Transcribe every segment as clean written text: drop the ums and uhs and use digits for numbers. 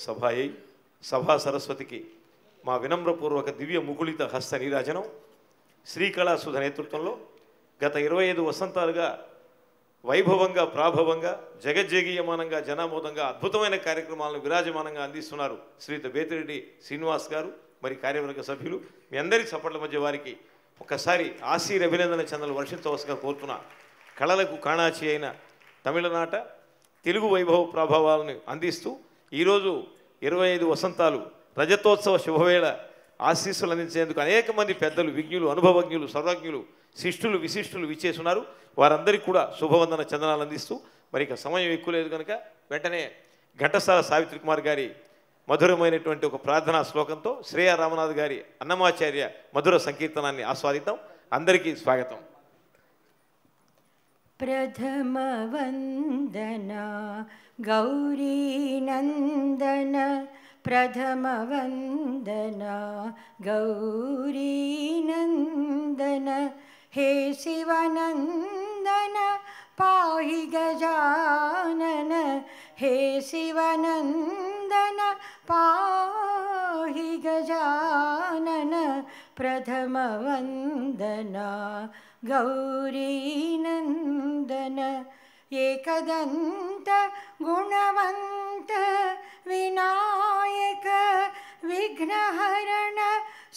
సభాయై సభా సరస్వతికి మా వినమ్రపూర్వక దివ్య ముకుళిత హస్త నీరాజనం శ్రీకళాసుధ నేతృత్వంలో గత 25 వసంతాలుగా వైభవంగా ప్రాభవంగా జగజ్జేగీయమానంగా జనామోదంగా అద్భుతమైన కార్యక్రమాలను విరాజమానంగా అందిస్తున్నారు శ్రీయుత బేతిరెడ్డి శ్రీనివాస్ గారు మరి కార్యవర్గ సభ్యులు. మీ అందరి చప్పట్ల మధ్య వారికి ఒకసారి అభినందన చందలు వర్షించవలసిగా కోరుతున్నా. కళలకు కాణాచి అయిన తమిళనాట తెలుగు వైభవ ప్రభావాలను అందిస్తూ ఈరోజు 25 వసంతాలు రజతోత్సవ శుభవేళ ఆశీస్సులు అందించేందుకు అనేక మంది పెద్దలు, విజ్ఞులు, అనుభవజ్ఞులు, సర్వజ్ఞులు, శిష్టులు, విశిష్టులు విచ్చేస్తున్నారు. వారందరికీ కూడా శుభవందన చందనాలు అందిస్తూ మరి ఇక సమయం ఎక్కువ లేదు కనుక వెంటనే ఘంటసాల సావిత్రి కుమార్ గారి మధురమైనటువంటి ఒక ప్రార్థనా శ్లోకంతో శ్రేయ రామనాథ్ గారి అన్నమాచార్య మధుర సంకీర్తనాన్ని ఆస్వాదిద్దాం. అందరికీ స్వాగతం. ప్రథమ వందన గౌరీ నందన, ప్రథమ వందన గౌరీ నందన, హే శివనందన పాహి గజానన, హే శివనందన పాహి గజానన, ప్రథమ వందన గౌరీ నందన, ఏకదంత గుణవంత వినాయక విఘ్నహరణ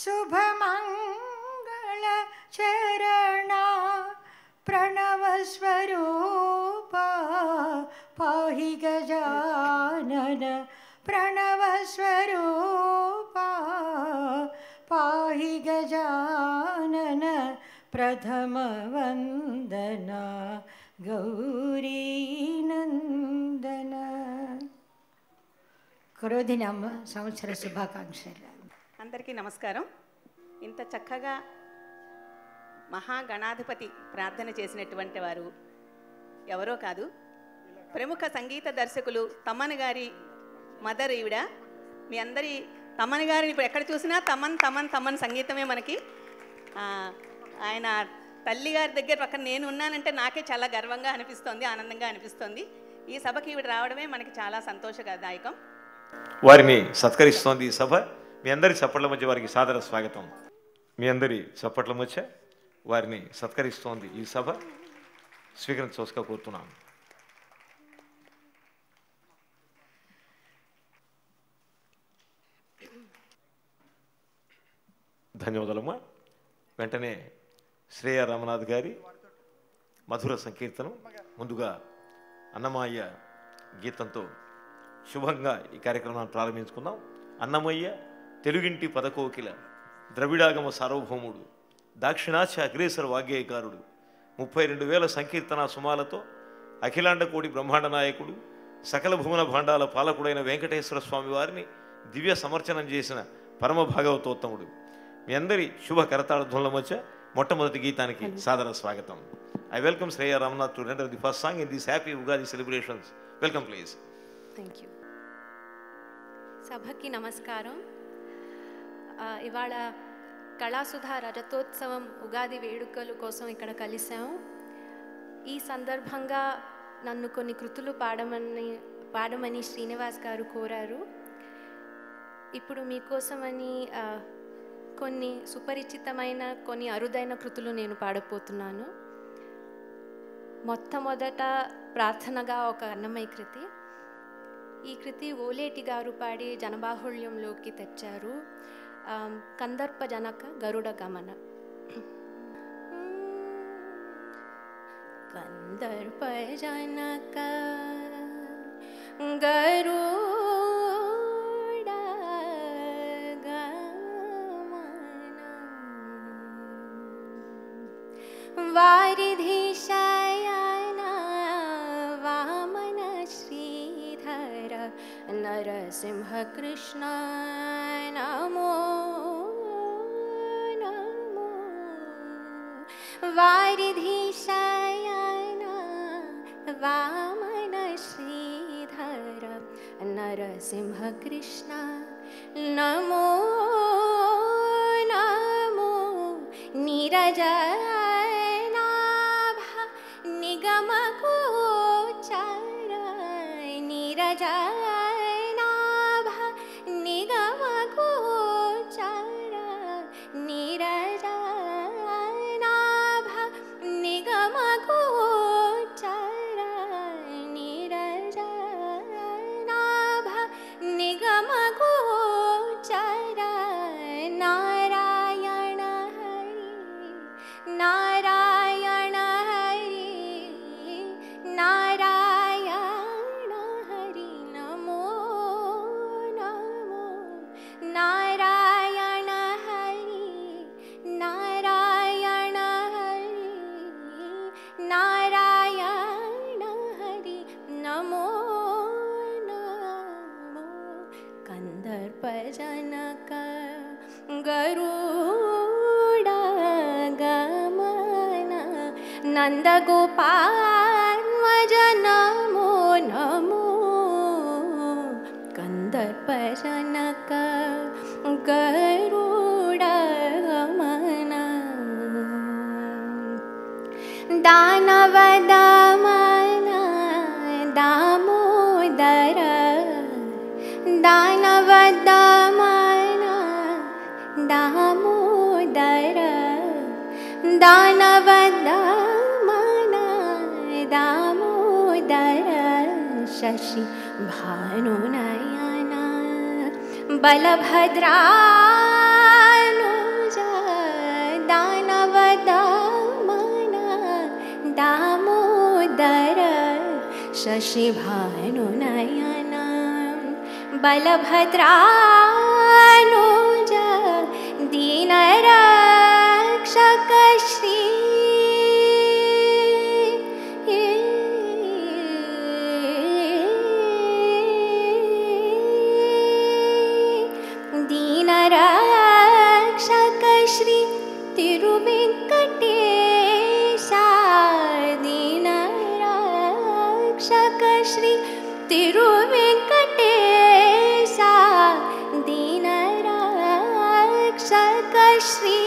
శుభమంగళ చరణ, ప్రణవస్వరూప పాహి గజానన, ప్రణవస్వరూప పాహి గజానన, ప్రథమ వందన గౌరీ నందన. క్రోధినామ సంవత్సర శుభాకాంక్షలు. అందరికీ నమస్కారం. ఇంత చక్కగా మహాగణాధిపతి ప్రార్థన చేసినటువంటి వారు ఎవరో కాదు, ప్రముఖ సంగీత దర్శకులు తమన్ గారి మదర్ ఈవిడ. మీ అందరి తమన్ గారిని ఇప్పుడు ఎక్కడ చూసినా తమన్ తమన్ తమన్ సంగీతమే మనకి. ఆయన తల్లి గారి దగ్గర పక్కన నేను ఉన్నానంటే నాకే చాలా గర్వంగా అనిపిస్తోంది, ఆనందంగా అనిపిస్తోంది. ఈ సభకి ఈవిడ రావడమే మనకి చాలా సంతోషదాయకం. వారిని సత్కరిస్తోంది ఈ సభ. మీ అందరి చప్పట్ల మధ్య వారికి సాదర స్వాగతం. మీ అందరి చప్పట్ల మధ్య వారిని సత్కరిస్తోంది ఈ సభ. స్వీకరించవలసిగా కోరుతున్నాను. ధన్యవాదాలమ్మా. వెంటనే శ్రేయ రామనాథ్ గారి మధుర సంకీర్తనం. ముందుగా అన్నమయ్య గీతంతో శుభంగా ఈ కార్యక్రమాన్ని ప్రారంభించుకుందాం. అన్నమయ్య తెలుగింటి పదకోకిల, ద్రవిడాగమ సార్వభౌముడు, దాక్షిణాత్య అగ్రేసర వాగ్గేయకారుడు, 32,000 సంకీర్తన సుమాలతో అఖిలాండ కోటి బ్రహ్మాండ నాయకుడు, సకల భువన భాండాల పాలకుడైన వెంకటేశ్వర స్వామి వారిని దివ్య సమర్చనం చేసిన పరమ భాగవతోత్తముడు. మీ అందరి శుభ కరతాళ ధ్వనుల మధ్య మొట్టమొదటి గీతానికి సాదర స్వాగతం. I welcome Shreya Ramnath to render the first song in these happy Ugadi celebrations. Welcome please. Thank you. సభకి నమస్కారం. ఇవాళ కళాసుధ రజతోత్సవం ఉగాది వేడుకల కోసం ఇక్కడ కలిసాం. ఈ సందర్భంగా నన్ను కొన్ని కృతులు పాడమని శ్రీనివాస్ గారు కోరారు. ఇప్పుడు మీకోసమని కొన్ని సుపరిచితమైన కొన్ని అరుదైన కృతులు నేను పాడపోతున్నాను. మొట్టమొదట ప్రార్థనగా ఒక అన్నమయ్య కృతి. ఈ కృతి ఓలేటి గారు పాడి జనబాహుళ్యంలోకి తెచ్చారు. కందర్ప జనక గరుడ గమన. కందర్ప జనక గరుడ గమన, వారిధి శయన వామన శ్రీధర నరసింహ కృష్ణ నమో నమో, వారిధి శయన వామన శ్రీధర నరసింహ కృష్ణ నమో నమో, నీరజ నిగమ గోచర నీరజ నాభ नारायण हरि नारायण हरि नमो नमो नारायण हरि नारायण हरि नारायण हरि नमो नमो कंदर्पजनक गरुड गमन नन्दगोपाल नमो नमो कंदर्पजनक गरुड गमन दानव दमन दामोदर दानव दमन दामोदर दानव दमन दामोदर शशि भानुनयन बलभद्रानुज दानव दमन दामोदर शशि भानुनयन बलभद्रानुज दीनरक्षक श्री दीनरक्षक श्री तिरुवेंकटेश दीनरक्षक श्री तिरुवेंकटेश दीनरक्षक श्री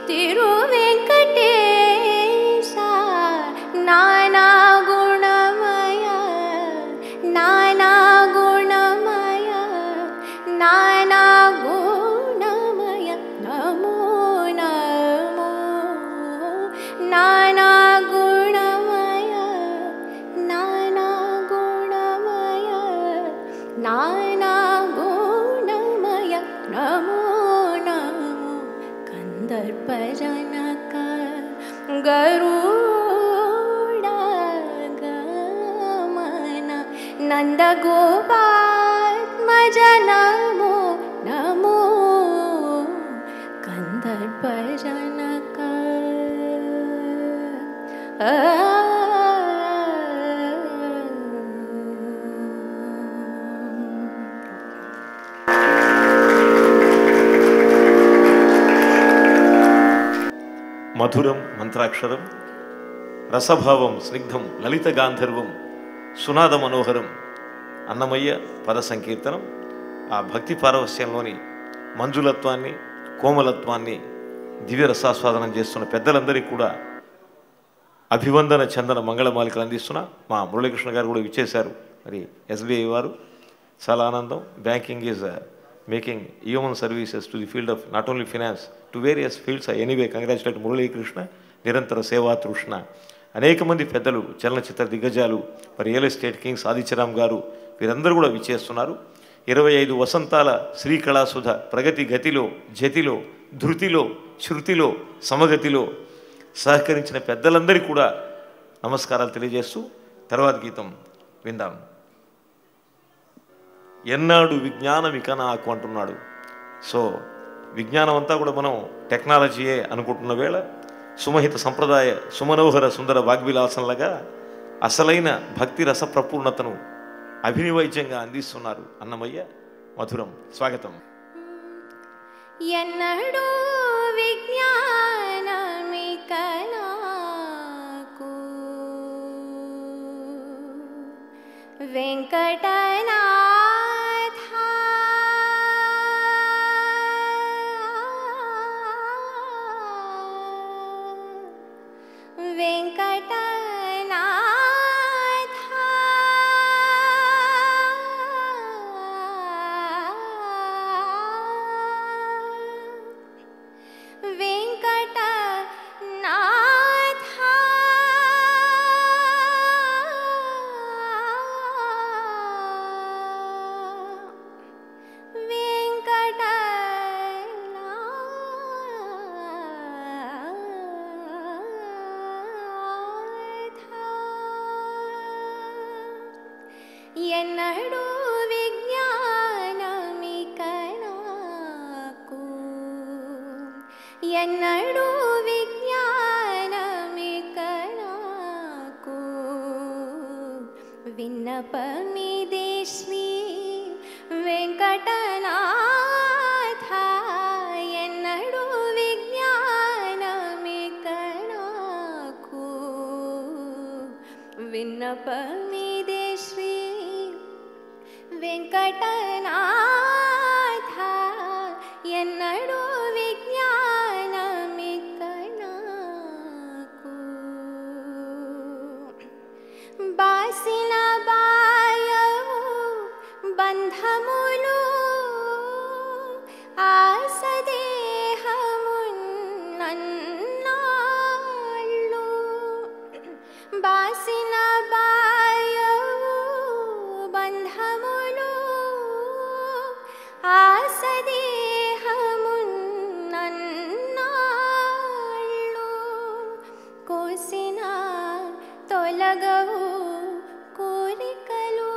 तिरुवेंकटेश नाना गुणमय नाना गुणमय नाना गुणमय नमो नमो नाना गुणमय नाना गुणमय नाना गुणमय नमो नमो कंदर्पजनक गरुड गमन नन्दगोपात्मज नमो नमो कंदर्पजनक మధురం మంత్రాక్షరం రసభావం స్నిగ్ధం లలిత గాంధర్వం సునాద మనోహరం అన్నమయ్య పద సంకీర్తనం ఆ భక్తి పారవస్యంలోని మంజులత్వాన్ని కోమలత్వాన్ని దివ్య రసాస్వాదనం చేస్తున్న పెద్దలందరికీ కూడా అభివందన చందన మంగళమాలికలు అందిస్తున్న మా మురళీకృష్ణ గారు కూడా ఇచ్చేశారు. మరి ఎస్బీఐ వారు చాలా ఆనందం. Banking is making human services to the field of not only finance to various fields. Anyway congratulate Muralikrishna, నిరంతర సేవా తృష్ణ. అనేక మంది పెద్దలు, చలనచిత్ర దిగ్గజాలు, మరి రియల్ ఎస్టేట్ కింగ్స్ ఆదిత్యరామ్ గారు వీరందరూ కూడా విచ్చేస్తున్నారు. 25 వసంతాల శ్రీకళాసుధ ప్రగతి గతిలో, జతిలో, ధృతిలో, శృతిలో, సమగతిలో సహకరించిన పెద్దలందరికీ కూడా నమస్కారాలు తెలియజేస్తూ తర్వాత గీతం విందాం. ఎన్నాడు విజ్ఞానం ఇక నాకు అంటున్నాడు. సో విజ్ఞానం అంతా కూడా మనం టెక్నాలజీయే అనుకుంటున్న వేళ సుమహిత సంప్రదాయ సుమనోహర సుందర వాగ్విలాసంలాగా అసలైన భక్తి రస ప్రపూర్ణతను అభినివైద్యంగా అందిస్తున్నారు అన్నమయ్య. మధురం స్వాగతం. ఎన్నడూ విజ్ఞానమిక నాకు వెంకటనాథ వెంకటనాథ వెంకటనాథ ఎన్నడూ విజ్ఞానమిక నాకు, ఎన్నడూ విజ్ఞానమిక నాకు. విన్నపమిదే శ్రీ వెంకటనాథ, ఎన్నడూ విజ్ఞానమిక నాకు. విన్నపమిదే శ్రీ వెంకటనాథ, ఎన్నడూ విజ్ఞానమిక నాకు. బాసిన బాయవు బంధములు ఆసదేహమున్నన్నాళ్ళు, బాసిన బాయవు బంధములు ఆసదేహమున్నన్నాళ్ళు. కోసిన తొలగవు కోరికలు,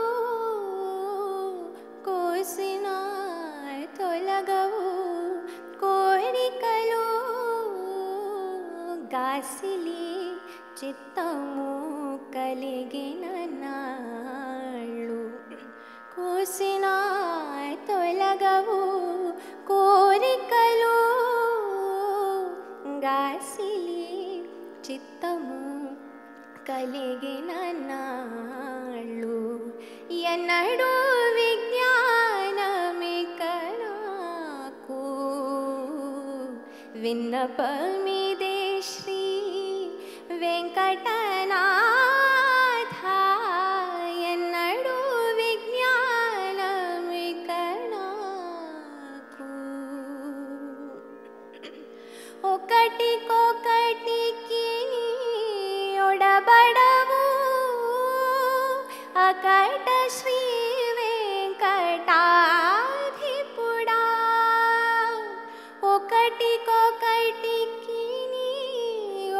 కోసిన తొలగవు కోరికలు. గాసిలి చిత్తము కలిగిన నాళ్ళు, కోసిన తొలగవు కోరికలు. గాసిలి చిత్తము కలిగిన నాళ్ళు, ఎన్నడూ విజ్ఞానమిక నాకు. విన్నపమిదే శ్రీ వెంకటనాథ, ఎన్నడూ విజ్ఞానమిక నాకు. ఒకటికొకటికి ఒడబడవు అకట శ్రీ వెంకటాధిపుడా. ఒకటికొకటికి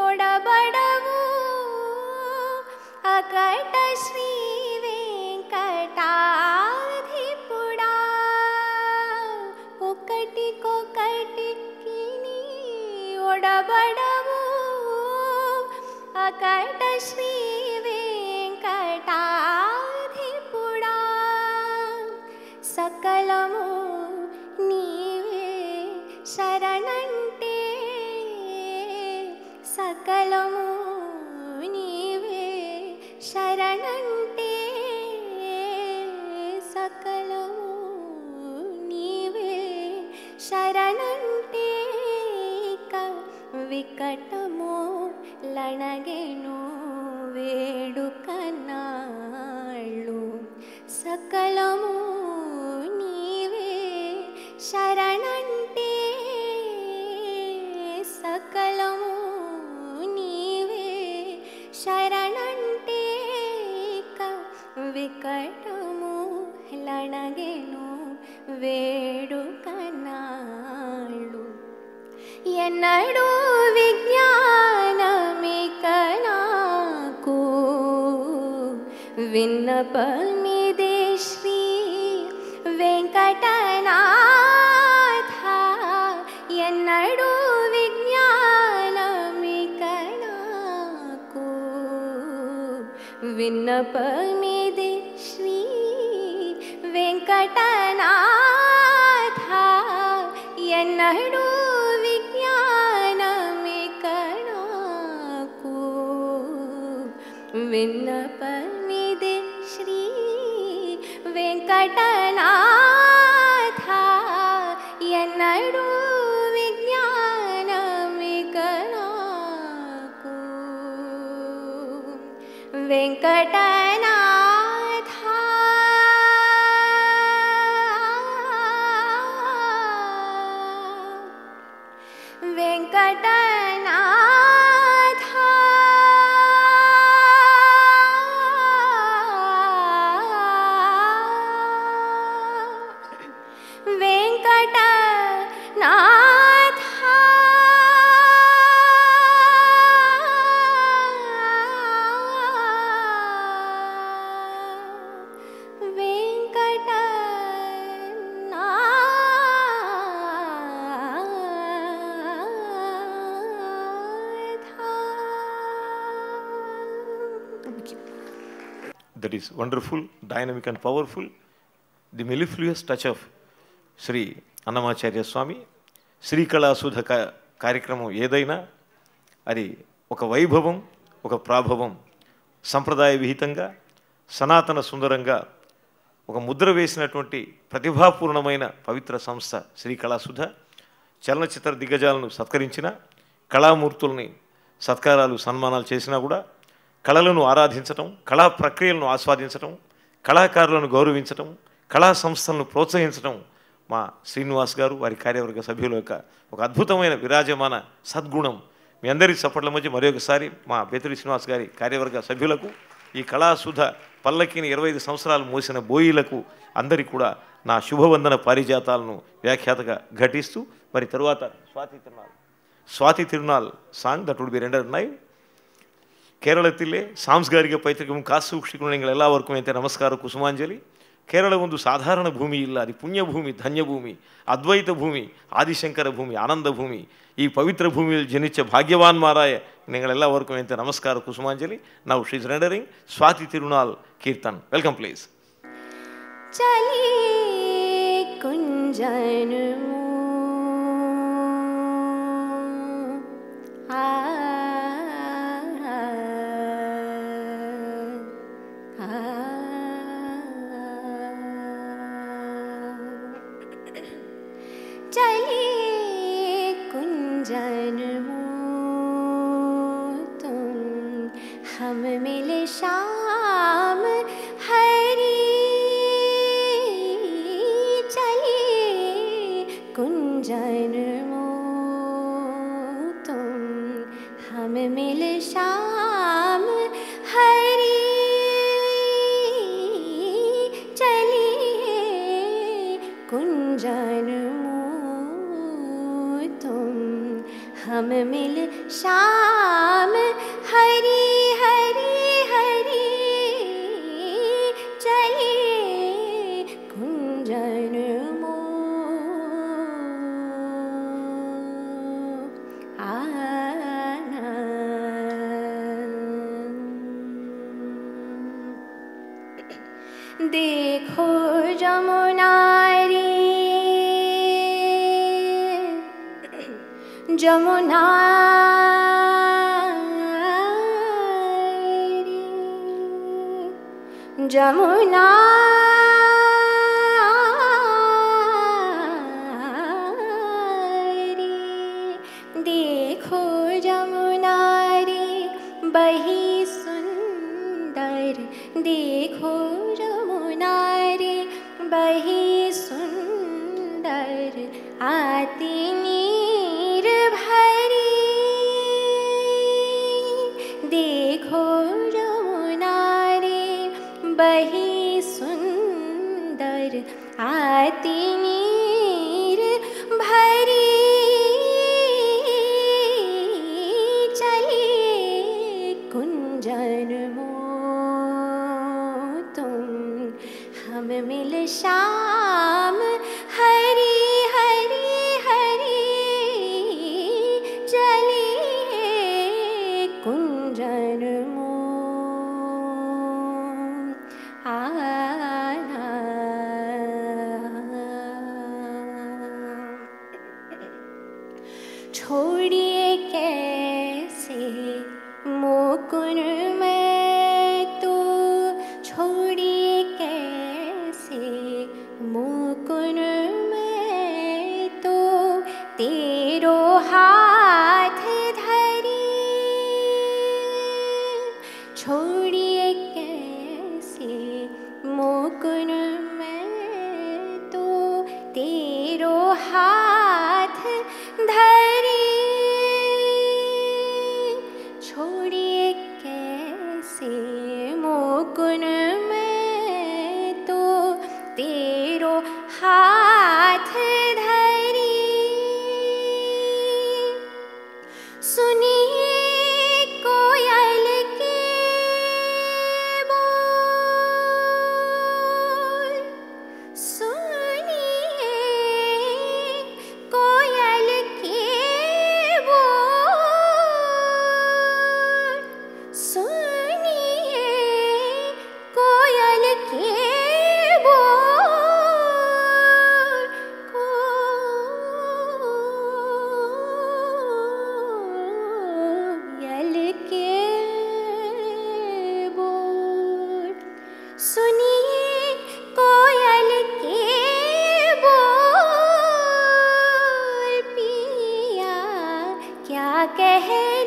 ఒడబడవు అకట శ్రీ వెంకటాధిపుడా. ఒకటికొకటికి ఒడబడవు అకట శ్రీ వెంకటాధిపుడా. సకలము నీవే శరణంటే, సకలము నీవే శరణంటే, సకలము నీవే శరణంటే. వికటము లణగెను వేడుక నాళ్ళు, సకలము నీవే శరణంటే, సకలము నీవే శరణంటే. వికటము లణగెను వేడుక నాళ్ళు, ఎన్నడూ విజ్ఞానమిక నాకు. విన్నపమిదే శ్రీ వెంకటనాథ, ఎన్నడూ విజ్ఞానమిక నాకు. విన్నపమిదే శ్రీ వెంకటనాథ, ఎన్నడూ విజ్ఞానమిక నాకు. విన్నపమిదే శ్రీ వెంకటనాథ, ఎన్నడూ విజ్ఞానమిక నాకు. Venkatanatha Venkatanatha Venkatanatha that is wonderful, dynamic and powerful, the mellifluous touch of Shri Annamacharya స్వామి. శ్రీకళాసుధ కార్యక్రమం ఏదైనా అది ఒక వైభవం, ఒక ప్రాభవం, సంప్రదాయ విహితంగా సనాతన సుందరంగా ఒక ముద్ర వేసినటువంటి ప్రతిభాపూర్ణమైన పవిత్ర సంస్థ శ్రీకళాసుధ. చలనచిత్ర దిగ్గజాలను సత్కరించిన, కళామూర్తుల్ని సత్కారాలు సన్మానాలు చేసినా కూడా కళలను ఆరాధించటం, కళా ప్రక్రియలను ఆస్వాదించటం, కళాకారులను గౌరవించటం, కళా సంస్థలను ప్రోత్సహించటం మా శ్రీనివాస్ గారు వారి కార్యవర్గ సభ్యుల యొక్క ఒక అద్భుతమైన విరాజమాన సద్గుణం. మీ అందరి చప్పట్ల మధ్య మరొకసారి మా బేతురి శ్రీనివాస్ గారి కార్యవర్గ సభ్యులకు, ఈ కళాసుధ పల్లకిని 25 సంవత్సరాలు మోసిన బోయిలకు అందరికీ కూడా నా శుభవందన పారిజాతాలను వ్యాఖ్యాతగా ఘటిస్తూ, మరి తరువాత Swathi Thirunal song that would be render live. ಕೇರಳತಿಲ್ಲೇ ಸಾಂಸ್ಕಾರಿಕ ಪೈತೃಕಂ ಕಾಸೂಕ್ಷಿಗಳು ನಿಂಗಳ ಎಲ್ಲವರ್ಗೂ ಅಂತ ನಮಸ್ಕಾರ ಕುಸುಮಾಂಜಲಿ. ಕೇರಳ ಒಂದು ಸಾಧಾರಣ ಭೂಮಿ ಇಲ್ಲ, ಅದು ಪುಣ್ಯಭೂಮಿ, ಧನ್ಯಭೂಮಿ, ಅದ್ವೈತ ಭೂಮಿ, ಆದಿಶಂಕರ ಭೂಮಿ, ಆನಂದ ಭೂಮಿ. ಈ ಪವಿತ್ರ ಭೂಮಿಯಲ್ಲಿ ಜನಿച്ച ಭಾಗ್ಯವಾನ್ಮಾರಾಯ ನಿಂಗಳೆಲ್ಲವರ್ಗೂ ಅಂತ ನಮಸ್ಕಾರ ಕುಸುಮಾಂಜಲಿ. ನಾವು she's rendering Swathi Thirunal kirtan. Welcome please. चलिए कुंजन हम मिले शाम हरी, चलिए कुंजन तुम हम मिले शाम हरी, चलिए कुंजन तुम हम मिल शाम हरी हरी हरी, चलिए कुंजन आना। देखो जमुनारी जमुना जमुना देखो जमुनारी बही सुंदर, देखो जमुनारी बही सुंदर, आती नीर भरी, देखो बही सुंदर, आती नीर भरी, चलिए कुंजन तुम हम मिल शाम हरी हरी हरी, चलिए कुंजन आना। छोड़िए कैसे मोकुन में तो, छोड़िए कैसे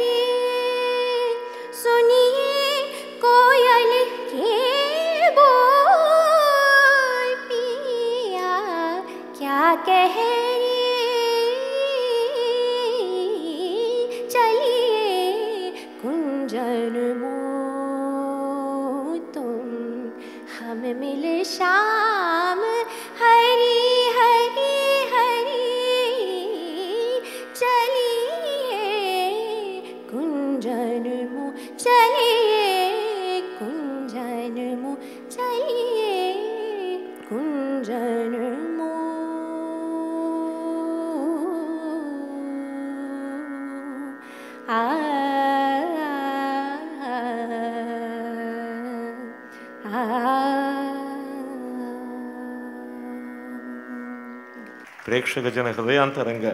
रे सुनिए कोयल के बोल पिया क्या कह रे चलिए कुंजन मोह तुम हम मिल शाम हरी हरी हरी चलिए कुंजन मुँह चलिए कुंजन मुँह चलिए कुंजन मुँह आ ప్రేక్షక జన హృదయాంతరంగా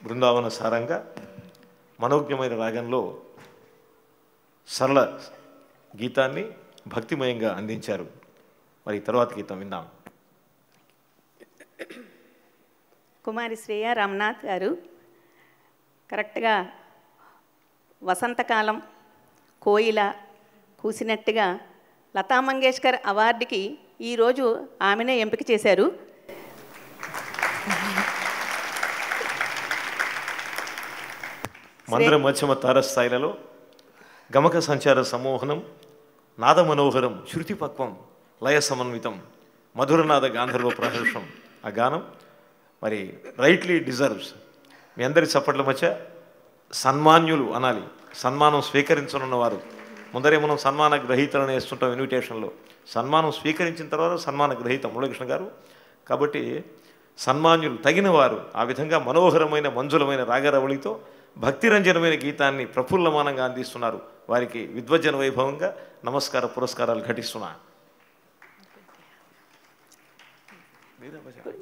బృందావన సారంగా మనోజ్ఞమైన రాగంలో సరళ గీతాన్ని భక్తిమయంగా అందించారు. మరి తర్వాత గీతం విందాం. కుమారి శ్రేయ రామ్నాథ్ గారు కరెక్ట్గా వసంతకాలం కోయిల కూసినట్టుగా లతా మంగేష్కర్ అవార్డుకి ఈరోజు ఆమెనే ఎంపిక చేశారు. మంద్ర మధ్యమ తారస్థాయిలలో గమక సంచార సమోహనం నాద మనోహరం శృతిపక్వం లయ సమన్వితం మధురనాద గాంధర్వ ప్రహర్షం. ఆ గానం మరి రైట్లీ డిజర్వ్స్ మీ అందరి చప్పట్ల మధ్య సన్మాన్యులు అనాలి. సన్మానం స్వీకరించనున్నవారు ముందరే మనం సన్మాన గ్రహీతలను వేస్తుంటాం ఇన్విటేషన్లో. సన్మానం స్వీకరించిన తర్వాత సన్మాన గ్రహీత మురళీకృష్ణ గారు. కాబట్టి సన్మాన్యులు తగినవారు ఆ విధంగా మనోహరమైన మంజులమైన రాగరవళితో భక్తిరంజనమైన గీతాన్ని ప్రఫుల్లమానంగా అందిస్తున్నారు. వారికి విద్వజ్జన వైభవంగా నమస్కార పురస్కారాలు ఘటిస్తున్నా.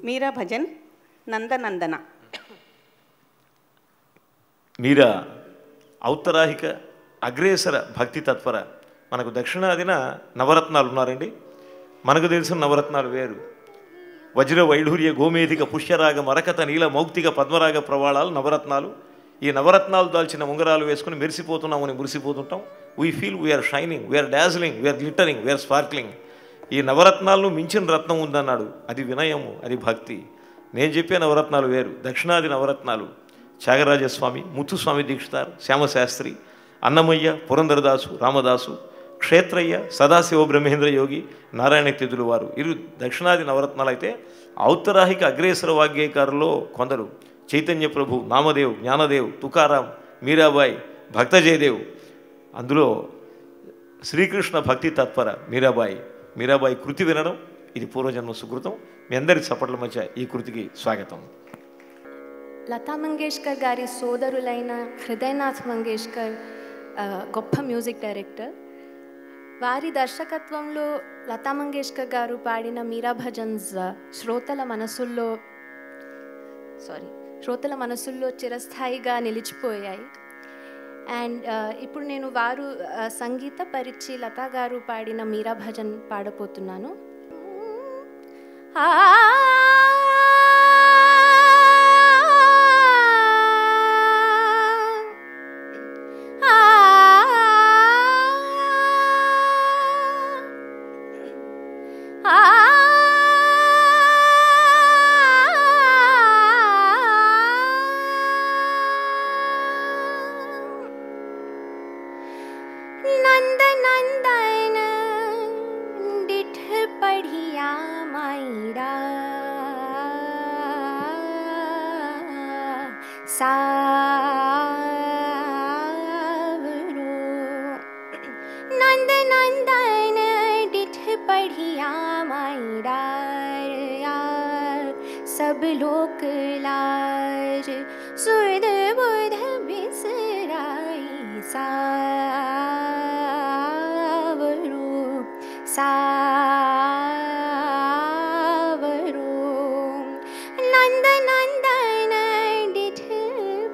మీరా భజన్ నందనందన. మీరా ఔత్తరాహిక అగ్రేసర భక్తి తత్పర. మనకు దక్షిణాదిన నవరత్నాలు ఉన్నారండి. మనకు తెలిసిన నవరత్నాలు వేరు. వజ్ర వైఢూర్య గోమేధిక పుష్యరాగ మరకత నీల మౌక్తిక పద్మరాగ ప్రవాళాలు నవరత్నాలు. ఈ నవరత్నాలు దాల్చిన ఉంగరాలు వేసుకుని మెరిసిపోతున్నామని మురిసిపోతుంటాం. We feel we are shining, we are dazzling, we are glittering, we are sparkling. ఈ నవరత్నాలను మించిన రత్నం ఉందన్నాడు. అది వినయము, అది భక్తి. నేను చెప్పే నవరత్నాలు వేరు. దక్షిణాది నవరత్నాలు త్యాగరాజస్వామి, ముత్తుస్వామి దీక్షితారు, శ్యామశాస్త్రి, అన్నమయ్య, పురంధరదాసు, రామదాసు, క్షేత్రయ్య, సదాశివ బ్రహ్మేంద్ర యోగి, నారాయణ తిథులు వారు. ఇరు దక్షిణాది నవరత్నాలు అయితే ఔత్తరాహిక అగ్రేసర వాగ్గేయకారుల్లో కొందరు చైతన్య ప్రభు, నామదేవ్, జ్ఞానదేవ్, తుకారాం, మీరాబాయి, భక్తజయదేవ్. అందులో శ్రీకృష్ణ భక్తి తత్పర మీరాబాయి కృతి వినడం ఇది పూర్వజన్మ సుకృతం. మీ అందరి చప్పట్ల మధ్య ఈ కృతికి స్వాగతం. లతా మంగేష్కర్ గారి సోదరులైన హృదయనాథ్ మంగేష్కర్ గొప్ప మ్యూజిక్ డైరెక్టర్. వారి దర్శకత్వంలో లతా మంగేష్కర్ గారు పాడిన మీరా భజన్స్ శ్రోతల మనసుల్లో చిరస్థాయిగా నిలిచిపోయాయి. అండ్ ఇప్పుడు నేను వారు సంగీత పరిచి లతా గారు పాడిన మీరా భజన్ పాడపోతున్నాను. सब लोक लाज सुध बुध बिसराई सावरो नंद नंदन डिठ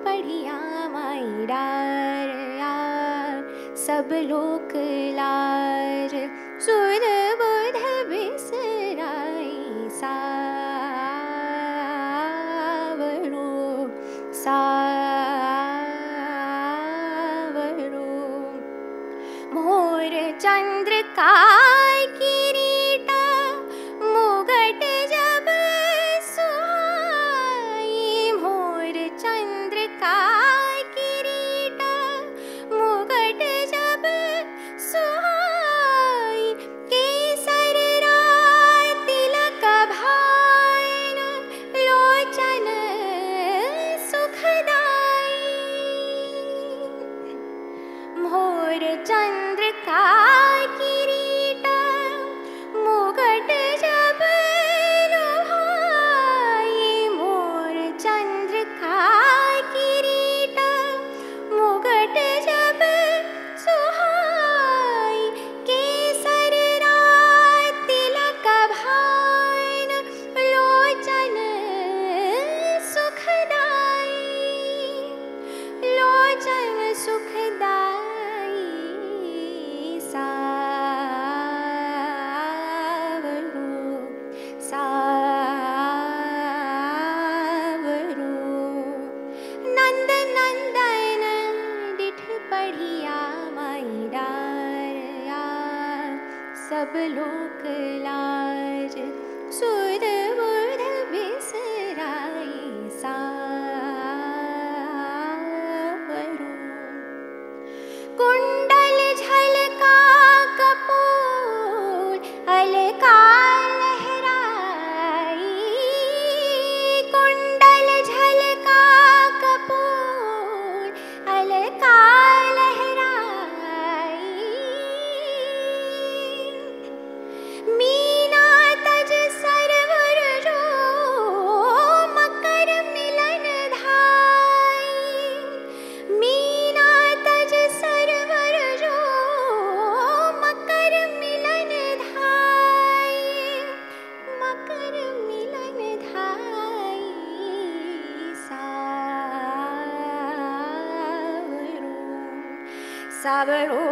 पढ़िया माई डार यार सब लोक लाज सुध बुध बिसराई सावरो चंद्र का किरीट मुगट जब सुहाई, मोर चंद्र का किरीट मुगट जब सुहाई, केसर राय तिलक भान लोचन सुखदाई, मोर चंद्र का किरीट मुगट जब लुभाई, मोर चंद्र का किरीट मुगट जब सुहाई, केसर राय तिलक भान लोचन सुखदाई, लोचन सुखदाई, नंद नंदन डिठ पढ़िया माई डारया, सब लोक लाज सुध बुध बिसराई, सावरो कुंडल झलका कपूर अलका लहराई, कुंडल झलका कपूर अलका लहराई, मीना तज सरवर जो मकर मिलन धाई, मीना तज सरवर जो मकर मिलन धाई, मकर मिलन धाई, सावरो सावरो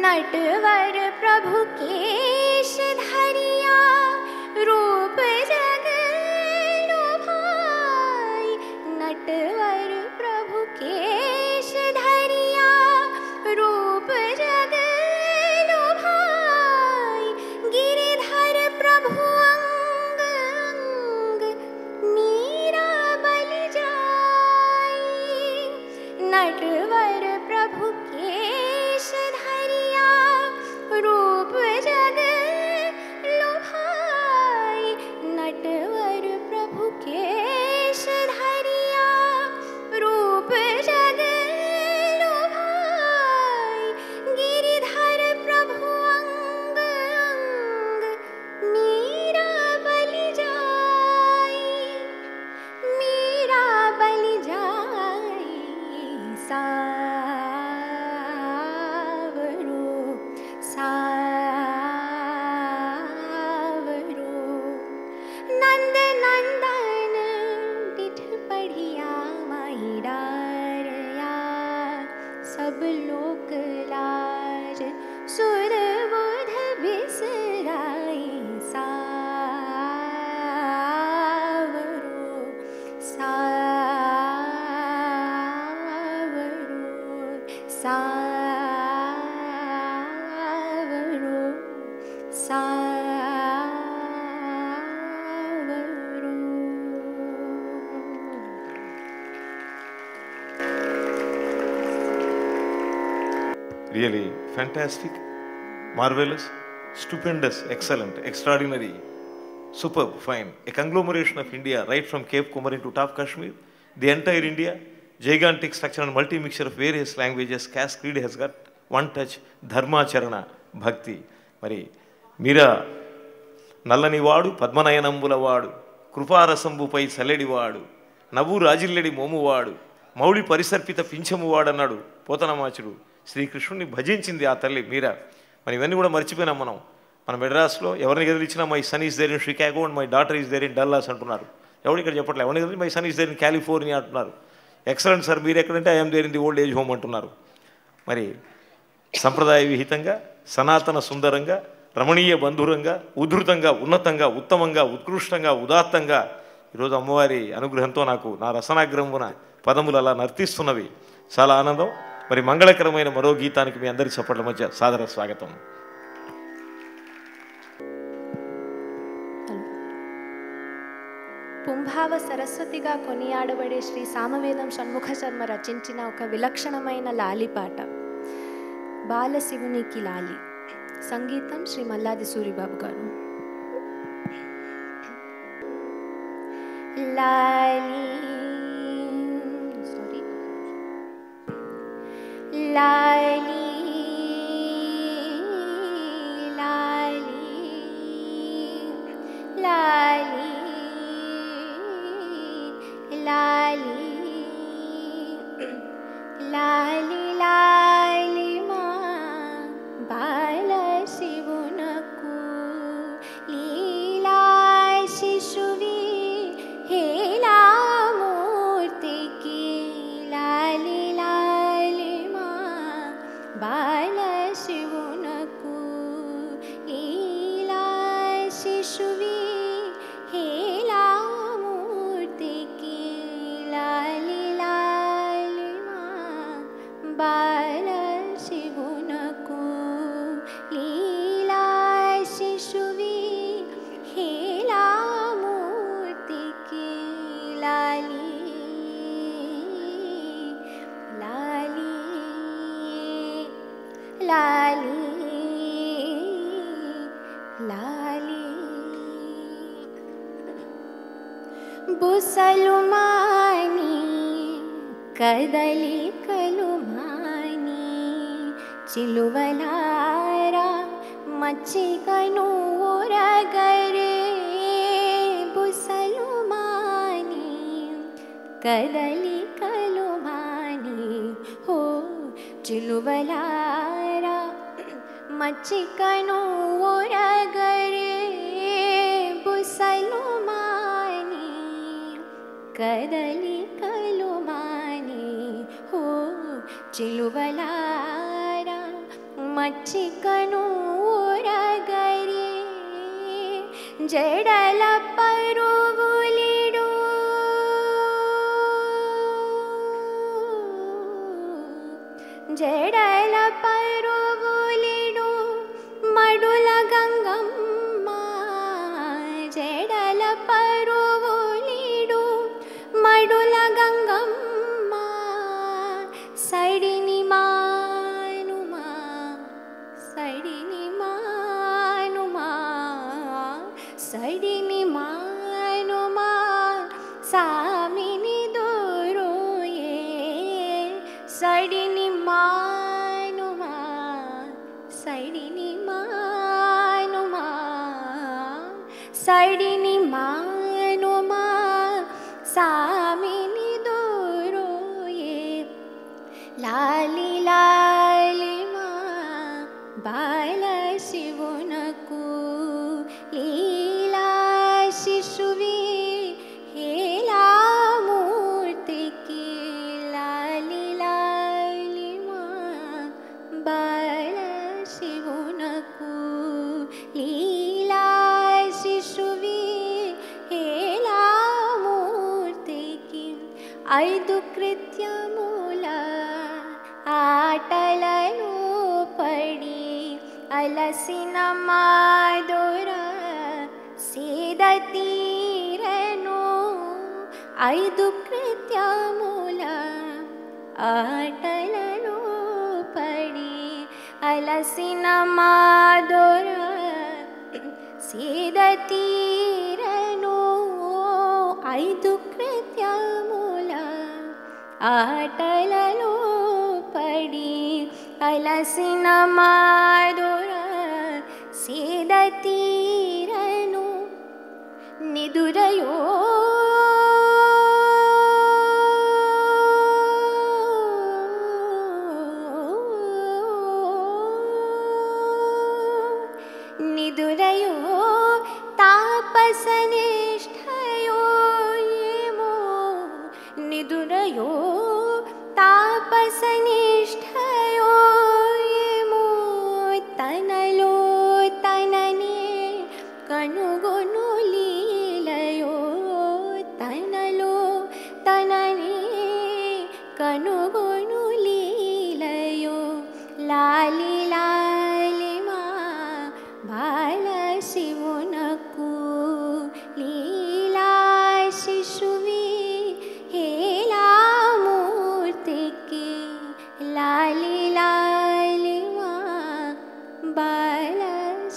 नटवर प्रभु केश धरिया रूप जग लुभाई, नटवर प्रभु केश धरिया रूप जग लुभाई, गिरिधर प्रभु अंग अंग मीरा बल जाई, नटवर प्रभु केश धरिया रूप जग लुभाई, नटवर प्रभु केश धरिया रूप जग लुभाई, गिरिधर प्रभु अंग अंग मीरा बल जाई, मीरा बल जाई, सावरो सावरो नंद नंदन डिठ पढ़िया माई डारया, सब लोक लाज सुर बुध बिसराई, सावरो सावरो सावरो सावरो। Really fantastic, marvelous, stupendous, excellent, extraordinary, superb, fine. A conglomeration of India, right from Cape Comorin to top Kashmir, the entire India, gigantic structure and multi-mixture of various languages, caste, creed has got one touch, dharma charana, bhakti. Mari, Mira, నల్లని వాడు పద్మనయనంబుల వాడు కృపారసంబుపై చల్లెడివాడు నవ్వు రాజిల్లెడి మోమువాడు మౌళి పరిసర్పిత పింఛము వాడన్నాడు పోతనమాచుడు. శ్రీకృష్ణుని భజించింది ఆ తల్లి మీరా. మనం ఇవన్నీ కూడా మర్చిపోయినాం. మన మెడ్రాస్లో ఎవరిని ఎదిరించినా my son is there in Chicago and my daughter is there in Dallas అంటున్నారు. ఎవరు ఇక్కడ చెప్పట్లేదు. ఎవరిని ఎదిరి my son is there in California అంటున్నారు. ఎక్సలెంట్ సార్, మీరు ఎక్కడంటే I'm there in the old age home అంటున్నారు. మరి సంప్రదాయ విహితంగా, సనాతన సుందరంగా, రమణీయ బంధురంగా, ఉధృతంగా, ఉన్నతంగా, ఉత్తమంగా, ఉత్కృష్టంగా, ఉదాత్తంగా ఈరోజు అమ్మవారి అనుగ్రహంతో నాకు నా రసనాగ్రహమున పదములు అలా నర్తిస్తున్నవి. చాలా ఆనందం. మరి మంగళకరమైన మరో గీతానికి మీ అందరి చప్పట్ల మధ్య సాదర స్వాగతం. పుంభావ సరస్వతిగా కొనియాడబడే శ్రీ సామవేదం షణ్ముఖ శర్మ రచించిన ఒక విలక్షణమైన లాలిపాట బాలశివునికి లాలి. సంగీతం శ్రీ మల్లాది సూరిబాబు గారు. లాలి లాలి లాలి లాలి లాలి లాలి లాలి మా బాల శివునకు లీలా శిశువి హేలా మూర్తికి లాలి లాలి మా బాల శివునకు లీలా శిశువి హేలా మూర్తికి లాలి లాలి మా బాల శివునకు లీలా శిశువి హేలా మూర్తికి లాలి లాలి లాలి లాలి బుసలు మాని కదలికలు మాని చిలువలారా మచ్చికను ఊరగరే బుసలు మాని కదలికలు మాని హో చిలువలారా మచ్చికను ఊరగరే బుసలు మాని కదలికలు మాని హో చిలువలారా మచ్చికను ఊరగరే జడల పరువులిడు జడల పరువులిడు మడుల గంగమ్మ జడల పరువులిడు మడుల గంగమ్మ సడిని మానుమా సడిని మానుమా సడిని మానుమా సామిని దూరోయే సడిని మానుమా సడిని మానుమా సడిని మానుమా సామిని దూరోయే లాలి లాలి మా బాల శివునకు లీలా శిశువి హేలా మూర్తికి లాలి లాలి మా బాల శివునకు లీలా శిశువి హేలా మూర్తికి ఐదు కృత్యముల ఆటలలో పడి అలసిన మాధుర సీద తీరను ఐదు కృత్యముల ఆటలలో పడి అలసిన మాధుర సీద తీరను ఐదు కృత్యముల ఆటలలో పడి అలసిన మాధుర సీద తీరను నిదురయో నిదురయో తాపసనిష్ఠయో ఏమో నిదురయో తాపసనిష్ఠయో ఏమో కొను లీలయో లాలి లాలి మా బాల శివునకు లీలా శిశువి హేలా మూర్తికి లాలి లాలి మా బాల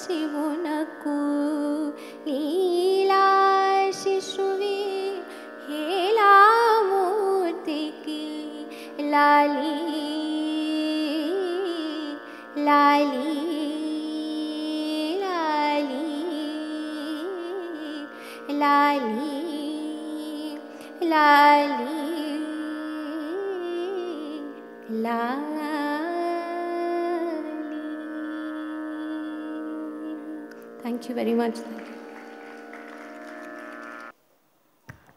శివునకు లీలా శిశువి హేలా మూర్తికి లాలి లాలి లాలి లాలి లాలి. Thank you very much.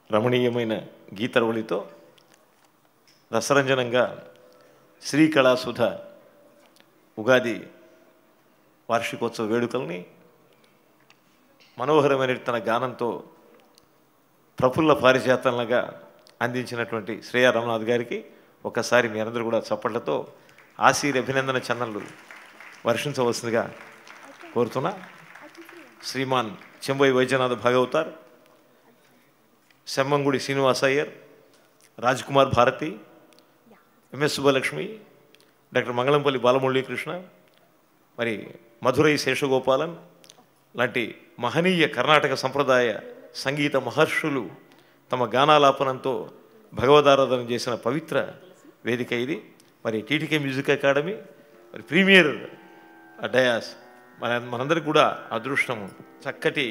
రమణీయమైన గీతరవళితో రసరంజనంగా శ్రీకళాసుధ ఉగాది వార్షికోత్సవ వేడుకల్ని మనోహరమైన తన గానంతో ప్రఫుల్ల పారిజాతంలాగా అందించినటువంటి శ్రేయ రమనాథ్ గారికి ఒకసారి మీ అందరూ కూడా చప్పట్లతో ఆశీర్ అభినందన చన్నలు వర్షించవలసిందిగా కోరుతున్నా. శ్రీమాన్ చెంబోయి వైద్యనాథ్ భాగవతార్, సెమ్మంగుడి శ్రీనివాస్ అయ్యర్, రాజ్కుమార్ భారతి, ఎంఎస్ సుబ్బలక్ష్మి, డాక్టర్ మంగళంపల్లి బాలమురళీకృష్ణ, మరి మధురై శేషగోపాలన్ లాంటి మహనీయ కర్ణాటక సంప్రదాయ సంగీత మహర్షులు తమ గానాలాపనంతో భగవదారాధన చేసిన పవిత్ర వేదిక ఇది. మరి టీటీకే మ్యూజిక్ అకాడమీ మరి ప్రీమియర్ డయాస్ మనందరికీ కూడా అదృష్టము. చక్కటి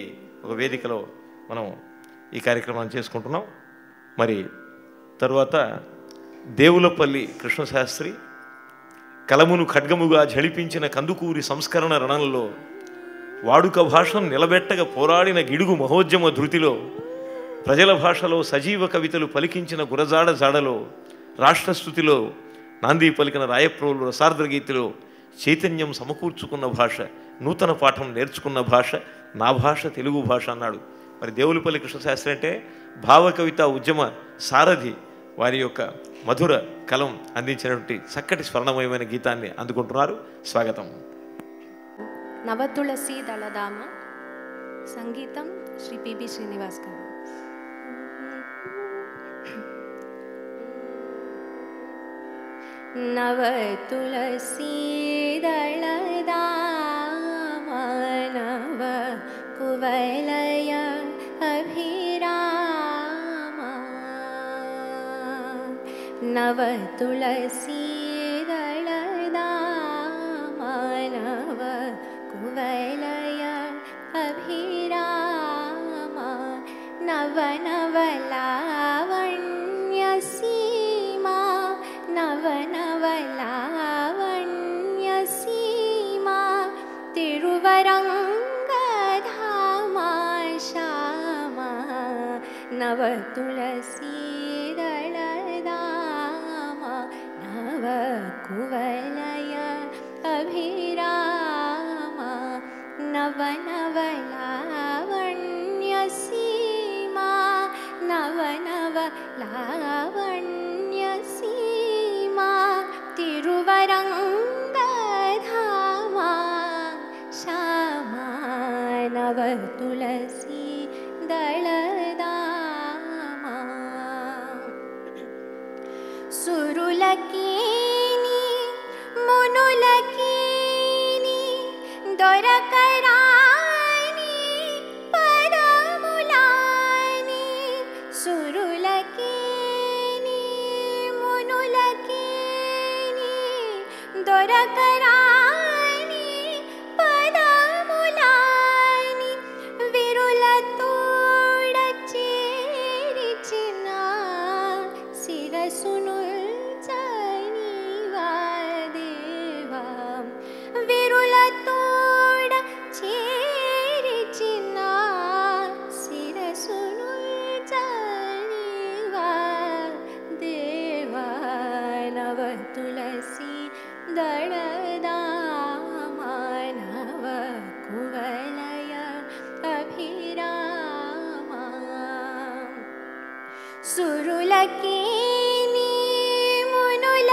ఒక వేదికలో మనం ఈ కార్యక్రమాన్ని చేసుకుంటున్నాం. మరి తరువాత దేవులపల్లి కృష్ణశాస్త్రి కలమును ఖడ్గముగా ఝళిపించిన కందుకూరి సంస్కరణ రణంలో వాడుక భాషను నిలబెట్టగా పోరాడిన గిడుగు మహోద్యమ ధృతిలో ప్రజల భాషలో సజీవ కవితలు పలికించిన గురజాడ జాడలో రాష్ట్రస్థుతిలో నాంది పలికిన రాయప్రోలు రసార్ద్ర గీతిలో చైతన్యం సమకూర్చుకున్న భాష, నూతన పాఠం నేర్చుకున్న భాష నా భాష తెలుగు భాష అన్నాడు. మరి దేవులపల్లి కృష్ణశాస్త్రి అంటే భావ కవిత ఉద్యమ సారథి. వారి యొక్క మధుర కలం అందించినటువంటి చక్కటి స్వర్ణమయమైన గీతాన్ని అందుకుంటున్నారు. స్వాగతం. నవతులసి దళదామ, సంగీతం శ్రీ పిబి శ్రీనివాస్ గారు. నవతులసి దళదామ నవ కువలయ అభిరామ, నవతులసి దళదామ నవ కువలయ అభిరామ, నవ నవలావణ్య సీమా, నవ నవలావణ్య సీమా, తిరువరంగధామా శ్యామా, నవ తులసీ దళదామ నవ కువలయ అభిరామ, నవ నవలావణ్య సీమా, నవ నవలావణ్య సీమా, తిరువరంగధామా శ్యామా, నవ తులసీ దళదామ. సురులకీని మునులకీని దొరకరాని పదములాని, సురులకీని మునులకీని దొరకరాని పదములాని, విరులతోడ చేరిచిన శిరసును చనివా దేవా, విరులతోడ చేరిచిన శిరసును చనివా దేవా, నవ తులసీ దళదామ నవ కువలయ అభిరామ. సురులకీని మునుల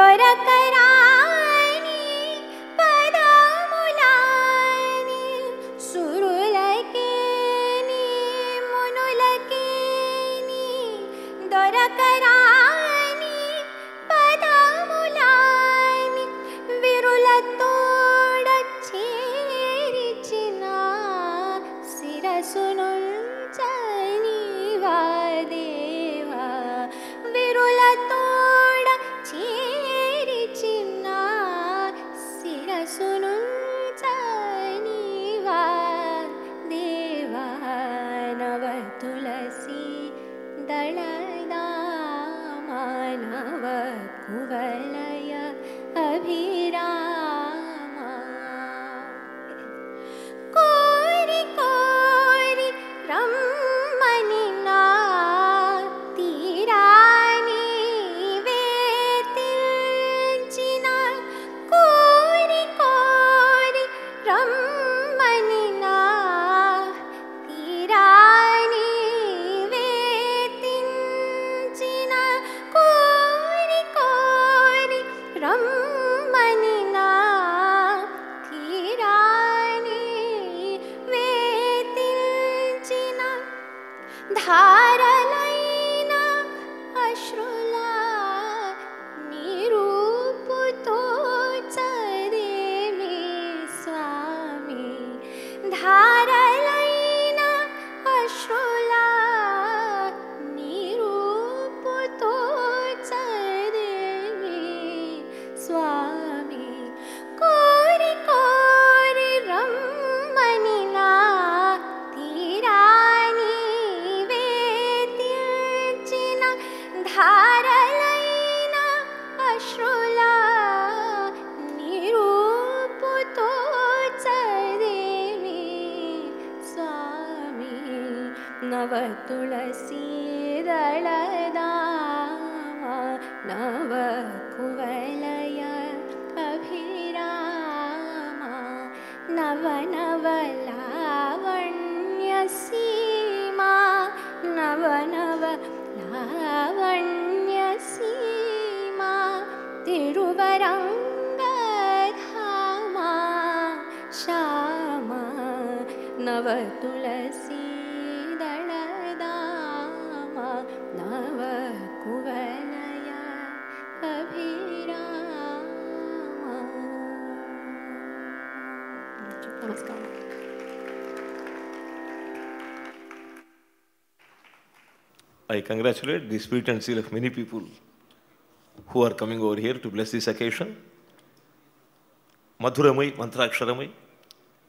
దొరకరాని పదములాని సురులకేని మునులకేని దొరకరాని పదములాని విరులతోడ చేరిచిన శిరసునుంచనివా దేవా విరులతోడ చేరిచిన శిరసునుంచనివా దేవా నవ తులసి దళదా మానవ కువలయ అభిరామ కోరి కోరి రమ్మని నా తీరాని వేతిల్చిన కోరి కోరి రమ్మని నా తీరాని వేతించిన కోరి కోరి రమ్మని నా తీరాని వేతించిన ధారలైన అశ్రులా నిరూపుతో చదేమి స్వామి ధారలైన అశ్రులా నిరూపుతో చదేమి స్వామి కోరి కోరి రమ్మని నా తీరాని వేతిల్చిన ధారలైన అశ్రులా నిరూపుతో చదేమి స్వామి నవ తులసి దళదామ నవ కువలయ అభిరామ నవ నవ లావణ్య సీమా నవ నవ లావణ్య సీమా తిరువరంగధామ శ్యామ నవ తులసి దళదామ నవ కువలయ అభిరామ. నమస్కారం. I congratulate the spirit and seal of many people who are coming over here to bless this occasion. మధురమై మంత్రాక్షరమై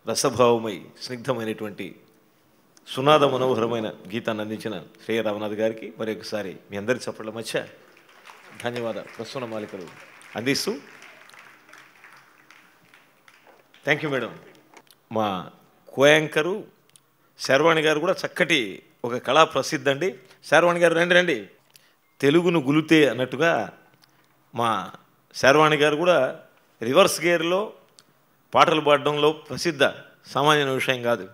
రసభావమై స్నిగ్ధమైనటువంటి సునాద మనోహరమైన గీతాన్ని అందించిన శ్రేయ రామనాథ్ గారికి మరి ఒకసారి మీ అందరి చప్పట్ల మధ్య ధన్యవాద ప్రసన్న మాలికలు అందిస్తూ థ్యాంక్ యూ మేడం. మా కోయాంకరు శర్వాణి గారు కూడా చక్కటి ఒక కళా ప్రసిద్ధి అండి. శర్వాణి గారు రండి రండి. తెలుగును గులితే అన్నట్టుగా మా శర్వాణి గారు కూడా రివర్స్ గేర్లో పాటలు పాడడంలో ప్రసిద్ధ, సామాన్యమైన విషయం కాదు.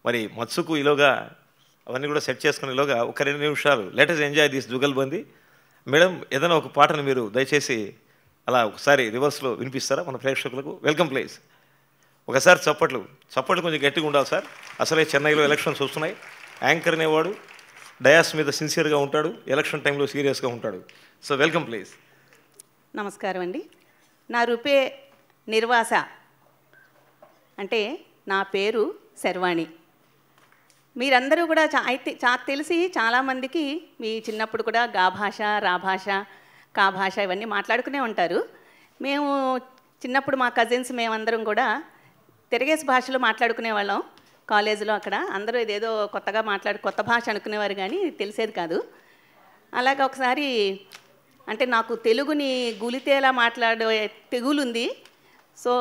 మరి మత్సుకు ఈలోగా అవన్నీ కూడా సెట్ చేసుకునేలోగా ఒక 2 నిమిషాలు let us enjoy this jugalbandi. Madam ఏదైనా ఒక పాటను మీరు దయచేసి అలా ఒకసారి రివర్స్లో వినిపిస్తారా మన ప్రేక్షకులకు? Welcome please. ఒకసారి చప్పట్లు కొంచెం గట్టిగా ఉండాలి సార్. అసలే చెన్నైలో ఎలక్షన్స్ వస్తున్నాయి. యాంకర్ అనేవాడు డయాస్ మీద సిన్సియర్గా ఉంటాడు, ఎలక్షన్ టైంలో సీరియస్గా ఉంటాడు. So welcome please. నమస్కారం అండి. నా రూపే నిర్వాస అంటే నా పేరు శర్వాణి. మీరందరూ కూడా అయితే తెలిసి చాలామందికి మీ చిన్నప్పుడు కూడా గా భాష, రా భాష, కా భాష ఇవన్నీ మాట్లాడుకునే ఉంటారు. మేము చిన్నప్పుడు మా కజిన్స్ మేమందరం కూడా తెలుగేసి భాషలో మాట్లాడుకునే వాళ్ళం. కాలేజీలో అక్కడ అందరూ ఇదేదో కొత్తగా కొత్త భాష అనుకునేవారు కానీ తెలిసేది కాదు. అలాగే ఒకసారి అంటే నాకు తెలుగుని గులితేలా మాట్లాడే తెగులుంది. సో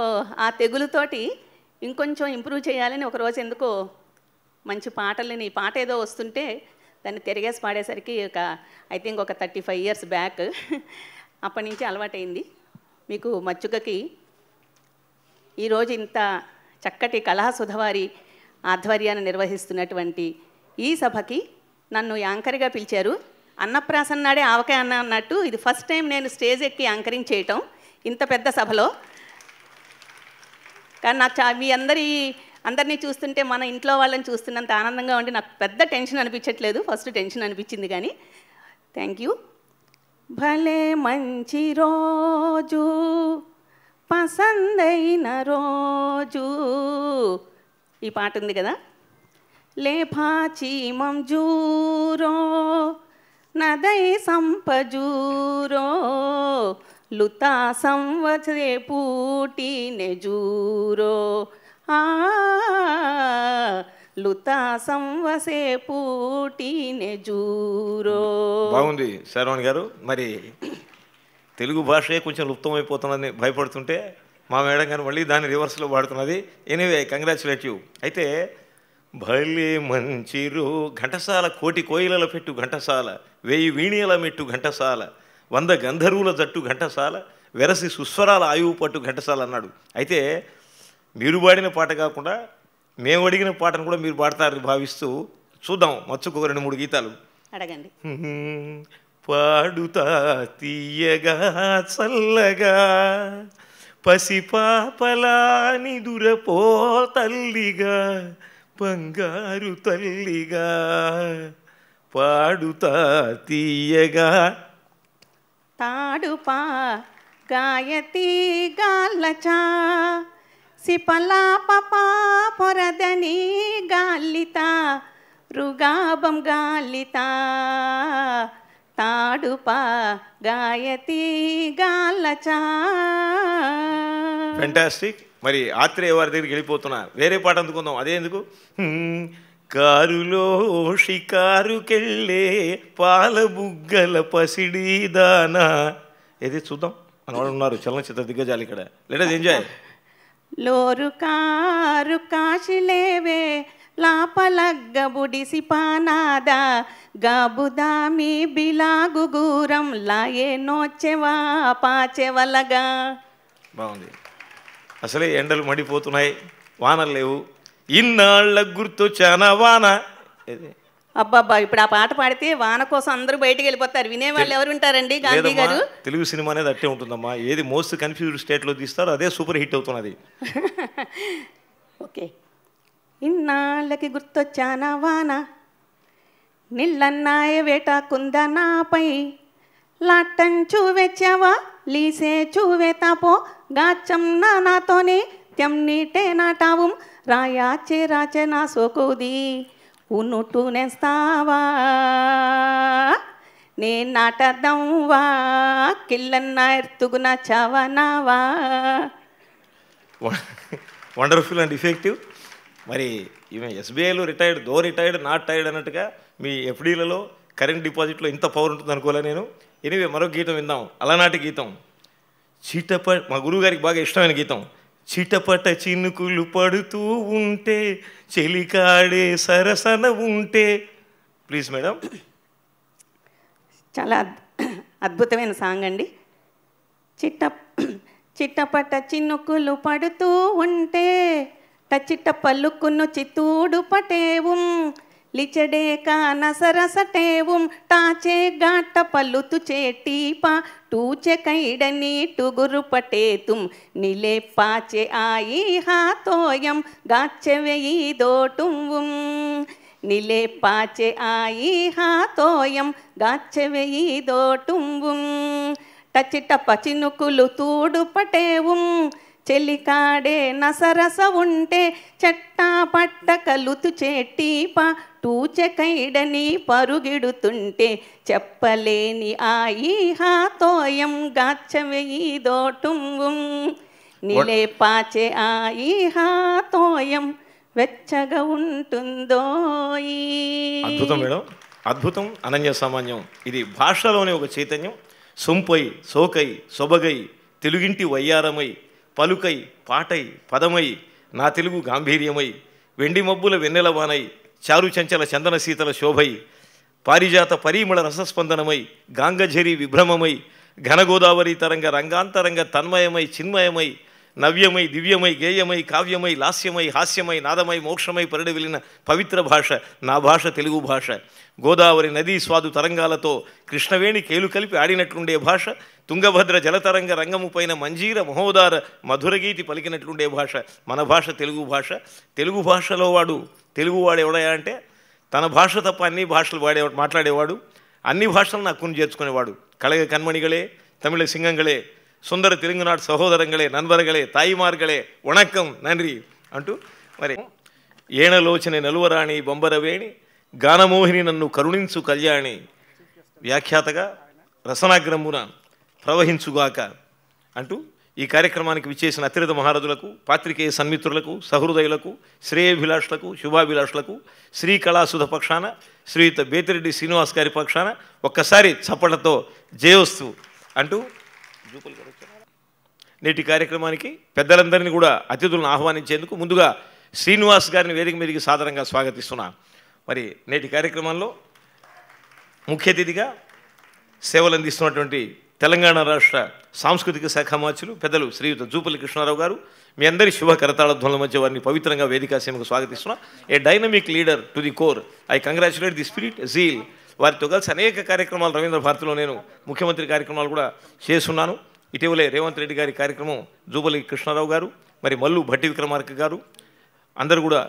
ఆ తెగులుతోటి ఇంకొంచెం ఇంప్రూవ్ చేయాలని ఒకరోజు ఎందుకో మంచి పాటలని పాట ఏదో వస్తుంటే దాన్ని తిరిగేసి పాడేసరికి ఐ థింక్ ఒక 35 years బ్యాక్ అప్పటి నుంచి అలవాటైంది. మీకు మచ్చుకకి ఈరోజు ఇంత చక్కటి కళాసుధవారి ఆధ్వర్యాన్ని నిర్వహిస్తున్నటువంటి ఈ సభకి నన్ను యాంకర్గా పిలిచారు. అన్నప్రాసన నాడే ఆవకాయ అన్న అన్నట్టు ఇది ఫస్ట్ టైం నేను స్టేజ్ ఎక్కి యాంకరింగ్ చేయటం ఇంత పెద్ద సభలో. కానీ నాకు మీ అందరినీ చూస్తుంటే మన ఇంట్లో వాళ్ళని చూస్తున్నంత ఆనందంగా ఉండి నాకు పెద్ద టెన్షన్ అనిపించట్లేదు, ఫస్ట్ టెన్షన్ అనిపించింది. కానీ థ్యాంక్ యూ. భలే మంచి రోజు పసందైన రోజు ఈ పాట ఉంది కదా. లేపాచి మంజూరో నదై సంపజూరో లుతా సంవత్సరే పూటి నెజూరో లుతా సంవసే పూటి నెజూరో. బాగుంది శరవణ్ గారు. మరి తెలుగు భాషే కొంచెం లుప్తమైపోతున్నదని భయపడుతుంటే మా మేడం గారు మళ్ళీ దాన్ని రివర్స్లో వాడుతున్నది. Anyway congratulate you. అయితే భలే మంచిరు ఘంటసాల, కోటి కోయిలల పెట్టు ఘంటసాల, 1000 వీణీల మెట్టు ఘంటసాల, 100 గంధర్వుల జట్టు ఘంటసాల, వెరసి సుస్వరాల ఆయువు పట్టు ఘంటసాల అన్నాడు. అయితే మీరు పాడిన పాట కాకుండా మేము అడిగిన పాటను కూడా మీరు పాడతారని భావిస్తూ చూద్దాం. మచ్చుకు 2-3 గీతాలు అడగండి. పాడుతా తీయగా చల్లగా పసిపాపలా నిదురపో తల్లిగా బంగారు తల్లిగా పాడుతా తీయగా తాడుపా గాయతి గాల్లచా సిపలా పపా పొరదని గాలిత రుగాబం గాలిత తాడుపా గాయతి గాల్లచా. ఫెంటాస్టిక్. మరి ఆత్రేయ వారి దగ్గరికి వెళ్ళిపోతున్నా. వేరే పాట అందుకుందాం. అదే ఎందుకు? కారులో షికారుకెళ్ళే పాల బుగ్గల పసిడి దానా. ఏది చూద్దాం. మనవాళ్ళు ఉన్నారు చలనచిత్ర దిగ్గజాలు ఇక్కడ. లేదా ఎంజాయ్. లోరు కారు కాశిలేవే లాపలగ్గ బుడిసి పానాద గాబుదామి బిలాగుగూరం లాయే నోచెవా పాచెవలగా. బాగుంది. అసలే ఎండలు మడిపోతున్నాయి, వానలు లేవు. ఇన్నాళ్ళ గుర్తొచ్చానా వాన. అబ్బాబ్బా, ఇప్పుడు ఆ పాట పాడితే వాన కోసం అందరూ బయటికి వెళ్ళిపోతారు. వినేవాళ్ళు ఎవరు ఉంటారండి? గాంధీ గారు. తెలుగు సినిమా అనేది అట్టే ఉంటుందమ్మా. ఏది మోస్ట్ కన్ఫ్యూజ్డ్ స్టేట్లో తీస్తారో అదే సూపర్ హిట్ అవుతున్నది. ఓకే. ఇన్నాళ్ళకి గుర్తొచ్చానా వాన నిల్లన్నాయ వేట కుందనాపై లాటంచు వెచ్చవా లీసే చూవే తాపో గాచం నాతోనే తెమ్నీటే నాటాவும் రాయాచే రాచే నా సోకుది ఉన్నట్టు నేస్తావా నే నాటద్దాంవా కిల్లన్నా ఎర్తుగున చావనావా. Wonderful and effective. మరి ఈమె ఎస్బీఐలో retired, though retired not tired అన్నట్టుగా మీ ఎఫ్డీలలో కరెంట్ డిపాజిట్లో ఇంత పవర్ ఉంటుంది అనుకోలే నేను. ఎనివే మరో గీతం విందాం. అలనాటి గీతం మా గురువు గారికి బాగా ఇష్టమైన గీతం. చిటపట చినుకులు పడుతూ ఉంటే చెలికాడే సరసన ఉంటే. Please madam. చాలా అద్భుతమైన సాంగ్ అండి. చిట్టపట చినుకులు పడుతూ ఉంటే టచిట పలుకును చిత్తూడు పటేவும் లిచడే కాన సరసటేவும் టాచే గాట పల్లుతు చేటీపా టూచె కైడని టుగురు పటేతుం నిలే పాచె ఆయి హాతోయం గాచెవెయి దోటుం నిలే పాచె ఆయి హాతోయం గాచెవెయి దోటుం టచిట పచినుకులు తూడు పటేவும் చెలికాడే నసరస ఉంటే చెట్టా పట్ట కలుతు చేటీపా టూచె కైడని పరుగిడుతుంటే చెప్పలేని ఆయి హాతోయం గాచవెయి దోటుం నిలే పాచె ఆయి హాతోయం వెచ్చగా ఉంటుందోయి. అద్భుతం మేడం, అద్భుతం, అనన్య సామాన్యం. ఇది భాషలోనే ఒక చైతన్యం. సొంపై సోకై సొబగై తెలుగింటి వయ్యారమై పలుకై పాటై పదమై నా తెలుగు గాంభీర్యమై వెండి మబ్బుల వెన్నెలవానై చారు చంచల చందన శీతల శోభై పారిజాత పరీమళ రసస్పందనమై గాంగఝరి విభ్రమమై ఘనగోదావరి తరంగ రంగాంతరంగ తన్మయమై చిన్మయమై నవ్యమై దివ్యమై గేయమై కావ్యమై లాస్యమై హాస్యమై నాదమై మోక్షమై పరిడి వెళ్ళిన పవిత్ర భాష నా భాష తెలుగు భాష. గోదావరి నదీ స్వాదు తరంగాలతో కృష్ణవేణి కేలు కలిపి ఆడినట్లుండే భాష. తుంగభద్ర జలతరంగ రంగము పైన మంజీర మహోదార మధురగీతి పలికినట్లుండే భాష మన భాష తెలుగు భాష. తెలుగు భాషలో వాడు తెలుగువాడు ఎవడయా అంటే తన భాష తప్ప అన్ని భాషలు మాట్లాడేవాడు, అన్ని భాషలను హక్కును చేర్చుకునేవాడు. కళగ కண்மணிகளே, தமிழ சிங்கங்களே, సుందర తెలుగునాడు సహోదరంగళే, నన్బరగళే, తాయిమార్గళే, వణక్కం నన్రి అంటూ మరి ఏణలోచన నలువరాణి బొంబరవేణి గానమోహిని నన్ను కరుణించు కళ్యాణి వ్యాఖ్యాతగా రసనాగ్రమున ప్రవహించుగాక అంటూ ఈ కార్యక్రమానికి విచ్చేసిన అతిరథ మహారథులకు, పాత్రికేయ సన్మిత్రులకు, సహృదయులకు, శ్రేయభిలాషులకు, శుభాభిలాషులకు శ్రీ కళాసుధ పక్షాన శ్రీయుత బేతిరెడ్డి శ్రీనివాస్ గారి పక్షాన ఒక్కసారి చప్పట్లతో జయోస్తు అంటూ నేటి కార్యక్రమానికి పెద్దలందరినీ కూడా అతిథులను ఆహ్వానించేందుకు ముందుగా శ్రీనివాస్ గారిని వేదిక మీదకి సాదరంగా స్వాగతిస్తున్నా. మరి నేటి కార్యక్రమంలో ముఖ్య అతిథిగా సేవలు అందిస్తున్నటువంటి తెలంగాణ రాష్ట్ర సాంస్కృతిక శాఖ మార్చులు పెద్దలు శ్రీయుత జూపల్లి కృష్ణారావు గారు, మీ అందరి శుభ కరతాళ ధ్వనుల మధ్య వారిని పవిత్రంగా వేదికాసీమకు స్వాగతిస్తున్నా. A dynamic leader to the core, I congratulate the spirit zeal. వారితో కలిసి అనేక కార్యక్రమాలు రవీంద్ర భారతిలో నేను ముఖ్యమంత్రి కార్యక్రమాలు కూడా చేస్తున్నాను. ఇటీవలే రేవంత్ రెడ్డి గారి కార్యక్రమం జూపల్లి కృష్ణారావు గారు, మరి మల్లు భట్టి విక్రమార్క గారు అందరూ కూడా,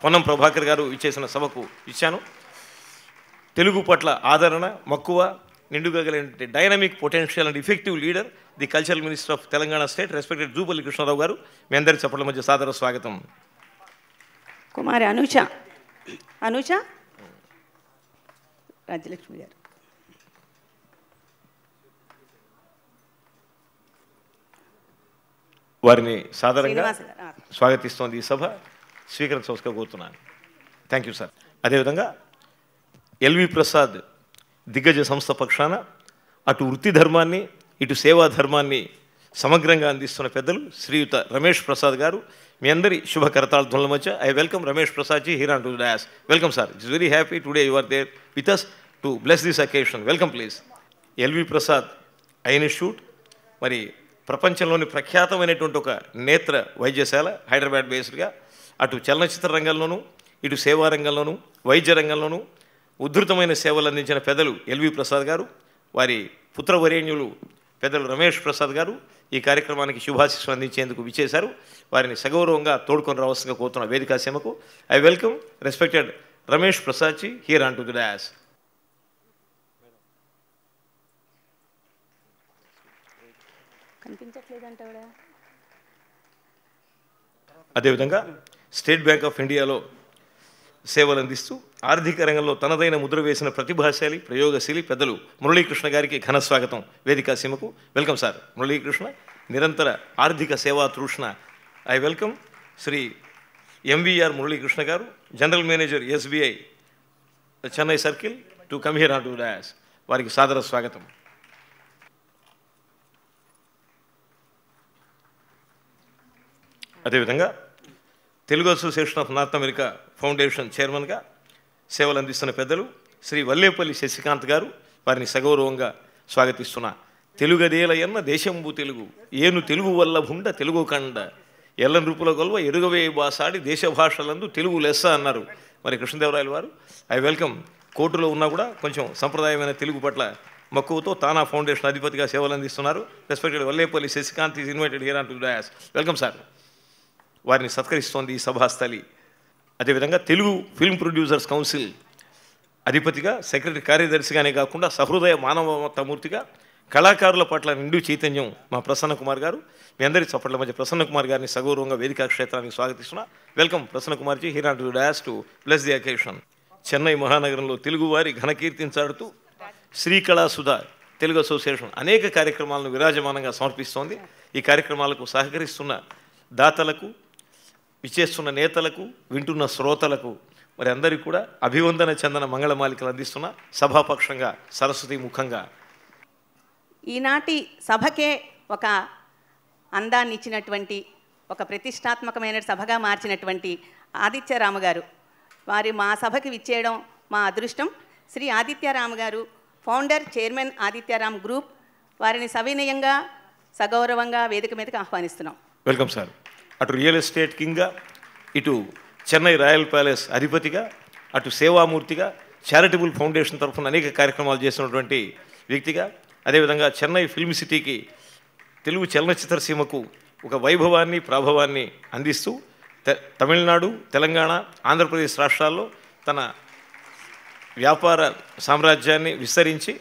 పొన్నం ప్రభాకర్ గారు ఇచ్చేసిన సభకు ఇచ్చాను. తెలుగు పట్ల ఆదరణ మక్కువ నిండుగా కలిగిన dynamic potential and effective leader the cultural minister of Telangana state respected Jupalli Krishnarao garu, మీ అందరి చప్పట్ల మధ్య సాదర స్వాగతం. కుమారి అనూష రాజ్యలక్ష్మి గారు. వారిని సాదరంగా స్వాగతిస్తోంది ఈ సభ. స్వీకరించవలసిగా కోరుతున్నాను. Thank you sir. అదేవిధంగా ఎల్వి ప్రసాద్ దిగ్గజ సంస్థ పక్షాన అటు వృత్తి ధర్మాన్ని ఇటు సేవా ధర్మాన్ని సమగ్రంగా అందిస్తున్న పెద్దలు శ్రీయుత రమేష్ ప్రసాద్ గారు, మీ అందరి శుభ కరతాళ ధ్వనుల మధ్య I welcome Ramesh Prasad ji here on to the dais. Welcome sir. It's very happy today you are there with us to bless this occasion. Welcome please. L V Prasad eye institute మరి ప్రపంచంలోని ప్రఖ్యాతమైనటువంటి ఒక నేత్ర వైద్యశాల, హైదరాబాద్ బేస్డ్గా అటు చలనచిత్ర రంగంలోనూ ఇటు సేవా రంగంలోనూ వైద్య రంగంలోనూ ఉద్ధృతమైన సేవలు అందించిన పెద్దలు ఎల్వి ప్రసాద్ గారు, వారి పుత్రవరేణ్యులు పెద్దలు రమేష్ ప్రసాద్ గారు ఈ కార్యక్రమానికి శుభాశీస్సులు అందించేందుకు విచ్చేశారు. వారిని సగౌరవంగా తోడుకొని రావాల్సిందిగా కోరుతున్న వేదికా సీమకు I welcome respected Ramesh Prasad ji here on to the dais. అదేవిధంగా స్టేట్ బ్యాంక్ ఆఫ్ ఇండియాలో సేవలు అందిస్తూ ఆర్థిక రంగంలో తనదైన ముద్ర వేసిన ప్రతిభాశాలి ప్రయోగశీలి పెద్దలు మురళీకృష్ణ గారికి ఘన స్వాగతం వేదికా సీమకు. Welcome sir. మురళీకృష్ణ నిరంతర ఆర్థిక సేవా తృష్ణ. I welcome Shri MVR Muralikrishna గారు, general manager SBI Chennai circle to come here on to dais. వారికి సాదర స్వాగతం. అదేవిధంగా Telugu association of North America foundation చైర్మన్గా సేవలు అందిస్తున్న పెద్దలు శ్రీ వల్లేపల్లి శశికాంత్ గారు, వారిని సగౌరవంగా స్వాగతిస్తున్నా. తెలుగదేలయన్న దేశంబు తెలుగు ఏను తెలుగు వల్ల భుండ తెలుగు కండ ఎల్ల నృపుల గొల్వ ఎరుగవే బాసాడి దేశ భాషలందు తెలుగు లెస్స అన్నారు మరి కృష్ణదేవరాయలు వారు. I welcome. కోర్టులో ఉన్నా కూడా కొంచెం సంప్రదాయమైన తెలుగు పట్ల మక్కువతో తానా ఫౌండేషన్ అధిపతిగా సేవలు అందిస్తున్నారు. Respected Vallepalli Shashikanth is invited here on to dais. Welcome sir. వారిని సత్కరిస్తోంది ఈ సభాస్థలి. అదేవిధంగా తెలుగు ఫిల్మ్ ప్రొడ్యూసర్స్ కౌన్సిల్ అధిపతిగా, సెక్రటరీ కార్యదర్శిగానే కాకుండా సహృదయ మానవతామూర్తిగా కళాకారుల పట్ల నిండు చైతన్యం మా ప్రసన్న కుమార్ గారు. మీ అందరి చప్పట్ల మధ్య ప్రసన్న కుమార్ గారిని సగౌరవంగా వేదికా క్షేత్రానికి స్వాగతిస్తున్నా. Welcome Prasanna Kumar ji here on to dais to bless the occasion. Chennai మహానగరంలో తెలుగువారి ఘనకీర్తించాడుతూ శ్రీకళాసుధ తెలుగు అసోసియేషన్ అనేక కార్యక్రమాలను విరాజమానంగా సమర్పిస్తోంది. ఈ కార్యక్రమాలకు సహకరిస్తున్న దాతలకు, విచ్చేస్తున్న నేతలకు, వింటున్న శ్రోతలకు మరి అందరికీ కూడా అభివందన చందన మంగళమాలికలు అందిస్తున్న సభాపక్షంగా సరస్వతి ముఖంగా ఈనాటి సభకే ఒక అందాన్ని ఇచ్చినటువంటి, ఒక ప్రతిష్టాత్మకమైన సభగా మార్చినటువంటి ఆదిత్యరామ గారు, వారి మా సభకి విచ్చేయడం మా అదృష్టం. శ్రీ ఆదిత్యరామ గారు ఫౌండర్, చైర్మన్ ఆదిత్యరామ్ గ్రూప్. వారిని సవినయంగా సగౌరవంగా వేదిక మీదకి ఆహ్వానిస్తున్నాం. Welcome sir. అటు రియల్ ఎస్టేట్ కింగ్గా, ఇటు చెన్నై రాయల్ ప్యాలెస్ అధిపతిగా, అటు సేవామూర్తిగా, చారిటబుల్ ఫౌండేషన్ తరఫున అనేక కార్యక్రమాలు చేసినటువంటి వ్యక్తిగా, అదేవిధంగా చెన్నై ఫిల్మ్ సిటీకి, తెలుగు చలనచిత్ర సీమకు ఒక వైభవాన్ని ప్రాభవాన్ని అందిస్తూ తమిళనాడు, తెలంగాణ, ఆంధ్రప్రదేశ్ రాష్ట్రాల్లో తన వ్యాపార సామ్రాజ్యాన్ని విస్తరించి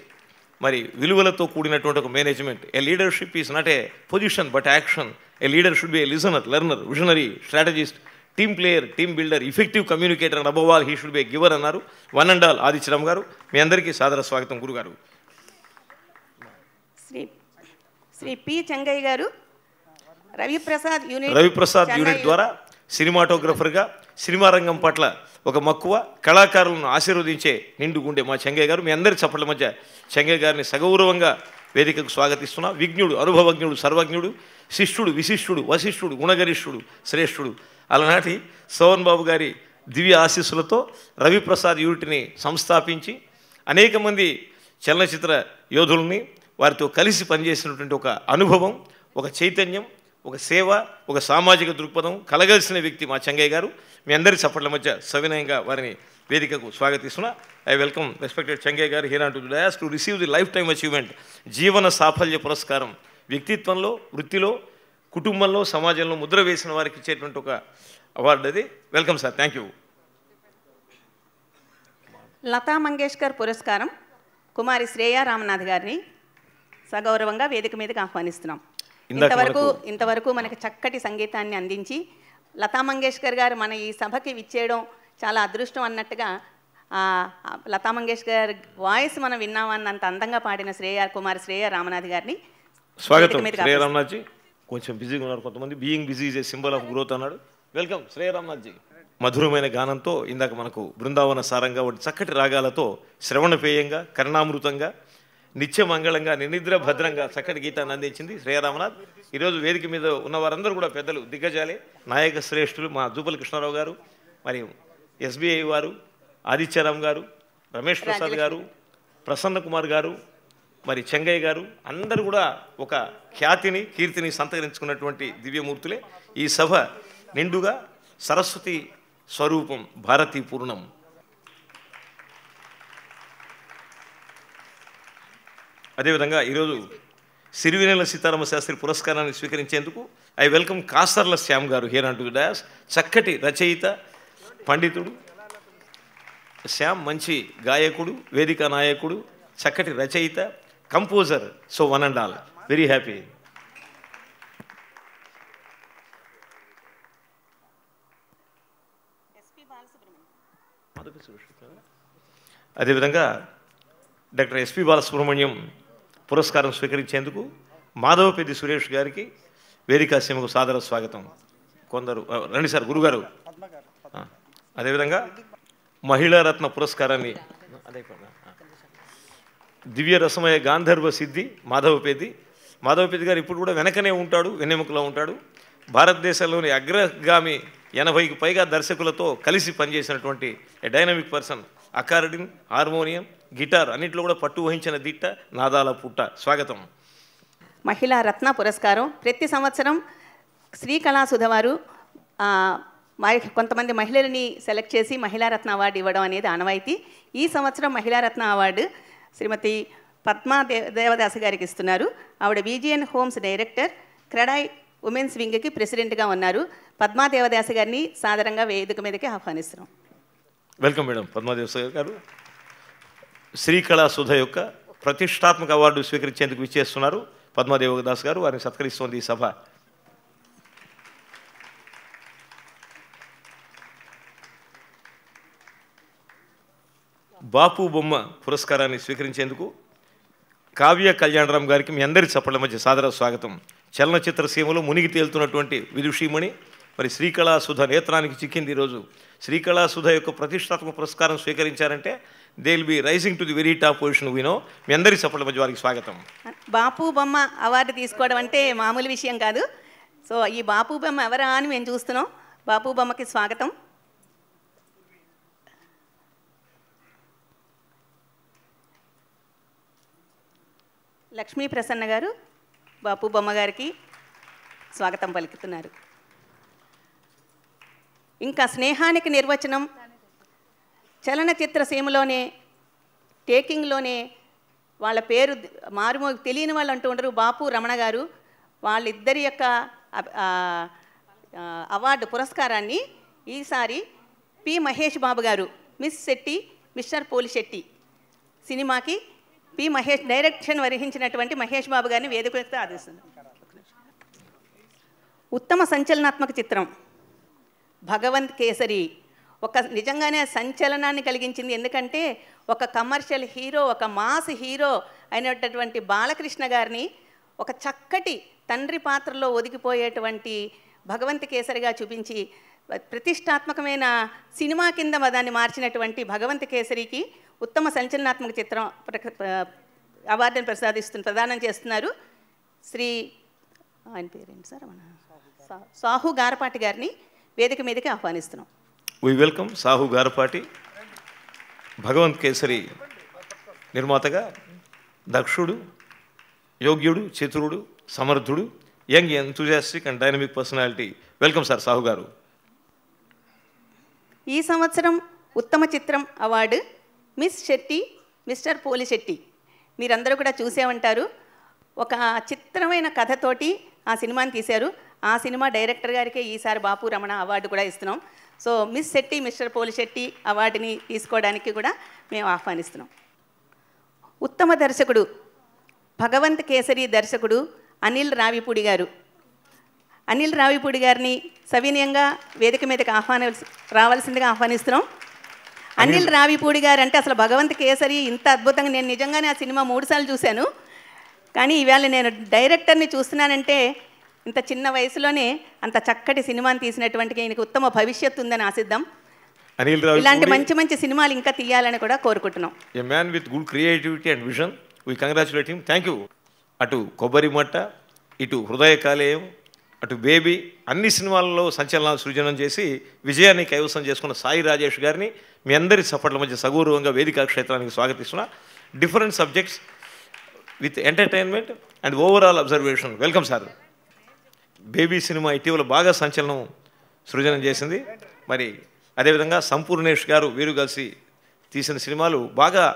మరి విలువలతో కూడినటువంటి ఒక management. A leadership is not a position but action. A leader should be A listener, learner, visionary, strategist, team player, team builder, effective communicator and above all he should be A giver అన్నారు. One and all Adityaram గారు. మీ అందరికీ సాదర స్వాగతం గురుగారు. Shri P Chengaiah గారు Ravi Prasad unit ద్వారా సినిమాటోగ్రఫర్గా cinema రంగం పట్ల ఒక మక్కువ, కళాకారులను ఆశీర్వదించే నిండు గుండె మా చెంగయ్య గారు. మీ అందరి చప్పట్ల మధ్య చెంగయ్య గారిని సగౌరవంగా వేదికకు స్వాగతిస్తున్నా. విజ్ఞుడు, అనుభవజ్ఞుడు, సర్వజ్ఞుడు, శిష్యుడు, విశిష్యుడు, వశిష్ఠుడు, గుణగరిష్ఠుడు, శ్రేష్ఠుడు, అలనాటి సోహన్ బాబు గారి దివ్య ఆశీస్సులతో రవిప్రసాద్ యూనిట్ని సంస్థాపించి అనేక మంది చలనచిత్ర యోధుల్ని వారితో కలిసి పనిచేసినటువంటి ఒక అనుభవం, ఒక చైతన్యం, ఒక సేవ, ఒక సామాజిక దృక్పథం కలగలిసిన వ్యక్తి మా చెంగయ్య గారు. మీ అందరి చప్పట్ల మధ్య సవినయంగా వారిని వేదికకు స్వాగతిస్తున్నా. ఐ వెల్కమ్ రెస్పెక్టెడ్ చెంగయ్య గారు here on to the dais to receive the life time achievement జీవన సాఫల్య పురస్కారం. వ్యక్తిత్వంలో, వృత్తిలో, కుటుంబంలో, సమాజంలో ముద్ర వేసిన వారికి ఇచ్చేటువంటి ఒక అవార్డు అది. Welcome sir. Thank you. Lata Mangeshkar పురస్కారం కుమారి శ్రేయ రామనాథ్ గారిని సగౌరవంగా వేదిక మీదకి ఆహ్వానిస్తున్నాం. ఇంతవరకు మనకి చక్కటి సంగీతాన్ని అందించి లతా మంగేష్కర్ గారు మన ఈ సభకి విచ్చేయడం చాలా అదృష్టం అన్నట్టుగా లతా మంగేష్కర్ వాయిస్ మనం విన్నామన్నంత అందంగా పాడిన కుమారి శ్రేయ రామనాథ్ గారిని స్వాగతం. శ్రేయ రామనాథ్ జీ కొంచెం బిజీగా ఉన్నారు, కొంతమంది being busy is a symbol of growth అన్నాడు. వెల్కమ్ శ్రేయ రామనాథ్ జీ. మధురమైన గానంతో ఇందాక మనకు బృందావన సారంగా వంటి చక్కటి రాగాలతో శ్రవణపేయంగా, కర్ణామృతంగా, నిత్యమంగళంగా, నినిద్ర భద్రంగా చక్కటి గీతాన్ని అందించింది శ్రేయరామనాథ్. ఈరోజు వేదిక మీద ఉన్న వారందరూ కూడా పెద్దలు, దిగ్గజాలే, నాయక శ్రేష్ఠులు. మా జూపల్లి కృష్ణారావు గారు, మరియు ఎస్బీఐ వారు, ఆదిత్యరామ్ గారు, రమేష్ ప్రసాద్ గారు, ప్రసన్న కుమార్ గారు, మరి చెంగయ్య గారు, అందరూ కూడా ఒక ఖ్యాతిని, కీర్తిని సంతరించుకున్నటువంటి దివ్యమూర్తులే. ఈ సభ నిండుగా సరస్వతి స్వరూపం, భారతీ పూర్ణం. అదేవిధంగా ఈరోజు సిరివెన్నెల సీతారామ శాస్త్రి పురస్కారాన్ని స్వీకరించేందుకు ఐ వెల్కమ్ కాసర్ల శ్యామ్ గారు here on to the dais. చక్కటి రచయిత, పండితుడు శ్యామ్, మంచి గాయకుడు, వేదిక నాయకుడు, చక్కటి రచయిత, composer. So one and all very happy. అదేవిధంగా డాక్టర్ ఎస్పి బాలసుబ్రహ్మణ్యం పురస్కారం స్వీకరించేందుకు మాధవపెద్ది సురేష్ గారికి వేదికా సీమకు సాదర స్వాగతం. కొందరు రండి సార్, గురుగారు. అదేవిధంగా మహిళారత్న పురస్కారాన్ని దివ్య రసమయ గాంధర్వ సిద్ధి మాధవపెద్ది గారు ఇప్పుడు కూడా వెనకనే ఉంటాడు, వెన్నెముకలో ఉంటాడు. భారతదేశంలోని అగ్రగామి 80కి పైగా దర్శకులతో కలిసి పనిచేసినటువంటి a dynamic person. అకార్డిన్, harmonium, guitar అన్నింటిలో కూడా పట్టు వహించిన దిట్ట, నాదాల పుట్ట. స్వాగతం. మహిళా రత్న పురస్కారం ప్రతి సంవత్సరం శ్రీకళాసుధ వారు కొంతమంది మహిళలని సెలెక్ట్ చేసి మహిళారత్న అవార్డు ఇవ్వడం అనేది ఆనవాయితీ. ఈ సంవత్సరం మహిళారత్న అవార్డు శ్రీమతి పద్మా దేవదాస్ గారికి ఇస్తున్నారు. ఆవిడ విజిఎన్ హోమ్స్ డైరెక్టర్, క్రెడాయ్ ఉమెన్స్ వింగ్కి ప్రెసిడెంట్గా ఉన్నారు. పద్మా దేవదాస్ గారిని సాదరంగా వేదిక మీదకి ఆహ్వానిస్తున్నాం. Welcome madam. పద్మాదేవదాస్ గారు శ్రీకళాసుధ యొక్క ప్రతిష్టాత్మక అవార్డు స్వీకరించేందుకు విచ్చేస్తున్నారు. పద్మాదేవదాస్ గారు వారిని సత్కరిస్తోంది ఈ సభ. బాపు బొమ్మ పురస్కారాన్ని స్వీకరించేందుకు కావ్య కళ్యాణరామ్ గారికి మీ అందరి చప్పట్ల మధ్య సాదర స్వాగతం. చలనచిత్ర సీమలో మునిగి తేలుతున్నటువంటి విదుషీమణి, మరి శ్రీకళాసుధ నేత్రానికి చిక్కింది. ఈరోజు శ్రీకళాసుధ యొక్క ప్రతిష్టాత్మక పురస్కారం స్వీకరించారంటే they will be rising to the very top position. వినో మీ అందరి చప్పట్ల మధ్య వారికి స్వాగతం. బాపు బొమ్మ అవార్డు తీసుకోవడం అంటే మామూలు విషయం కాదు. సో ఈ బాపు బొమ్మ ఎవరా అని మేము చూస్తున్నాం. బాపు బొమ్మకి స్వాగతం. లక్ష్మీ ప్రసన్న గారు బాపు బొమ్మగారికి స్వాగతం పలుకుతున్నారు. ఇంకా స్నేహానికి నిర్వచనం చలనచిత్ర సీమలోనే టేకింగ్లోనే వాళ్ళ పేరు మారుమో తెలియని వాళ్ళు అంటూ ఉండరు. బాపు రమణ గారు వాళ్ళిద్దరి యొక్క అవార్డు పురస్కారాన్ని ఈసారి పి మహేష్ బాబు గారు మిస్ శెట్టి మిస్టర్ పోలిశెట్టి సినిమాకి పి మహేష్ డైరెక్షన్ వహించినటువంటి మహేష్ బాబు గారిని వేదికతో ఆదేశిస్తున్నారు. ఉత్తమ సంచలనాత్మక చిత్రం భగవంత్ కేసరి ఒక నిజంగానే సంచలనాన్ని కలిగించింది. ఎందుకంటే ఒక కమర్షియల్ హీరో, ఒక మాస్ హీరో అయినటువంటి బాలకృష్ణ గారిని ఒక చక్కటి తండ్రి పాత్రలో ఒదిగిపోయేటువంటి భగవంత్ కేసరిగా చూపించి ప్రతిష్టాత్మకమైన సినిమా కింద దాన్ని మార్చినటువంటి భగవంత్ కేసరికి ఉత్తమ సంచలనాత్మక చిత్రం అవార్డును ప్రదానం చేస్తున్నారు. శ్రీ ఆయన పేరేంటి సార్, మన సాహు గారపాటి గారిని వేదిక మీదకి ఆహ్వానిస్తున్నాం. We welcome Sahu Garapati. భగవంత్ కేసరి నిర్మాతగా దక్షుడు, యోగ్యుడు, చతురుడు, సమర్థుడు, young enthusiastic and dynamic personality. Welcome sir Sahu గారు. ఈ సంవత్సరం ఉత్తమ చిత్రం award Miss Shetty mister Polishetty. మీరందరూ కూడా చూసే ఉంటారు. ఒక చిత్రమైన కథతోటి ఆ సినిమాని తీశారు. ఆ సినిమా డైరెక్టర్ గారికే ఈసారి బాపు రమణ అవార్డు కూడా ఇస్తున్నాం. So miss Shetty mister Polishetty అవార్డుని తీసుకోవడానికి కూడా మేము ఆహ్వానిస్తున్నాం. ఉత్తమ దర్శకుడు భగవంత్ కేసరి దర్శకుడు అనిల్ రావిపూడి గారు. అనిల్ రావిపూడి గారిని సవినయంగా వేదిక మీదకి రావాల్సిందిగా ఆహ్వానిస్తున్నాం. అనిల్ రావిపూడి గారు అంటే అసలు భగవంత్ కేసరి ఇంత అద్భుతంగా, నేను నిజంగానే ఆ సినిమా 3 సార్లు చూశాను. కానీ ఈవేళ నేను డైరెక్టర్ని చూస్తున్నానంటే ఇంత చిన్న వయసులోనే అంత చక్కటి సినిమాని తీసినటువంటి ఈయనకి ఉత్తమ భవిష్యత్తు ఉందని ఆశిద్దాం. ఇలాంటి మంచి మంచి సినిమాలు ఇంకా తీయాలని కూడా కోరుకుంటున్నాం. ఏ man with good creativity and vision. We congratulate him. Thank you. అటు కొబ్బరి మట్ట, ఇటు హృదయ కాలేయం, అటు బేబీ అన్ని సినిమాలలో సంచలనాలు సృజనం చేసి విజయాన్ని కైవసం చేసుకున్న సాయి రాజేష్ గారిని మీ అందరి సపోర్ట్ల మధ్య సగౌరవంగా వేదికా క్షేత్రానికి స్వాగతిస్తున్నా. Different subjects with entertainment and overall observation. Welcome sir. Baby cinema ఇటీవల బాగా సంచలనం సృజనం చేసింది. మరి అదేవిధంగా సంపూర్ణేష్ గారు వీరు కలిసి తీసిన సినిమాలు బాగా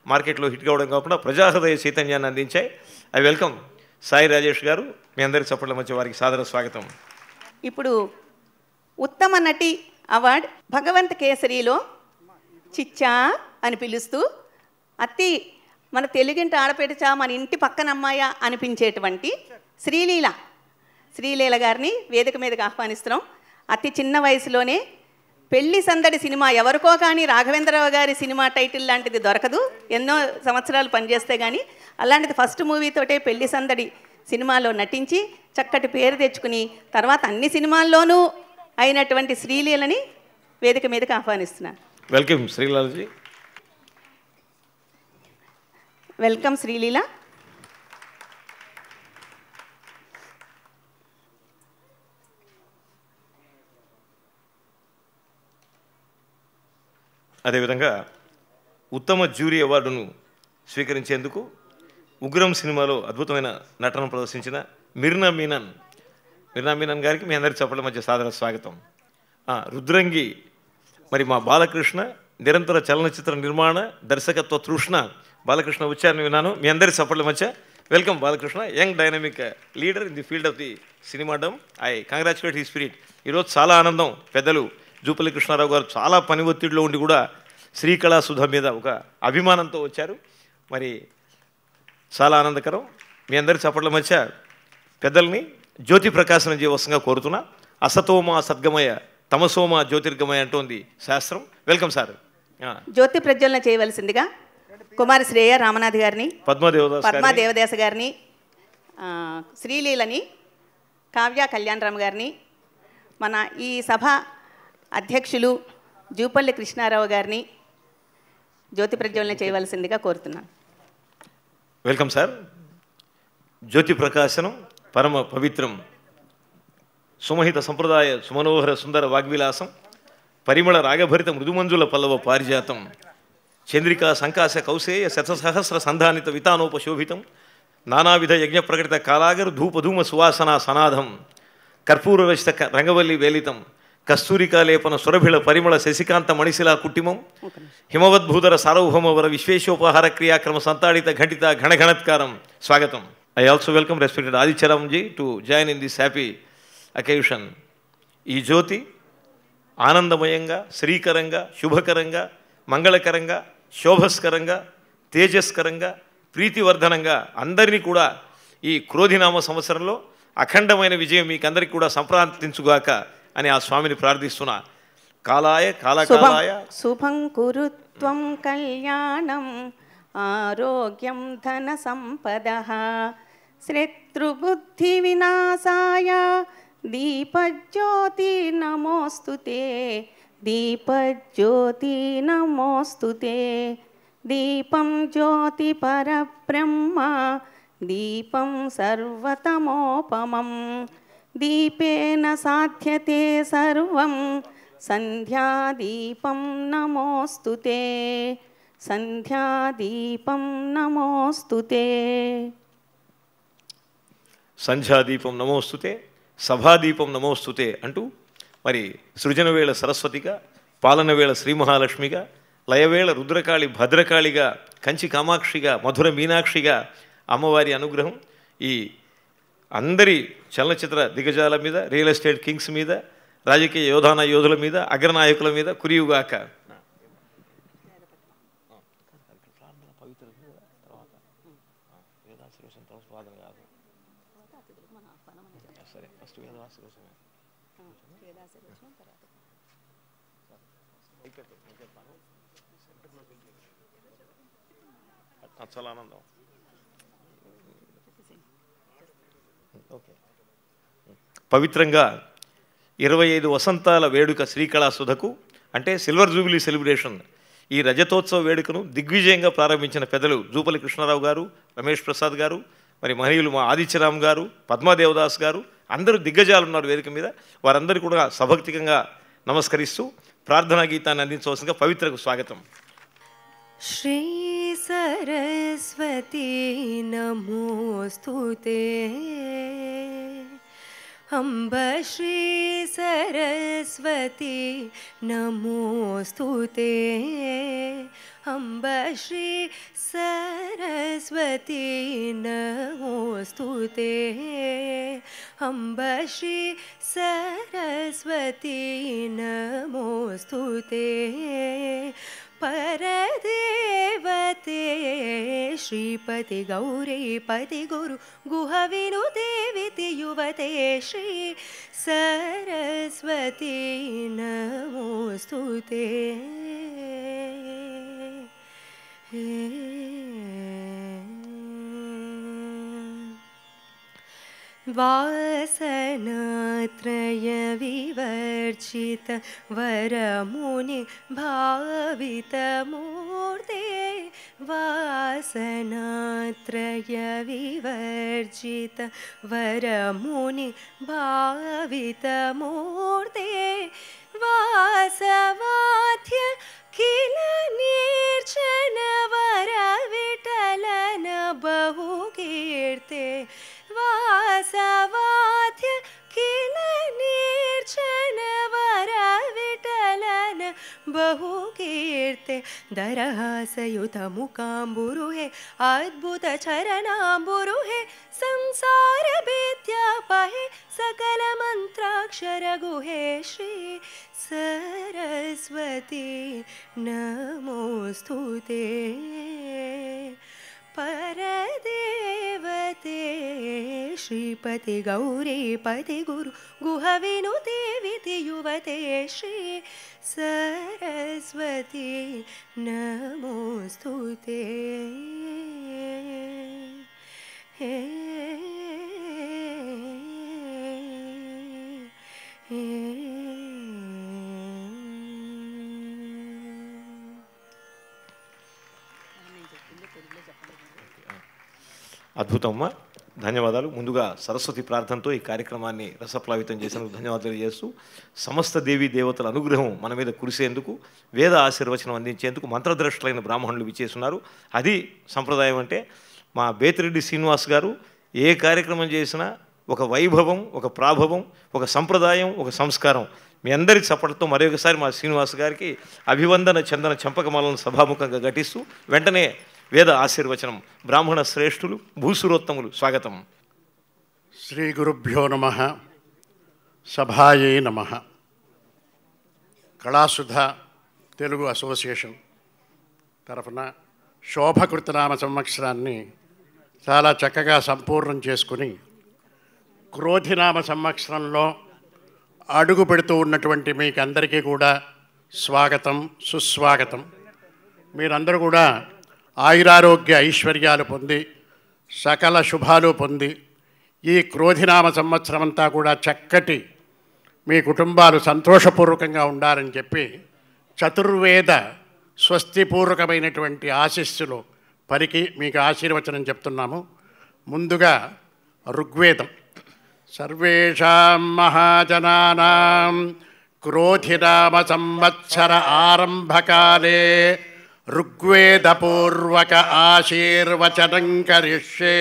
మార్కెట్లో హిట్ కావడం కాకుండా ప్రజాహృదయ చైతన్యాన్ని అందించాయి. ఐ వెల్కమ్ సాయి రాజేష్ గారు. మీ అందరి చప్పట్ల మధ్య వారికి సాదర స్వాగతం. ఇప్పుడు ఉత్తమ నటి అవార్డ్ భగవంత్ కేసరిలో చిచ్చా అని పిలుస్తూ అతి మన తెలుగింటి ఆడపేటచా, మన ఇంటి పక్కన అమ్మాయ అనిపించేటువంటి శ్రీలీల గారిని వేదిక మీదకి ఆహ్వానిస్తున్నాం. అతి చిన్న వయసులోనే పెళ్లి సందడి సినిమా, ఎవరికో కానీ రాఘవేంద్రరావు గారి సినిమా టైటిల్ లాంటిది దొరకదు, ఎన్నో సంవత్సరాలు పనిచేస్తే కానీ. అలాంటిది ఫస్ట్ మూవీతోటే పెళ్లి సందడి సినిమాలో నటించి చక్కటి పేరు తెచ్చుకుని తర్వాత అన్ని సినిమాల్లోనూ అయినటువంటి శ్రీలీలని వేదిక మీదకి ఆహ్వానిస్తున్నాను. వెల్కమ్ శ్రీలీలాజీ. వెల్కమ్ శ్రీలీల. అదేవిధంగా ఉత్తమ జ్యూరీ అవార్డును స్వీకరించేందుకు ఉగ్రం సినిమాలో అద్భుతమైన నటన ప్రదర్శించిన మిర్నా మీనన్ గారికి మీ అందరి చప్పట్ల మధ్య సాదర స్వాగతం. రుద్రంగి మరి మా బాలకృష్ణ నిరంతర చలనచిత్ర నిర్మాణ దర్శకత్వ తృష్ణ బాలకృష్ణ ఉచ్చారణ విన్నాను. మీ అందరి చప్పట్ల మధ్య welcome Balakrishna. Young dynamic leader in the field of the cinemadom. I congratulate he spirit. ఈరోజు చాలా ఆనందం. పెద్దలు జూపల్లి కృష్ణారావు గారు చాలా పని ఒత్తిడిలో ఉండి కూడా శ్రీకళాసుధ మీద ఒక అభిమానంతో వచ్చారు. మరి చాలా ఆనందకరం. మీ అందరి చప్పట్ల మధ్య పెద్దల్ని జ్యోతి ప్రకాశనం చేయవలసిందిగా కోరుతున్నా. అసతోమ సద్గమయ తమసోమ జ్యోతిర్గమయ అంటోంది శాస్త్రం. Welcome sir. జ్యోతి ప్రజ్వలన చేయవలసిందిగా కుమారి శ్రేయ రామనాథ్ గారిని, పద్మా దేవదాస్ గారిని, శ్రీలీలని, కావ్య కళ్యాణరామ్ గారిని, మన ఈ సభ అధ్యక్షులు జూపల్లి కృష్ణారావు గారిని జ్యోతి ప్రజ్వలన చేయవలసిందిగా కోరుతున్నాను. Welcome sir. జ్యోతి ప్రకాశనం పరమ పవిత్రం, సుమహిత సంప్రదాయ సుమనోహర సుందర వాగ్విలాసం, పరిమళ రాగభరిత మృదుమంజుల పల్లవ పారిజాతం, చంద్రికా సంకాశ కౌసేయ శతసహస్ర సంధానిత వితానోపశోభితం, నానావిధ యజ్ఞ ప్రకటిత కాలాగరు ధూపధూమ సువాసన సనాథం కర్పూరరచిత రంగవల్లి వేలితం కస్తూరికాలేపన సురభిళ పరిమళ శశికాంత మణిశిలా కుట్టిమం హిమవద్భూధర సార్వభౌమవర విశ్వేశోపహార క్రియాక్రమ సంతాడిత ఘటిత ఘనఘణత్కారం స్వాగతం. I also welcome respected Adityaramji to join in this happy occasion. ఈ జ్యోతి ఆనందమయంగా, శ్రీకరంగా, శుభకరంగా, మంగళకరంగా, శోభస్కరంగా, తేజస్కరంగా, ప్రీతివర్ధనంగా అందరినీ కూడా ఈ క్రోధినామ సంవత్సరంలో అఖండమైన విజయం మీకందరికీ కూడా సంప్రాప్తించుగాక అని ఆ స్వామిని ప్రార్థిస్తున్నా. కాలాయ కాలకాలాయ శుభం కురు త్వం కళ్యాణం ఆరోగ్యం ధన సంపదః శత్రుబుద్ధి వినాశాయ దీపజ్యోతి నమోస్తుతే దీపజ్యోతి నమోస్తుతే దీపం జ్యోతి పరబ్రహ్మ దీపం సర్వతమోపమం దీపేన సాధ్యతే సర్వం సంధ్యాదీపం నమోస్తుతే సంధ్యాదీపం నమోస్తుతే. సంధ్యాదీపం నమోస్తుతే, సభాదీపం నమోస్తుతే అంటూ మరి సృజనవేళ సరస్వతిగా, పాలనవేళ శ్రీ మహాలక్ష్మిగా, లయవేళ రుద్రకాళి భద్రకాళిగా, కంచి కామాక్షిగా, మధుర మీనాక్షిగా అమ్మవారి అనుగ్రహం ఈ అందరి చలనచిత్ర దిగ్గజాల మీద, రియల్ ఎస్టేట్ కింగ్స్ మీద, రాజకీయ యోధాన యోధుల మీద, అగ్రనాయకుల మీద కురియుగాక. చాలా ఆనందం. ఓకే, పవిత్రంగా 25 వసంతాల వేడుక శ్రీకళాసుధకు అంటే సిల్వర్ జూబిలీ సెలబ్రేషన్ ఈ రజతోత్సవ వేడుకను దిగ్విజయంగా ప్రారంభించిన పెద్దలు జూపల్లి కృష్ణారావు గారు, రమేష్ ప్రసాద్ గారు, మరి మహనీయులు మా ఆదిత్యరామ్ గారు, పద్మాదేవదాస్ గారు, అందరూ దిగ్గజాలు ఉన్నారు వేదిక మీద. వారందరూ కూడా సభక్తికంగా నమస్కరిస్తూ ప్రార్థనా గీతాన్ని అందించవలసిందిగా పవిత్రకు స్వాగతం. श्री सरस्वती नमोस्तुते अम्ब श्री सरस्वती नमोस्तुते अम्ब श्री सरस्वती नमोस्तुते अम्ब श्री सरस्वती नमोस्तुते परदेवते श्रीपति गौरीपति गुरु गुहविनुते विति युवते श्री सरस्वती नमोस्तुते वासनात्रय विवर्जित वरमुनि भावित मूर्ते वासनात्रय विवर्जित वरमुनि भावित मूर्ते वासवाद्य किल निर्जन वर विठलन बहुकीर्ते वासवाद्य किल निर्जन वर विठलन बहुकीर्ते दरहासयुत मुकाम्बुरुहे अद्भुत चरणाम्बुरुहे संसार विद्यापहे सकल मंत्राक्षर गुहे श्री सरस्वती नमोस्तुते परदेवते श्रीपति गौरीपति गुरु गुहविनुते विति युवते श्री सरस्वती नमोस्तुते అద్భుతమ్మా, ధన్యవాదాలు. ముందుగా సరస్వతి ప్రార్థనతో ఈ కార్యక్రమాన్ని రసప్లావితం చేసినందుకు ధన్యవాదాలు చేస్తూ సమస్త దేవీ దేవతల అనుగ్రహం మన మీద కురిసేందుకు, వేద ఆశీర్వచనం అందించేందుకు మంత్రద్రష్టలైన బ్రాహ్మణులు విచ్చేస్తున్నారు. అది సంప్రదాయం అంటే మా బేతిరెడ్డి శ్రీనివాస్ గారు ఏ కార్యక్రమం చేసినా ఒక వైభవం, ఒక ప్రాభవం, ఒక సంప్రదాయం, ఒక సంస్కారం. మీ అందరికి చప్పట్లతో మరొకసారి మా శ్రీనివాస్ గారికి అభివందన చందన చంపకమాలను సభాముఖంగా ఘటిస్తూ వెంటనే వేద ఆశీర్వచనం. బ్రాహ్మణ శ్రేష్ఠులు భూసురోత్తములు స్వాగతం. శ్రీ గురుభ్యో నమః. సభాయే నమః. కళాసుధ తెలుగు అసోసియేషన్ తరఫున శోభకృతనామ సంవత్సరాన్ని చాలా చక్కగా సంపూర్ణం చేసుకుని క్రోధినామ సంవత్సరంలో అడుగు పెడుతూ ఉన్నటువంటి మీకు అందరికీ కూడా స్వాగతం, సుస్వాగతం. మీరందరూ కూడా ఆయురారోగ్య ఐశ్వర్యాలు పొంది సకల శుభాలు పొంది ఈ క్రోధినామ సంవత్సరం అంతా కూడా చక్కటి మీ కుటుంబాలు సంతోషపూర్వకంగా ఉండాలని చెప్పి చతుర్వేద స్వస్తిపూర్వకమైనటువంటి ఆశీస్సులు పలికి మీకు ఆశీర్వచనం చెప్తున్నాము. ముందుగా ఋగ్వేదం. సర్వేషాం మహాజనానాం క్రోధినామ సంవత్సర ఆరంభకాలే ఋగ్వేదపూర్వక ఆశీర్వచనం కరిష్యే.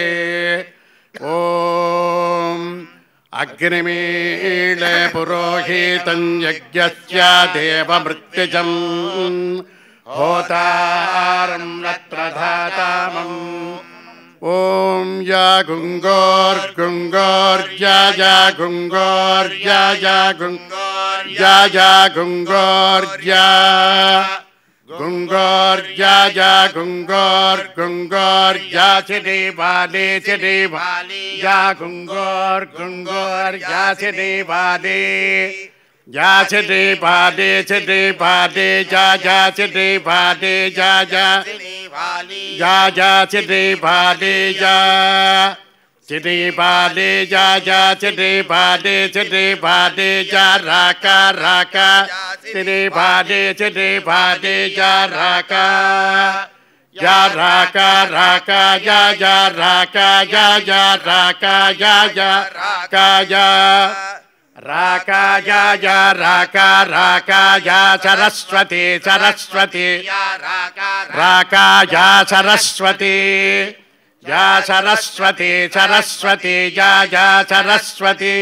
ఓం అగ్నిమీళే పురోహితం యజ్ఞస్య దేవమృత్యుజం హోతారం రత్నధాతామం. ఓం యా గుంగోర్గుంగోర్యా యా గుంగోర్యా యా గుంగోర్యా యా గుంగోర్యా గుంగోర్యా యా గుంగోర్గుంగోర్యా చిడి బాలి చిడి బాలి యా గుంగోర్గుంగోర్యా చిడి బాలి యా చిడి బాలి చిడి బాలి యా యా చిడి బాలి యా యా యా యా చిడి బాలి యా చిడి బాలి యా యా చిడి బాలి చిడి బాలి యా రాకా రాకా చిడి బాలి చిడి బాలి యా రాకా యా రాకా రాకా యా యా రాకా యా యా రాకా యా యా రాకా యా రాకా యా యా రాకా రాకా యా సరస్వతి సరస్వతి రాకా యా సరస్వతి యా సరస్వతి సరస్వతి యా యా సరస్వతి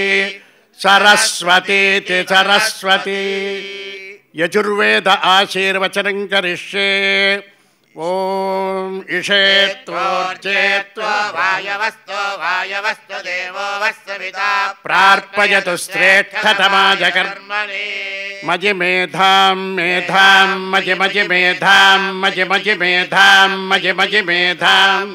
సరస్వతి సరస్వతి. యజుర్వేద ఆశీర్వచనం కరిష్యే. ఓం ఇషేత్వోర్జేత్వ వాయవస్తో వాయవస్తో దేవో వస్సవితా ప్రార్పయతు శ్రేష్ఠతమాయ కర్మణి. మజి మేధాం మేధాం మజి మజి మేధాం మజి మజి మేధాం మజి మజి మేధాం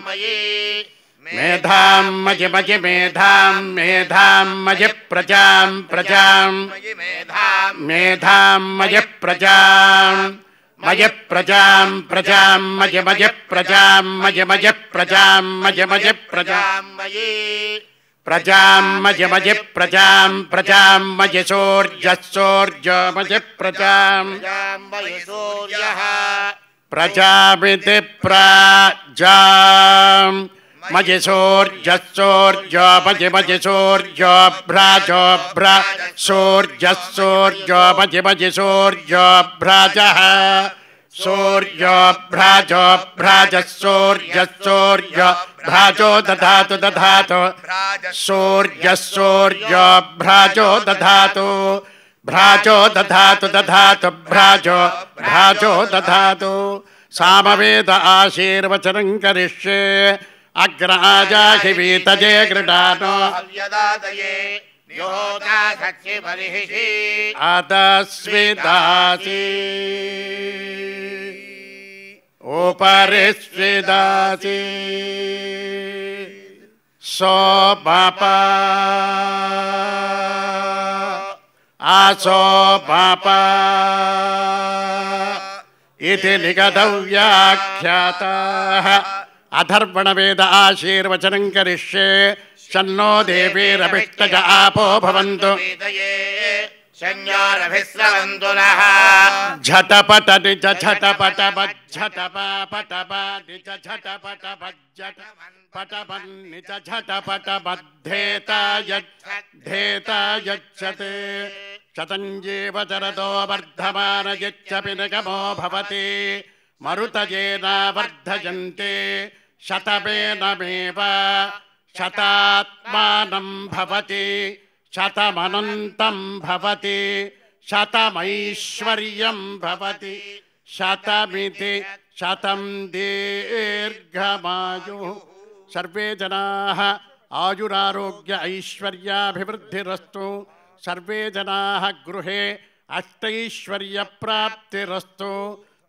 మేధాం మజి మజి మేధాం మేధాం మజి ప్రజాం ప్రజాం మేధాం మజి ప్రజాం మజ ప్రజాం ప్రజాం మజ మజ ప్రజాం మజ మజ ప్రజాం మజ మజ ప్రజాం ప్రజాం మజ మజ ప్రజాం ప్రజాం మజ సూర్యసూర్య మజ ప్రజాం ప్రజామితి ప్రజాం మజ సూర్యసూర్య మజ మజ సూర్య భ్రాజ భ్రా సూర్యసూర్య మజ మజ సూర్య భ్రాజ సూర్య భ్రాజ భ్రాజ సూర్య సూర్య భ్రాజో దధాతు దధాతు సూర్య సూర్య భ్రాజో దధాతు భ్రాజో దధాతు దధాతు భ్రాజో భ్రాజో దధాతు. సామవేద ఆశీర్వచనం కరిష్యే. అగ్రాజాహి వీతజే గృడానో అవ్యదాదయే యోగా సచ్చి బలిహిషి అదస్విదాసి ఉపరిస్విదాసి సోపా ఆసోపా ఇది నిగదవ్యాఖ్యాతాః. అథర్వణవేద ఆశీర్వచనం కరిష్యే. షన్నో దేవీరభిష్టజ ఆపో భవంతు శన్యోరభిస్రవంతు నః. ఝటపట నిజ ఝటపట బజ్జటపట నిజ ఝటపట బజ్జట పటపన్ నిజ ఝటపట బద్ధేత యద్ధేత యచ్చతే శతంజీవ చరతో వర్ధమాన యచ్చపి నిగమో భవతి మరుతజేనా వర్ధయంతే శతమేనమేవ శతాత్మానం భవతి శతమనంతం భవతి శతమైశ్వర్యం భవతి శతమితి శతం దీర్ఘమాయు సర్వే జనాః ఆయురారోగ్య ఐశ్వర్యాభివృద్ధిరస్తు సర్వే జనాః గృహే అష్టైశ్వర్యప్రాప్తిరస్తు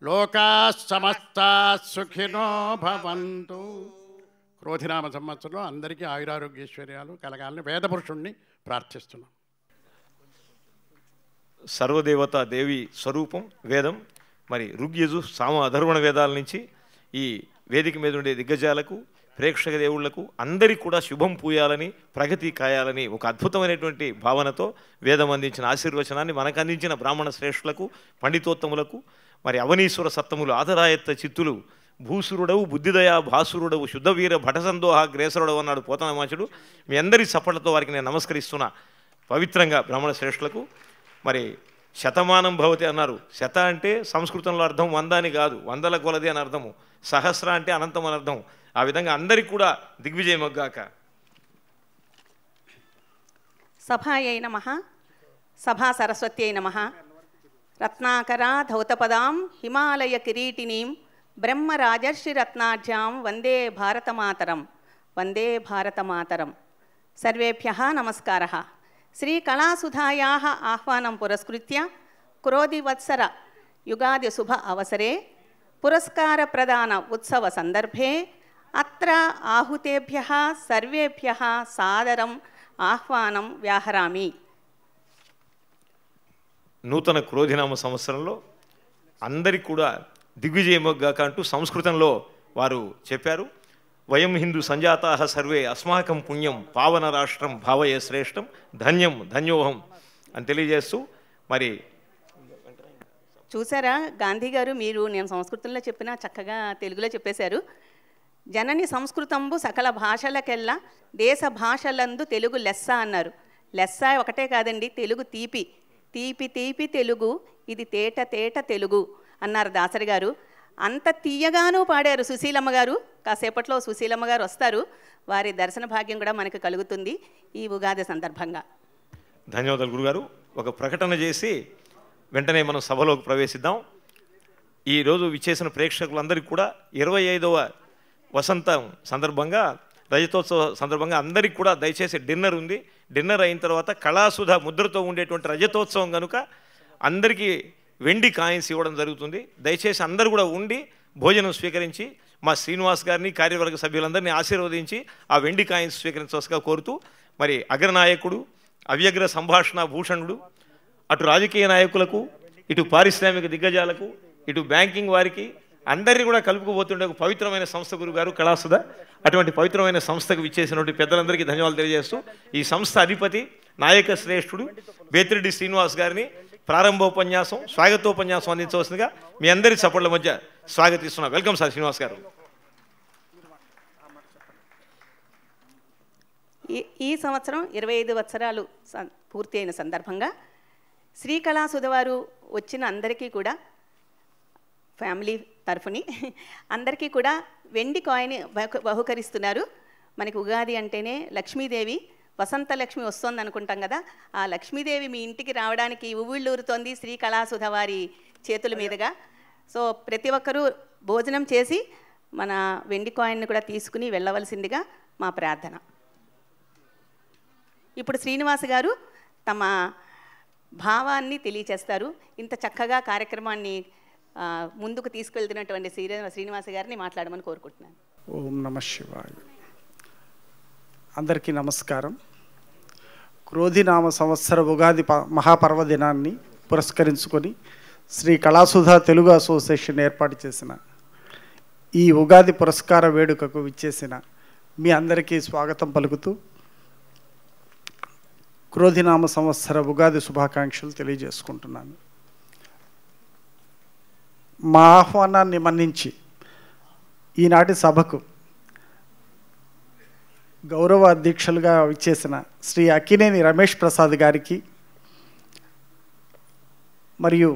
లోకాః సమస్తాః సుఖినో భవంతు. క్రోధినామ సంవత్సరంలో అందరికీ ఆయురారోగ్యేశ్వర్యాలు కలగాలని వేదపురుషుణ్ణి ప్రార్థిస్తున్నాం. సర్వదేవతా దేవి స్వరూపం వేదం. మరి ఋగ్యజు సామ అధర్వణ వేదాల నుంచి ఈ వేదిక మీద ఉండే దిగ్గజాలకు ప్రేక్షక దేవుళ్లకు అందరికీ కూడా శుభం పూయాలని ప్రగతి కాయాలని ఒక అద్భుతమైనటువంటి భావనతో వేదం అందించిన ఆశీర్వచనాన్ని మనకు అందించిన బ్రాహ్మణ శ్రేష్ఠులకు పండితోత్తములకు మరి అవనీశ్వర సత్తములు ఆదరాయత్త చిత్తులు భూసురుడవు బుద్ధిదయా భాసురుడవు శుద్ధవీర భటసందోహ గ్రేసరుడవు అన్నాడు పోతనమాచుడు. మీ అందరి సపట్లతో వారికి నేను నమస్కరిస్తున్నా పవిత్రంగా బ్రాహ్మణ శ్రేష్ఠులకు. మరి శతమానం భవతి అన్నారు. శత అంటే సంస్కృతంలో అర్థం 100 అని కాదు, 100ల కొలది అని అర్థము. సహస్ర అంటే అనంతం అని అర్థం. ఆ విధంగా అందరికీ కూడా దిగ్విజయమగ్గాక. సభాయై నమః. సభా సరస్వత్యై నమః. రత్నాకరా ధౌతపదాం హిమాలయ కిరీటినీం బ్రహ్మరాజర్షి రత్నాఢ్యాం వందే భారతమాతరం వందే భారతమాతరం. సర్వేభ్యః నమస్కారः. శ్రీకళాసుధాయాः ఆహ్వానం పురస్కృత్య క్రోధివత్సర యుగాది శుభ అవసరే పురస్కార ప్రదాన ఉత్సవ సందర్భే అత్ర ఆహుతేభ్యః సర్వేభ్యః సాదరం ఆహ్వానం వ్యాహరామి. నూతన క్రోధినామ సంవత్సరంలో అందరికీ కూడా దిగ్విజయమగ్గాక అంటూ సంస్కృతంలో వారు చెప్పారు. వయం హిందూ సంజాతాః సర్వే అస్మాకం పుణ్యం పావన రాష్ట్రం భావయ శ్రేష్టం ధన్యం ధన్యోహం అని తెలియజేస్తూ మరి చూసారా గాంధీ గారు, మీరు నేను సంస్కృతంలో చెప్పినా చక్కగా తెలుగులో చెప్పేశారు. జనని సంస్కృతంబు సకల భాషలకెల్లా దేశ భాషలందు తెలుగు లెస్స అన్నారు. లెస్స ఒకటే కాదండి, తెలుగు తీపి తీపి తీపి తెలుగు, ఇది తేట తేట తెలుగు అన్నారు దాసరి గారు. అంత తీయగాను పాడారు సుశీలమ్మ గారు. కాసేపట్లో సుశీలమ్మ గారు వస్తారు, వారి దర్శన భాగ్యం కూడా మనకు కలుగుతుంది ఈ ఉగాది సందర్భంగా. ధన్యవాదాలు గురుగారు. ఒక ప్రకటన చేసి వెంటనే మనం సభలోకి ప్రవేశిద్దాం. ఈరోజు విచ్చేసిన ప్రేక్షకులందరికీ కూడా 25వ వసంతం సందర్భంగా రజతోత్సవ సందర్భంగా అందరికీ కూడా దయచేసి డిన్నర్ ఉంది. డిన్నర్ అయిన తర్వాత కళాసుధ ముద్రతో ఉండేటువంటి రజతోత్సవం కనుక అందరికీ వెండి కాయిన్స్ ఇవ్వడం జరుగుతుంది. దయచేసి అందరూ కూడా ఉండి భోజనం స్వీకరించి మా శ్రీనివాస్ గారిని కార్యవర్గ సభ్యులందరినీ ఆశీర్వదించి ఆ వెండి కాయిన్స్ స్వీకరించవలసిగా కోరుతూ మరి అగ్రనాయకుడు అవ్యగ్ర సంభాషణ భూషణుడు అటు రాజకీయ నాయకులకు ఇటు పారిశ్రామిక దిగ్గజాలకు ఇటు బ్యాంకింగ్ వారికి అందరినీ కూడా కలుపుకుపోతుండే ఒక పవిత్రమైన సంస్థ గురుగారు కళాసుధ. అటువంటి పవిత్రమైన సంస్థకు విచ్చేసినటువంటి పెద్దలందరికీ ధన్యవాదాలు తెలియజేస్తూ ఈ సంస్థ అధిపతి నాయక శ్రేష్ఠుడు బేతిరెడ్డి శ్రీనివాస్ గారిని ప్రారంభోపన్యాసం స్వాగతోపన్యాసం అందించవలసిందిగా మీ అందరి సపోర్ట్ల మధ్య స్వాగతిస్తున్నా. వెల్కమ్ సార్ శ్రీనివాస్ గారు. ఈ సంవత్సరం 25 వత్సరాలు పూర్తి అయిన సందర్భంగా శ్రీకళాసుధ వారు వచ్చిన అందరికీ కూడా ఫ్యామిలీ తరఫుని అందరికీ కూడా వెండి కాయిన్ బహుకరిస్తున్నారు. మనకి ఉగాది అంటేనే లక్ష్మీదేవి వసంత లక్ష్మి వస్తుంది అనుకుంటాం కదా, ఆ లక్ష్మీదేవి మీ ఇంటికి రావడానికి ఉవ్విళ్ళూరుతోంది శ్రీకళాసుధ వారి చేతుల మీదుగా. సో ప్రతి ఒక్కరూ భోజనం చేసి మన వెండి కాయిన్ను కూడా తీసుకుని వెళ్ళవలసిందిగా మా ప్రార్థన. ఇప్పుడు శ్రీనివాస్ గారు తమ భావాన్ని తెలియచేస్తారు. ఇంత చక్కగా కార్యక్రమాన్ని ముందుకు తీసుకెళ్తున్నటువంటి శ్రీనివాస గారిని మాట్లాడమని కోరుకుంటున్నాను. ఓం నమః శివాయ. అందరికీ నమస్కారం. క్రోధినామ సంవత్సర ఉగాది మహాపర్వదినాన్ని పురస్కరించుకొని శ్రీ కళాసుధ తెలుగు అసోసియేషన్ ఏర్పాటు చేసిన ఈ ఉగాది పురస్కార వేడుకకు విచ్చేసిన మీ అందరికీ స్వాగతం పలుకుతూ క్రోధినామ సంవత్సర ఉగాది శుభాకాంక్షలు తెలియజేసుకుంటున్నాను. మా ఆహ్వానాన్ని మన్నించి ఈనాటి సభకు గౌరవ అధ్యక్షులుగా విచ్చేసిన శ్రీ అక్కినేని రమేష్ ప్రసాద్ గారికి మరియు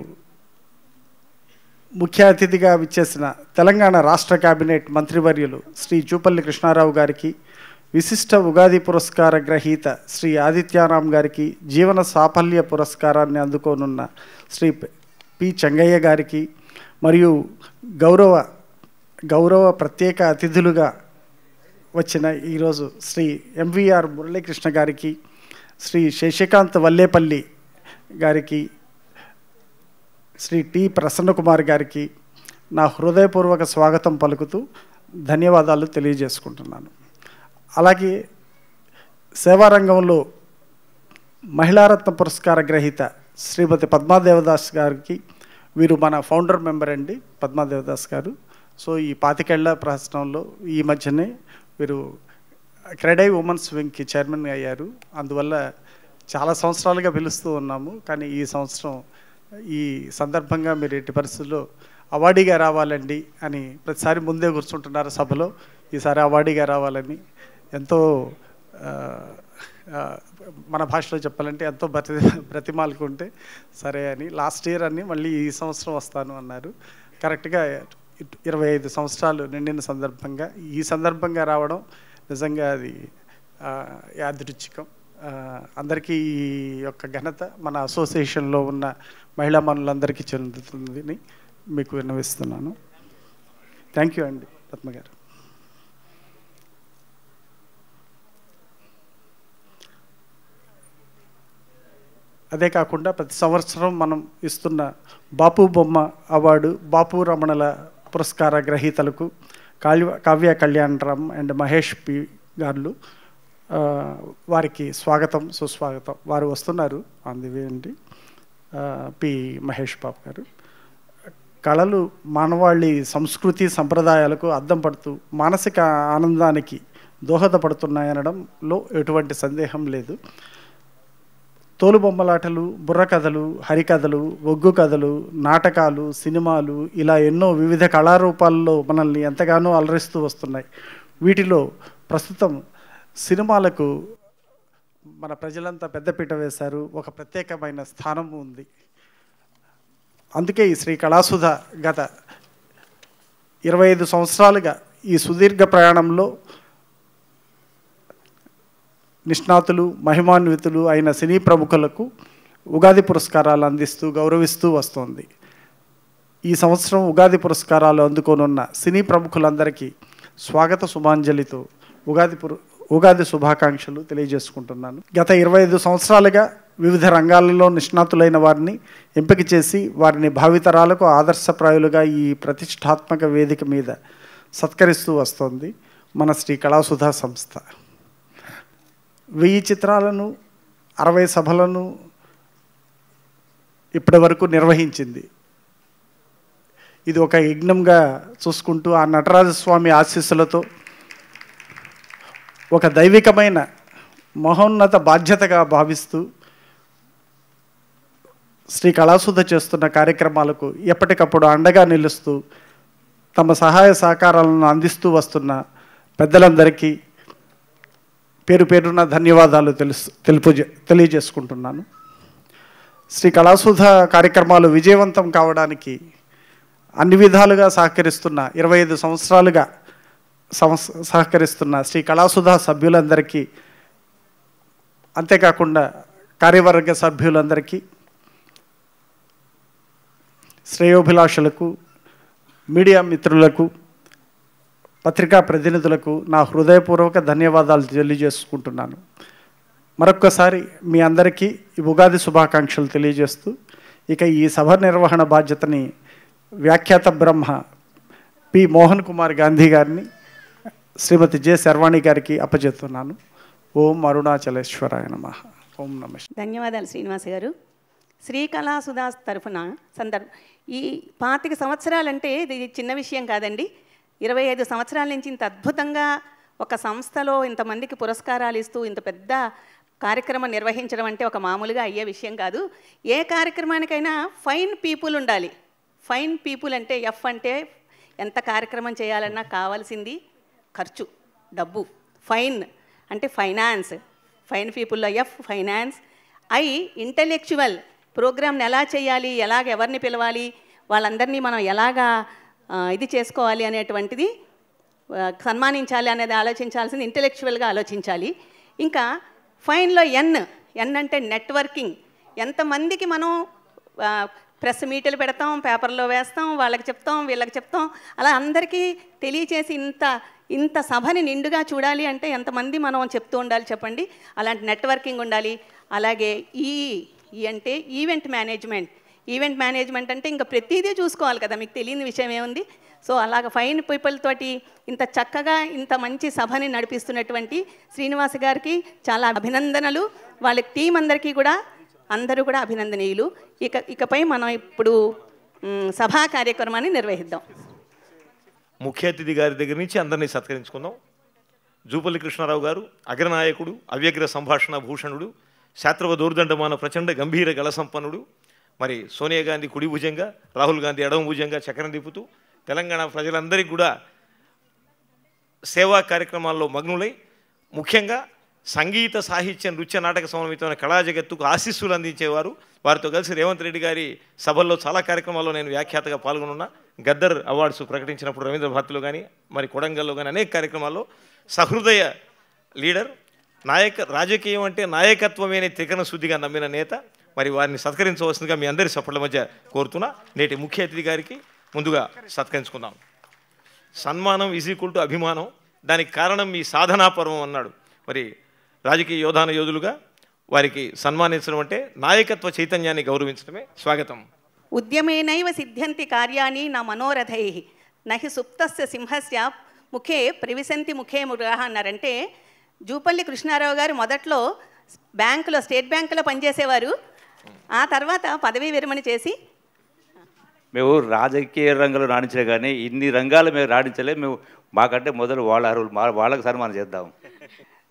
ముఖ్య అతిథిగా విచ్చేసిన తెలంగాణ రాష్ట్ర కేబినెట్ మంత్రివర్యులు శ్రీ జూపల్లి కృష్ణారావు గారికి, విశిష్ట ఉగాది పురస్కార గ్రహీత శ్రీ ఆదిత్యారాం గారికి, జీవన సాఫల్య పురస్కారాన్ని అందుకోనున్న శ్రీ పి చెంగయ్య గారికి, మరియు గౌరవ ప్రత్యేక అతిథులుగా వచ్చిన ఈరోజు శ్రీ ఎంవిఆర్ మురళీకృష్ణ గారికి, శ్రీ శశికాంత్ వల్లేపల్లి గారికి, శ్రీ టి ప్రసన్నకుమార్ గారికి నా హృదయపూర్వక స్వాగతం పలుకుతూ ధన్యవాదాలు తెలియజేసుకుంటున్నాను. అలాగే సేవారంగంలో మహిళారత్న పురస్కార గ్రహీత శ్రీమతి పద్మాదేవదాస్ గారికి, వీరు మన ఫౌండర్ మెంబర్ అండి పద్మాదేవదాస్ గారు. సో ఈ 25 ఏళ్ల ప్రస్థానంలో ఈ మధ్యనే వీరు క్రెడై ఉమెన్స్ వింగ్కి చైర్మన్ అయ్యారు. అందువల్ల చాలా సంవత్సరాలుగా పిలుస్తూ ఉన్నాము, కానీ ఈ సంవత్సరం ఈ సందర్భంగా మీరు ఎట్టి పరిస్థితుల్లో అవార్డీగా రావాలండి అని ప్రతిసారి ముందే కూర్చుంటున్నారు సభలో. ఈసారి అవార్డీగా రావాలని ఎంతో మన భాషలో చెప్పాలంటే ఎంతో బ్రతిమాలుకుంటే సరే అని లాస్ట్ ఇయర్ అని మళ్ళీ ఈ సంవత్సరం వస్తాను అన్నారు. కరెక్ట్గా 25 సంవత్సరాలు నిండిన సందర్భంగా ఈ సందర్భంగా రావడం నిజంగా అది యాదృచ్ఛికం. అందరికీ ఈ యొక్క ఘనత మన అసోసియేషన్లో ఉన్న మహిళా మనులందరికీ చెందుతుందని మీకు విన్నవిస్తున్నాను. థ్యాంక్ యూ అండి పద్మ గారు. అదే కాకుండా ప్రతి సంవత్సరం మనం ఇస్తున్న బాపు బొమ్మ అవార్డు, బాపు రమణల పురస్కార గ్రహీతలకు కావ్య కళ్యాణరామ్ అండ్ మహేష్ పి గారు, వారికి స్వాగతం సుస్వాగతం. వారు వస్తున్నారు అందివేయండి. పి మహేష్ బాబు గారు. కళలు మానవాళి సంస్కృతి సంప్రదాయాలకు అద్దం పడుతూ మానసిక ఆనందానికి దోహదపడుతున్నాయనడంలో ఎటువంటి సందేహం లేదు. తోలుబొమ్మలాటలు, బుర్రకథలు, హరికథలు, ఒగ్గు కథలు, నాటకాలు, సినిమాలు ఇలా ఎన్నో వివిధ కళారూపాల్లో మనల్ని ఎంతగానో అలరిస్తూ వస్తున్నాయి. వీటిలో ప్రస్తుతం సినిమాలకు మన ప్రజలంతా పెద్దపీట వేశారు, ఒక ప్రత్యేకమైన స్థానం ఉంది. అందుకే ఈ శ్రీ కళాసుధ గత 25 సంవత్సరాలుగా ఈ సుదీర్ఘ ప్రయాణంలో నిష్ణాతులు, మహిమాన్వితులు అయిన సినీ ప్రముఖులకు ఉగాది పురస్కారాలు అందిస్తూ గౌరవిస్తూ వస్తోంది. ఈ సంవత్సరం ఉగాది పురస్కారాలు అందుకోనున్న సినీ ప్రముఖులందరికీ స్వాగత శుభాంజలితో ఉగాది శుభాకాంక్షలు తెలియజేసుకుంటున్నాను. గత 25 సంవత్సరాలుగా వివిధ రంగాలలో నిష్ణాతులైన వారిని ఎంపిక చేసి వారిని భావితరాలకు ఆదర్శప్రాయులుగా ఈ ప్రతిష్టాత్మక వేదిక మీద సత్కరిస్తూ వస్తోంది మన శ్రీ కళాసుధా సంస్థ. 1000 చిత్రాలను, 60 సభలను ఇప్పటి వరకు నిర్వహించింది. ఇది ఒక యజ్ఞంగా చూసుకుంటూ ఆ నటరాజస్వామి ఆశీస్సులతో ఒక దైవికమైన మహోన్నత బాధ్యతగా భావిస్తూ శ్రీ కళాసుధ చేస్తున్న కార్యక్రమాలకు ఎప్పటికప్పుడు అండగా నిలుస్తూ తమ సహాయ సహకారాలను అందిస్తూ వస్తున్న పెద్దలందరికీ పేరు పేరున ధన్యవాదాలు తెలియజేసుకుంటున్నాను. శ్రీ కళాసుధ కార్యక్రమాలు విజయవంతం కావడానికి అన్ని విధాలుగా సహకరిస్తున్న 25 సంవత్సరాలుగా సహకరిస్తున్న శ్రీ కళాసుధ సభ్యులందరికీ, అంతేకాకుండా కార్యవర్గ సభ్యులందరికీ, శ్రేయోభిలాషులకు, మీడియా మిత్రులకు, పత్రికా ప్రతినిధులకు నా హృదయపూర్వక ధన్యవాదాలు తెలియజేసుకుంటున్నాను. మరొక్కసారి మీ అందరికీ ఈ ఉగాది శుభాకాంక్షలు తెలియజేస్తూ ఇక ఈ సభ నిర్వహణ బాధ్యతని వ్యాఖ్యాత బ్రహ్మ పి మోహన్ కుమార్ గాంధీ గారిని శ్రీమతి జె శర్వాణి గారికి అప్పచెప్తున్నాను. ఓం అరుణాచలేశ్వరాయ నమః. ఓం నమః. ధన్యవాదాలు శ్రీనివాస గారు. శ్రీ కళాసుధా తరఫున ఈ 25 సంవత్సరాలంటే ఇది చిన్న విషయం కాదండి. 25 సంవత్సరాల నుంచి ఇంత అద్భుతంగా ఒక సంస్థలో ఇంతమందికి పురస్కారాలు ఇస్తూ ఇంత పెద్ద కార్యక్రమం నిర్వహించడం అంటే ఒక మామూలుగా అయ్యే విషయం కాదు. ఏ కార్యక్రమానికైనా ఫైన్ పీపుల్ ఉండాలి. ఫైన్ పీపుల్ అంటే ఎఫ్ అంటే ఎంత కార్యక్రమం చేయాలన్నా కావాల్సింది ఖర్చు, డబ్బు. ఫైన్ అంటే ఫైనాన్స్, ఫైన్ పీపుల్లో ఎఫ్ ఫైనాన్స్. ఐ ఇంటలెక్చువల్, ప్రోగ్రామ్ని ఎలా చేయాలి, ఎవరిని పిలవాలి, వాళ్ళందరినీ మనం ఎలాగా ఇది చేసుకోవాలి అనేటువంటిది సన్మానించాలి అనేది ఆలోచించాల్సింది ఇంటెలెక్చువల్గా ఆలోచించాలి. ఇంకా ఫైన్లో ఎన్ అంటే నెట్వర్కింగ్. ఎంతమందికి మనం ప్రెస్ మీట్లు పెడతాం, పేపర్లో వేస్తాం, వాళ్ళకి చెప్తాం, వీళ్ళకి చెప్తాం, అలా అందరికీ తెలియచేసి ఇంత సభని నిండుగా చూడాలి అంటే ఎంతమంది మనం చెప్తూ ఉండాలి చెప్పండి. అలాంటి నెట్వర్కింగ్ ఉండాలి. అలాగే ఈ అంటే ఈవెంట్ మేనేజ్మెంట్ అంటే ఇంకా ప్రతిదీ చూసుకోవాలి కదా, మీకు తెలియని విషయం ఏముంది. సో అలాగ ఫైన్ పీపుల్ తోటి ఇంత చక్కగా ఇంత మంచి సభని నడిపిస్తున్నటువంటి శ్రీనివాస్ గారికి చాలా అభినందనలు. వాళ్ళ టీం అందరికీ కూడా అందరూ కూడా అభినందనీయులు. ఇకపై మనం ఇప్పుడు సభా కార్యక్రమాన్ని నిర్వహిద్దాం. ముఖ్య అతిథి గారి దగ్గర నుంచి అందరినీ సత్కరించుకుందాం. జూపల్లి కృష్ణారావు గారు అగ్రనాయకుడు, అవ్యగ్ర సంభాషణ భూషణుడు, శాస్త్రవ దూర్దండమాన ప్రచండ గంభీర గళ సంపన్నుడు. మరి సోనియా గాంధీ కుడి భుజంగా, రాహుల్ గాంధీ ఎడమ భుజంగా చక్రం తిప్పుతూ తెలంగాణ ప్రజలందరికీ కూడా సేవా కార్యక్రమాల్లో మగ్నులై ముఖ్యంగా సంగీత సాహిత్య నృత్య నాటక సమన్వితమైన కళా జగత్తుకు ఆశీస్సులు అందించేవారు. వారితో కలిసి రేవంత్ రెడ్డి గారి సభల్లో చాలా కార్యక్రమాల్లో నేను వ్యాఖ్యాతగా పాల్గొనున్నా. గద్దర్ అవార్డ్స్ ప్రకటించినప్పుడు రవీంద్ర భారతిలో కానీ మరి కొడంగల్లో కానీ అనేక కార్యక్రమాల్లో సహృదయ లీడర్, రాజకీయం అంటే నాయకత్వమే త్రికరణ శుద్ధిగా నమ్మిన నేత. మరి వారిని సత్కరించవలసిందిగా మీ అందరి సపోర్ట్ల మధ్య కోరుతున్నా. నేటి ముఖ్య అతిథి గారికి ముందుగా సత్కరించుకుందాం. సన్మానం ఈజ్ ఈక్వల్ టు అభిమానం, దానికి కారణం మీ సాధనా పర్వం అన్నాడు. మరి రాజకీయ యోధాన యోధులుగా వారికి సన్మానించడం అంటే నాయకత్వ చైతన్యాన్ని గౌరవించడమే. స్వాగతం. ఉద్యమేనైవ సిద్ధ్యంతి కార్యాణి నా మనోరథై నహి సుప్తస్య సింహస్య ముఖే ప్రవిశంతి ముఖే మృగాః అన్నారంటే, జూపల్లి కృష్ణారావు గారు మొదట్లో బ్యాంకులో, స్టేట్ బ్యాంకులో పనిచేసేవారు. ఆ తర్వాత పదవీ విరమణ చేసి మేము రాజకీయ రంగంలో రాణించలే, కానీ ఇన్ని రంగాలు మేము రాణించలే. మేము మాకంటే మొదలు వాళ్ళ అర్హులు, వాళ్ళకి సన్మానం చేద్దాం.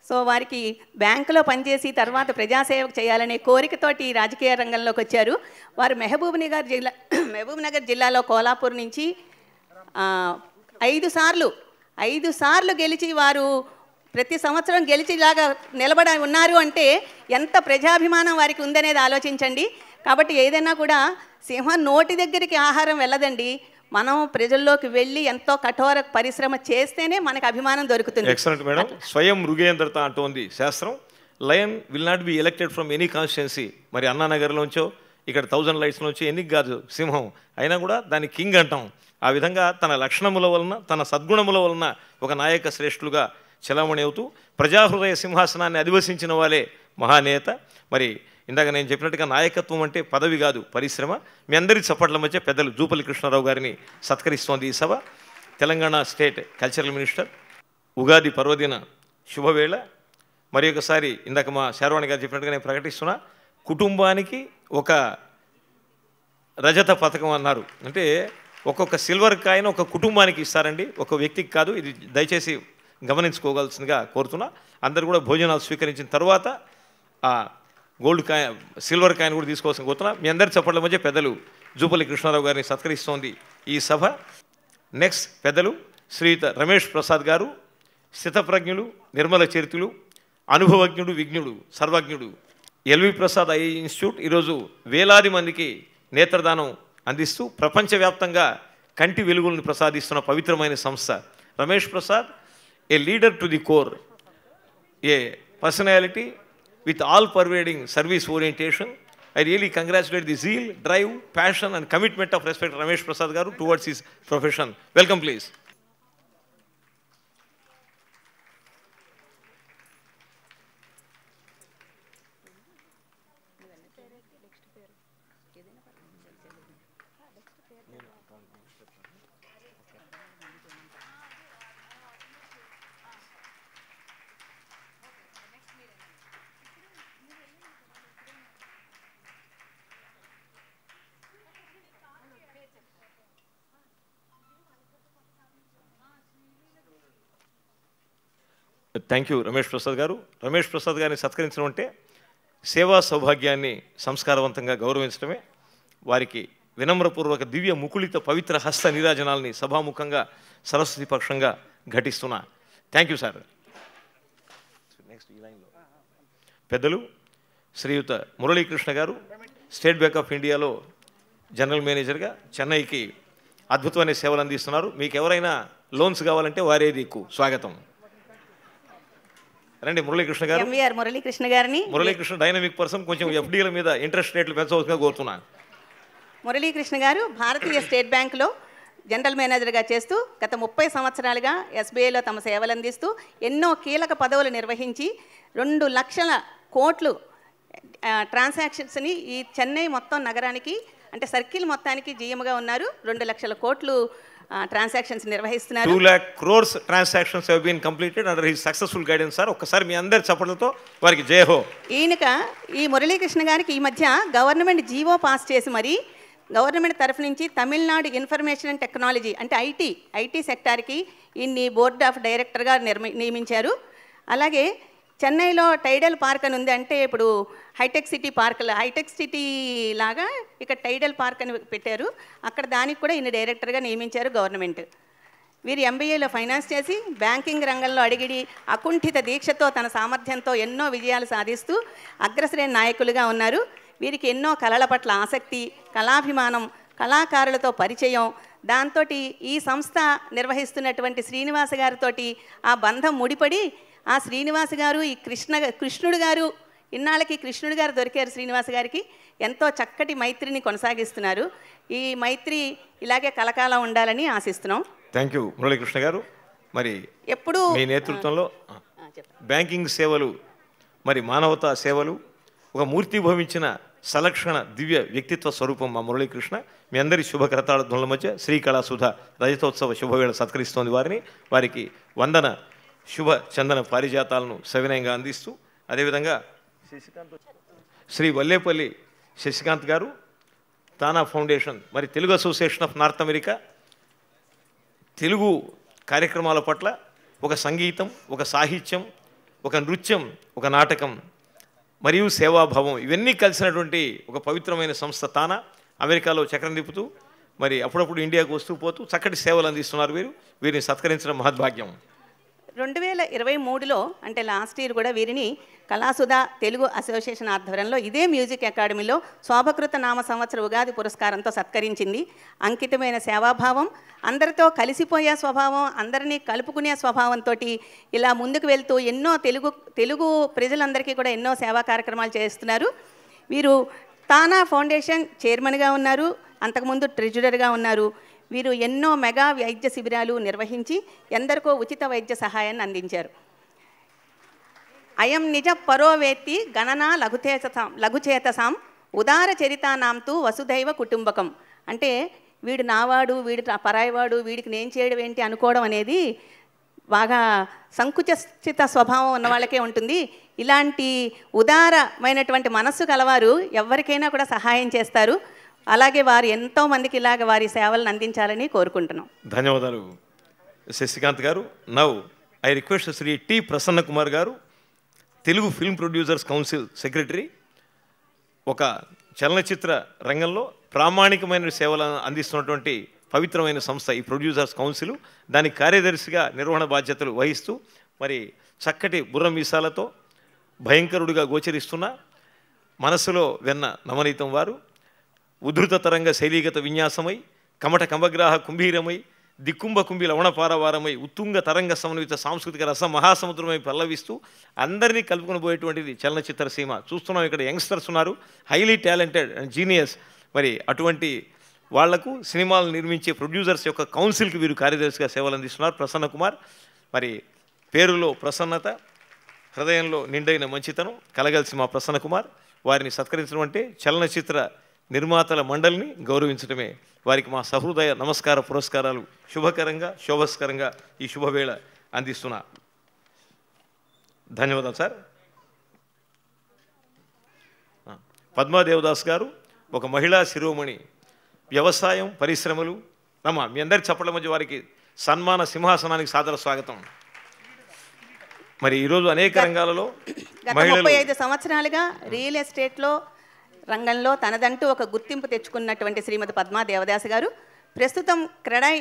సో వారికి బ్యాంకులో పనిచేసి తర్వాత ప్రజాసేవ చేయాలనే కోరికతోటి రాజకీయ రంగంలోకి వచ్చారు. వారు మహబూబ్ నగర్ జిల్లాలో కోలాపూర్ నుంచి 5 సార్లు గెలిచి వారు ప్రతి సంవత్సరం గెలిచిలాగా నిలబడి ఉన్నారు అంటే ఎంత ప్రజాభిమానం వారికి ఉందనేది ఆలోచించండి. కాబట్టి ఏదైనా కూడా సింహం నోటి దగ్గరికి ఆహారం వెళ్ళదండి, మనం ప్రజల్లోకి వెళ్ళి ఎంతో కఠోర పరిశ్రమ చేస్తేనే మనకు అభిమానం దొరుకుతుంది. Excellent madam. స్వయం మృగేంద్రత అంటోంది శాస్త్రం. Lion will not be elected from any constituency. మరి అన్నానగర్లోంచో ఇక్కడ 1000 లైట్స్లోంచి ఎన్నిక కాదు సింహం, అయినా కూడా దాన్ని కింగ్ అంటాం. ఆ విధంగా తన లక్షణముల వలన, తన సద్గుణముల వలన ఒక నాయక శ్రేష్ఠులుగా చలామణి అవుతూ ప్రజాహృదయ సింహాసనాన్ని అధివసించిన వాళ్ళే మహానేత. మరి ఇందాక నేను చెప్పినట్టుగా నాయకత్వం అంటే పదవి కాదు, పరిశ్రమ. మీ అందరి చప్పట్ల మధ్య పెద్దలు జూపల్లి కృష్ణారావు గారిని సత్కరిస్తోంది ఈ సభ. Telangana state cultural minister. Ugadi పర్వదిన శుభవేళ. మరి ఒకసారి ఇందాక మా శారవాణి గారు చెప్పినట్టుగా నేను ప్రకటిస్తున్నా, కుటుంబానికి ఒక రజత పథకం అన్నారు. అంటే ఒక్కొక్క సిల్వర్ కాయిన్ ఒక కుటుంబానికి ఇస్తారండి, ఒక వ్యక్తికి కాదు. ఇది దయచేసి గమనించుకోవాల్సిందిగా కోరుతున్నా. అందరూ కూడా భోజనాలు స్వీకరించిన తర్వాత ఆ గోల్డ్ కాయిన్, సిల్వర్ కాయిన్ కూడా తీసుకోవాల్సిన కోరుతున్నా. మీ అందరి చప్పట్ల మధ్య పెద్దలు జూపల్లి కృష్ణారావు గారిని సత్కరిస్తోంది ఈ సభ. నెక్స్ట్ పెద్దలు శ్రీయుత రమేష్ ప్రసాద్ గారు, స్థితప్రజ్ఞులు, నిర్మల చరితులు, అనుభవజ్ఞుడు, విజ్ఞుడు, సర్వజ్ఞుడు. ఎల్వి ప్రసాద్ ఐ ఇన్స్టిట్యూట్ ఈరోజు వేలాది మందికి నేత్రదానం అందిస్తూ ప్రపంచవ్యాప్తంగా కంటి వెలుగులను ప్రసాదిస్తున్న పవిత్రమైన సంస్థ. Ramesh Prasad, a leader to the core, a personality with all-pervading service orientation. I really congratulate the zeal, drive, passion and commitment of respect Ramesh Prasad Garu towards his profession. Welcome please. Thank you Ramesh Prasad గారు. రమేష్ ప్రసాద్ గారిని సత్కరించడం అంటే సేవా సౌభాగ్యాన్ని సంస్కారవంతంగా గౌరవించడమే. వారికి వినమ్రపూర్వక దివ్య ముకుళిత పవిత్ర హస్త నీరాజనాల్ని సభాముఖంగా సరస్వతి పక్షంగా ఘటిస్తున్నా. Thank you sir. Next ఈ లైన్లో పెద్దలు శ్రీయుత మురళీకృష్ణ గారు, స్టేట్ బ్యాంక్ ఆఫ్ ఇండియాలో జనరల్ మేనేజర్గా చెన్నైకి అద్భుతమైన సేవలు అందిస్తున్నారు. మీకు ఎవరైనా లోన్స్ కావాలంటే వారే దిక్కు. స్వాగతం. రండి మురళీకృష్ణ గారు. ఎంవీఆర్ మురళీకృష్ణ గారిని. మురళీకృష్ణ డైనమిక్ పర్సన్, కొంచెం ఎఫ్డీల మీద ఇంట్రెస్ట్ రేట్లు పెంచవలసిందిగా కోరుతున్నాను. మురళీకృష్ణ గారు భారతీయ స్టేట్ బ్యాంకులో జనరల్ మేనేజర్గా చేస్తూ గత 30 సంవత్సరాలుగా ఎస్బీఐలో తమ సేవలు అందిస్తూ ఎన్నో కీలక పదవులు నిర్వహించి 2 లక్షల కోట్లు ట్రాన్సాక్షన్స్ని ఈ చెన్నై మొత్తం నగరానికి అంటే సర్కిల్ మొత్తానికి జీఎంగా ఉన్నారు. 2 లక్షల కోట్లు ట్రాన్సాక్షన్స్ నిర్వహిస్తున్నారు. 2 lakh crores transactions have been completed under his successful guidance, sir. ఒక్కసారి మీ అందరి చప్పట్లతో వారికి జై హో. ఈ మురళీకృష్ణ గారికి ఈ మధ్య గవర్నమెంట్ జీవో పాస్ చేసి మరి గవర్నమెంట్ తరఫు నుంచి తమిళనాడు ఇన్ఫర్మేషన్ అండ్ టెక్నాలజీ అంటే ఐటీ సెక్టార్కి ఈయన్ని బోర్డ్ ఆఫ్ డైరెక్టర్గా నియమించారు. అలాగే చెన్నైలో టైడల్ పార్క్ అని ఉంది. అంటే ఇప్పుడు హైటెక్ సిటీ లాగా ఇక్కడ టైడల్ పార్క్ అని పెట్టారు. అక్కడ దానికి కూడా ఈయన డైరెక్టర్గా నియమించారు గవర్నమెంట్. వీరు ఎంబీఏలో ఫైనాన్స్ చేసి బ్యాంకింగ్ రంగంలో అడిగిడి అకుంఠిత దీక్షతో తన సామర్థ్యంతో ఎన్నో విజయాలు సాధిస్తూ అగ్రశ్రేణి నాయకులుగా ఉన్నారు. వీరికి ఎన్నో కళల పట్ల ఆసక్తి, కళాభిమానం, కళాకారులతో పరిచయం, దాంతో ఈ సంస్థ నిర్వహిస్తున్నటువంటి శ్రీనివాస గారితో ఆ బంధం ముడిపడి ఆ శ్రీనివాస గారు ఈ కృష్ణుడు గారు ఇన్నాళ్ళకి కృష్ణుడు గారు దొరికారు శ్రీనివాస గారికి. ఎంతో చక్కటి మైత్రిని కొనసాగిస్తున్నారు. ఈ మైత్రి ఇలాగే కలకాలం ఉండాలని ఆశిస్తున్నాం. థ్యాంక్ యూ మురళీకృష్ణ గారు. మరి ఎప్పుడు మీ నేతృత్వంలో బ్యాంకింగ్ సేవలు, మరి మానవతా సేవలు, ఒక మూర్తి భవించిన సలక్షణ దివ్య వ్యక్తిత్వ స్వరూపం మా మురళీకృష్ణ. మీ అందరి శుభకరతాళ ధ్వనుల మధ్య శ్రీకళాసుధ రజతోత్సవ శుభవేళ సత్కరిస్తోంది వారికి వందన శుభ చందన పారిజాతాలను సవినయంగా అందిస్తూ, అదేవిధంగా శ్రీ వల్లేపల్లి శశికాంత్ గారు, తానా ఫౌండేషన్, మరి Telugu association of North America, Telugu కార్యక్రమాల పట్ల ఒక సంగీతం, ఒక సాహిత్యం, ఒక నృత్యం, ఒక నాటకం మరియు సేవాభావం ఇవన్నీ కలిసినటువంటి ఒక పవిత్రమైన సంస్థ తానా. అమెరికాలో చక్రం తిప్పుతూ మరి అప్పుడప్పుడు ఇండియాకు వస్తూ పోతూ చక్కటి సేవలు అందిస్తున్నారు. వీరిని సత్కరించడం మహద్భాగ్యం. 2023లో అంటే లాస్ట్ ఇయర్ కూడా వీరిని కళాసుధ తెలుగు అసోసియేషన్ ఆధ్వర్యంలో ఇదే మ్యూజిక్ అకాడమీలో శోభకృత నామ సంవత్సర ఉగాది పురస్కారంతో సత్కరించింది. అంకితమైన సేవాభావం, అందరితో కలిసిపోయే స్వభావం, అందరినీ కలుపుకునే స్వభావంతో ఇలా ముందుకు వెళ్తూ ఎన్నో తెలుగు ప్రజలందరికీ కూడా ఎన్నో సేవా కార్యక్రమాలు చేస్తున్నారు. వీరు తానా ఫౌండేషన్ చైర్మన్గా ఉన్నారు, అంతకుముందు ట్రెజరర్గా ఉన్నారు. వీరు ఎన్నో మెగా వైద్య శిబిరాలు నిర్వహించి ఎందరికో ఉచిత వైద్య సహాయాన్ని అందించారు. అయం నిజ పరోవేత్తి గణనా లఘుచేతసాం ఉదార చరితానాంతు వసుధైవ కుటుంబకం. అంటే వీడు నావాడు, వీడు పరాయివాడు, వీడికి నేను చేయడం ఏంటి అనుకోవడం అనేది బాగా సంకుచిత స్వభావం ఉన్న వాళ్ళకే ఉంటుంది. ఇలాంటి ఉదారమైనటువంటి మనస్సు కలవారు ఎవరికైనా కూడా సహాయం చేస్తారు. అలాగే వారు ఎంతోమందికి ఇలాగ వారి సేవలను అందించాలని కోరుకుంటున్నాం. ధన్యవాదాలు శశికాంత్ గారు. Now I request Shri T Prasanna Kumar గారు, Telugu film producers council secretary, ఒక చలనచిత్ర రంగంలో ప్రామాణికమైన సేవలు అందిస్తున్నటువంటి పవిత్రమైన సంస్థ ఈ ప్రొడ్యూసర్స్ కౌన్సిల్. దానికి కార్యదర్శిగా నిర్వహణ బాధ్యతలు వహిస్తూ మరి చక్కటి బుర్ర మీసాలతో భయంకరుడిగా గోచరిస్తున్న మనస్సులో వెన్న నవనీతం వారు, ఉద్ధృత తరంగ శైలీగత విన్యాసమై కమట కంబగ్రాహ కుంభీరమై దిక్కుంభ కుంభి లవణపారవారమై ఉత్తుంగ తరంగ సమన్విత సాంస్కృతిక రస మహాసముద్రమై పల్లవిస్తూ అందరినీ కలుపుకొని పోయేటువంటిది చలనచిత్ర సీమ. చూస్తున్నాం ఇక్కడ యంగ్స్టర్స్ ఉన్నారు, హైలీ టాలెంటెడ్ అండ్ జీనియస్. మరి అటువంటి వాళ్లకు సినిమాలు నిర్మించే ప్రొడ్యూసర్స్ యొక్క కౌన్సిల్కి వీరు కార్యదర్శిగా సేవలు అందిస్తున్నారు. ప్రసన్న కుమార్ మరి పేరులో ప్రసన్నత, హృదయంలో నిండైన మంచితనం కలగలిసి మా ప్రసన్న కుమార్. వారిని సత్కరించడం అంటే చలనచిత్ర నిర్మాతల మండలిని గౌరవించడమే. వారికి మా సహృదయ నమస్కార పురస్కారాలు శుభకరంగా శోభస్కరంగా ఈ శుభవేళ అందిస్తున్నా. ధన్యవాదాలు సార్. పద్మాదేవదాస్ గారు, ఒక మహిళా శిరోమణి, వ్యవసాయం, పరిశ్రమలు. మీ అందరి చప్పట్ల మధ్య వారికి సన్మాన సింహాసనానికి సాదర స్వాగతం. మరి ఈరోజు అనేక రంగాలలో గత 35 సంవత్సరాలుగా రియల్ ఎస్టేట్లో రంగంలో తనదంటూ ఒక గుర్తింపు తెచ్చుకున్నటువంటి శ్రీమతి పద్మా దేవదాస్ గారు ప్రస్తుతం క్రెడాయ్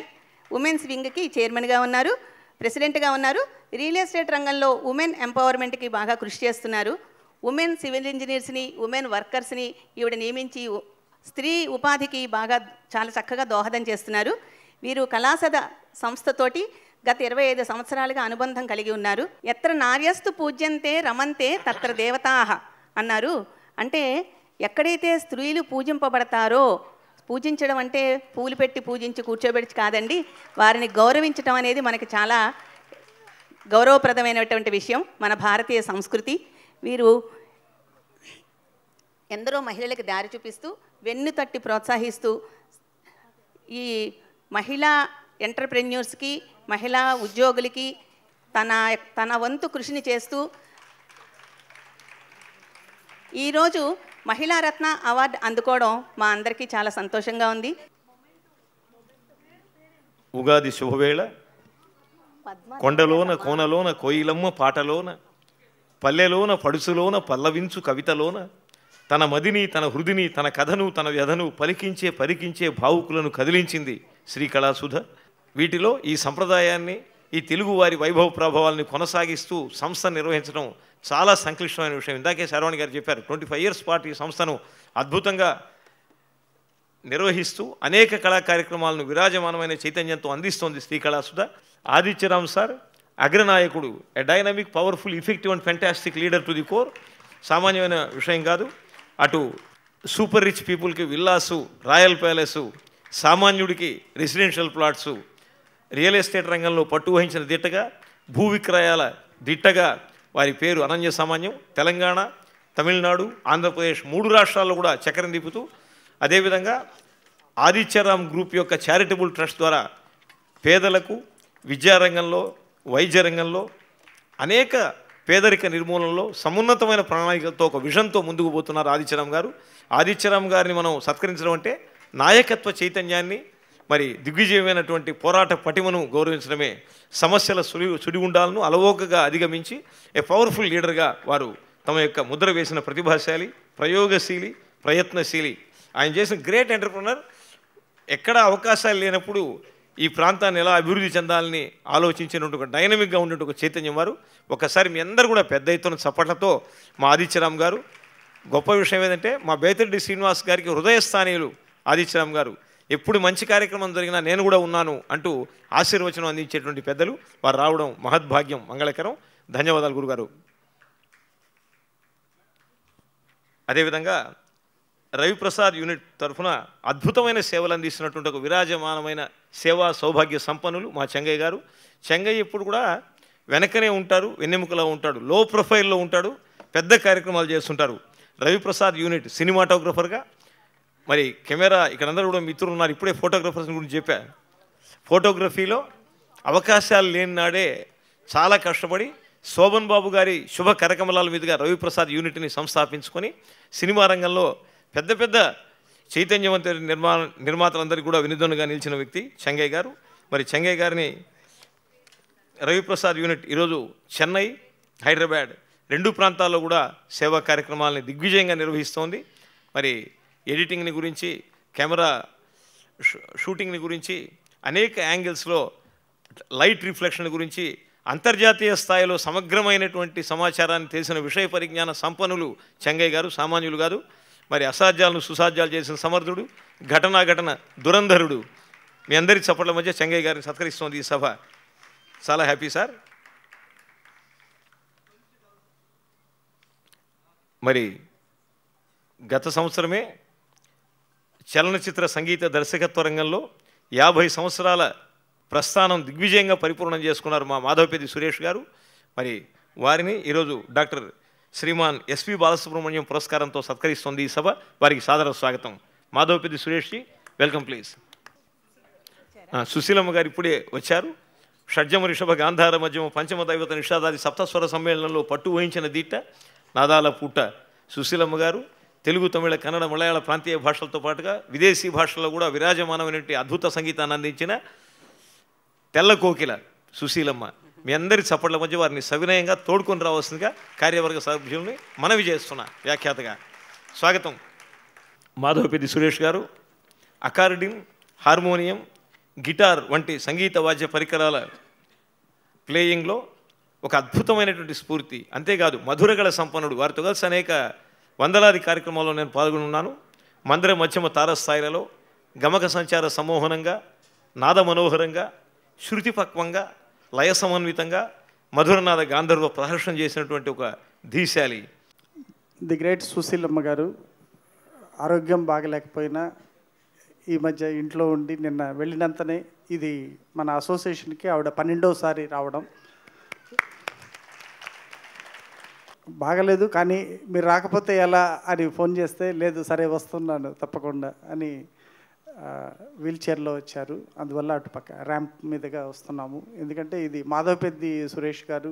ఉమెన్స్ వింగ్కి చైర్మన్గా ఉన్నారు, ప్రెసిడెంట్గా ఉన్నారు. రియల్ ఎస్టేట్ రంగంలో ఉమెన్ ఎంపవర్మెంట్కి బాగా కృషి చేస్తున్నారు. ఉమెన్ సివిల్ ఇంజనీర్స్ని, ఉమెన్ వర్కర్స్ని ఈవిడ నియమించి స్త్రీ ఉపాధికి బాగా చాలా చక్కగా దోహదం చేస్తున్నారు. వీరు కళాసద సంస్థతోటి గత 25 సంవత్సరాలుగా అనుబంధం కలిగి ఉన్నారు. ఎత్ర నార్యస్తు పూజ్యంతే రమంతే తత్ర దేవతాహ అన్నారు. అంటే ఎక్కడైతే స్త్రీలు పూజింపబడతారో, పూజించడం అంటే పూలు పెట్టి పూజించి కూర్చోబెట్టి కాదండి, వారిని గౌరవించడం అనేది మనకి చాలా గౌరవప్రదమైనటువంటి విషయం, మన భారతీయ సంస్కృతి. వీరు ఎందరో మహిళలకు దారి చూపిస్తూ వెన్ను తట్టి ప్రోత్సహిస్తూ ఈ మహిళా ఎంటర్ప్రెన్యూర్స్కి, మహిళా ఉద్యోగులకి తన వంతు కృషిని చేస్తూ ఈరోజు మహిళారత్న అవార్డు అందుకోవడం మా అందరికీ చాలా సంతోషంగా ఉంది. ఉగాది శుభవేళ కొండలోన కోనలోన కోయిలమ్మ పాటలోన పల్లెలోన పడుసులోన పల్లవించు కవితలోన తన మదిని, తన హృదిని, తన కథను, తన వ్యధను పరికించే భావుకులను కదిలించింది శ్రీకళాసుధ. వీటిలో ఈ సంప్రదాయాన్ని, ఈ తెలుగువారి వైభవ ప్రభావాలని కొనసాగిస్తూ సంస్థ నిర్వహించడం చాలా సంక్లిష్టమైన విషయం. ఇందాకే శరవణి గారు చెప్పారు, 25 years పాటు ఈ సంస్థను అద్భుతంగా నిర్వహిస్తూ అనేక కళా కార్యక్రమాలను విరాజమానమైన చైతన్యంతో అందిస్తోంది శ్రీకళాసుధ. ఆదిత్యరామ్ సార్ అగ్రనాయకుడు, a dynamic, powerful, effective and fantastic leader to the core. సామాన్యమైన విషయం కాదు. అటు సూపర్ రిచ్ పీపుల్కి విల్లాసు, రాయల్ ప్యాలెసు, సామాన్యుడికి రెసిడెన్షియల్ ప్లాట్సు, రియల్ ఎస్టేట్ రంగంలో పట్టు వహించిన దిట్టగా, భూ విక్రయాల దిట్టగా వారి పేరు అనన్య సామాన్యం. తెలంగాణ, తమిళనాడు, ఆంధ్రప్రదేశ్ 3 రాష్ట్రాల్లో కూడా చక్రం తిప్పుతూ, అదేవిధంగా ఆదిత్యరామ్ గ్రూప్ యొక్క చారిటబుల్ ట్రస్ట్ ద్వారా పేదలకు విద్యారంగంలో, వైద్య రంగంలో, అనేక పేదరిక నిర్మూలనలో సమున్నతమైన ప్రణాళికలతో ఒక విజన్తో ముందుకు పోతున్నారు ఆదిత్యరామ్ గారు. ఆదిత్యరామ్ గారిని మనం సత్కరించడం అంటే నాయకత్వ చైతన్యాన్ని, మరి దిగ్విజయమైనటువంటి పోరాట పటిమను గౌరవించడమే. సమస్యల సుడిగుండాలను అలవోకగా అధిగమించి ఏ పవర్ఫుల్ లీడర్గా వారు తమ యొక్క ముద్ర వేసిన ప్రతిభాశాలి, ప్రయోగశీలి, ప్రయత్నశీలి. ఆయన చేసిన గ్రేట్ ఎంటర్ప్రినర్. ఎక్కడ అవకాశాలు లేనప్పుడు ఈ ప్రాంతాన్ని ఎలా అభివృద్ధి చెందాలని ఆలోచించినట్టు ఒక డైనమిక్గా ఉన్నట్టు ఒక చైతన్యం వారు. ఒకసారి మీ అందరూ కూడా పెద్ద ఎత్తున చప్పట్లతో మా ఆదిత్యరామ్ గారు. గొప్ప విషయం ఏంటంటే మా బేతిరెడ్డి శ్రీనివాస్ గారికి హృదయస్థానీయులు ఆదిత్యరామ్ గారు. ఎప్పుడు మంచి కార్యక్రమం జరిగినా నేను కూడా ఉన్నాను అంటూ ఆశీర్వచనం అందించేటువంటి పెద్దలు. వారు రావడం మహద్భాగ్యం, మంగళకరం. ధన్యవాదాలు గురుగారు. అదేవిధంగా రవిప్రసాద్ యూనిట్ తరఫున అద్భుతమైన సేవలు అందిస్తున్నటువంటి ఒక విరాజమానమైన సేవా సౌభాగ్య సంపన్నులు మా చెంగయ్య గారు. చెంగయ్య ఎప్పుడు కూడా వెనకనే ఉంటారు, వెన్నెముకలో ఉంటాడు, లో ప్రొఫైల్లో ఉంటాడు, పెద్ద కార్యక్రమాలు చేస్తుంటారు. రవిప్రసాద్ యూనిట్ సినిమాటోగ్రఫర్గా, మరి కెమెరా, ఇక్కడ అందరూ కూడా మిత్రులు ఉన్నారు, ఇప్పుడే ఫోటోగ్రఫర్స్ గురించి చెప్పా. ఫోటోగ్రఫీలో అవకాశాలు లేని నాడే చాలా కష్టపడి శోభన్ బాబు గారి శుభ కరకమలాల మీదుగా రవిప్రసాద్ యూనిట్ని సంస్థాపించుకొని సినిమా రంగంలో పెద్ద పెద్ద చైతన్యవంత నిర్మాతలందరికీ కూడా వినుదన్నుగా నిలిచిన వ్యక్తి చెంగయ్య గారు. మరి చెంగయ్య గారిని రవిప్రసాద్ యూనిట్ ఈరోజు చెన్నై, హైదరాబాద్ 2 ప్రాంతాల్లో కూడా సేవా కార్యక్రమాలని దిగ్విజయంగా నిర్వహిస్తోంది. మరి ఎడిటింగ్ని గురించి, కెమెరా షూటింగ్ని గురించి, అనేక యాంగిల్స్లో లైట్ రిఫ్లెక్షన్ గురించి అంతర్జాతీయ స్థాయిలో సమగ్రమైనటువంటి సమాచారాన్ని తెలిసిన విషయ పరిజ్ఞాన సంపన్నులు చెంగయ్య గారు. సామాన్యులు కాదు. మరి అసాధ్యాలను సుసాధ్యాలు చేసిన సమర్థుడు, ఘటన దురంధరుడు. మీ అందరి చప్పట్ల మధ్య చెంగయ్య గారిని సత్కరిస్తోంది ఈ సభ. చాలా హ్యాపీ సార్. మరి గత సంవత్సరమే చలనచిత్ర సంగీత దర్శకత్వ రంగంలో 50 సంవత్సరాల ప్రస్థానం దిగ్విజయంగా పరిపూర్ణం చేసుకున్నారు మా మాధవపేది సురేష్ గారు. మరి వారిని ఈరోజు డాక్టర్ శ్రీమాన్ ఎస్పి బాలసుబ్రహ్మణ్యం పురస్కారంతో సత్కరిస్తోంది ఈ సభ. వారికి సాదర స్వాగతం. Madhavapeddi సురేష్జీ, welcome please. సుశీలమ్మ గారు ఇప్పుడే వచ్చారు. షడ్జమ రిషభ గాంధార మధ్యమ పంచమ దైవత నిషాదాది సప్తస్వర సమ్మేళనంలో పట్టు వహించిన దీట నాదాల పూట సుశీలమ్మ గారు. తెలుగు, తమిళ, కన్నడ, మలయాళ ప్రాంతీయ భాషలతో పాటుగా విదేశీ భాషల్లో కూడా విరాజమానమైనటువంటి అద్భుత సంగీతాన్ని అందించిన తెల్ల కోకిల సుశీలమ్మ. మీ అందరి చప్పట్ల మధ్య వారిని సవినయంగా తోడుకొని రావాల్సిందిగా కార్యవర్గ సభ్యుల్ని మనవి చేస్తున్నా వ్యాఖ్యాతగా. స్వాగతం. మాధవపేది సురేష్ గారు అకార్డిన్, హార్మోనియం, గిటార్ వంటి సంగీత వాద్య పరికరాల ప్లేయింగ్లో ఒక అద్భుతమైనటువంటి స్ఫూర్తి. అంతేకాదు మధురగల సంపన్నుడు. వారితో కలిసి అనేక వందలాది కార్యక్రమాల్లో నేను పాల్గొని ఉన్నాను. మందిర మధ్యమ తారస్థాయిలలో గమక సంచార సమోహనంగా, నాద మనోహరంగా, శృతిపక్వంగా, లయ సమన్వితంగా, మధురనాద గాంధర్వ ప్రదర్శన చేసినటువంటి ఒక ధీశాలి. ది గ్రేట్ సుశీలమ్మ గారు ఆరోగ్యం బాగలేకపోయినా ఈ మధ్య ఇంట్లో ఉండి నిన్న వెళ్ళినంతనే ఇది మన అసోసియేషన్కి ఆవిడ 12వసారి రావడం. బాగలేదు కానీ మీరు రాకపోతే ఎలా అని ఫోన్ చేస్తే, లేదు సరే వస్తున్నాను తప్పకుండా అని వీల్ చైర్లో వచ్చారు. అందువల్ల అటుపక్క ర్యాంప్ మీదుగా వస్తున్నాము. ఎందుకంటే ఇది మాధవపెద్ది సురేష్ గారు,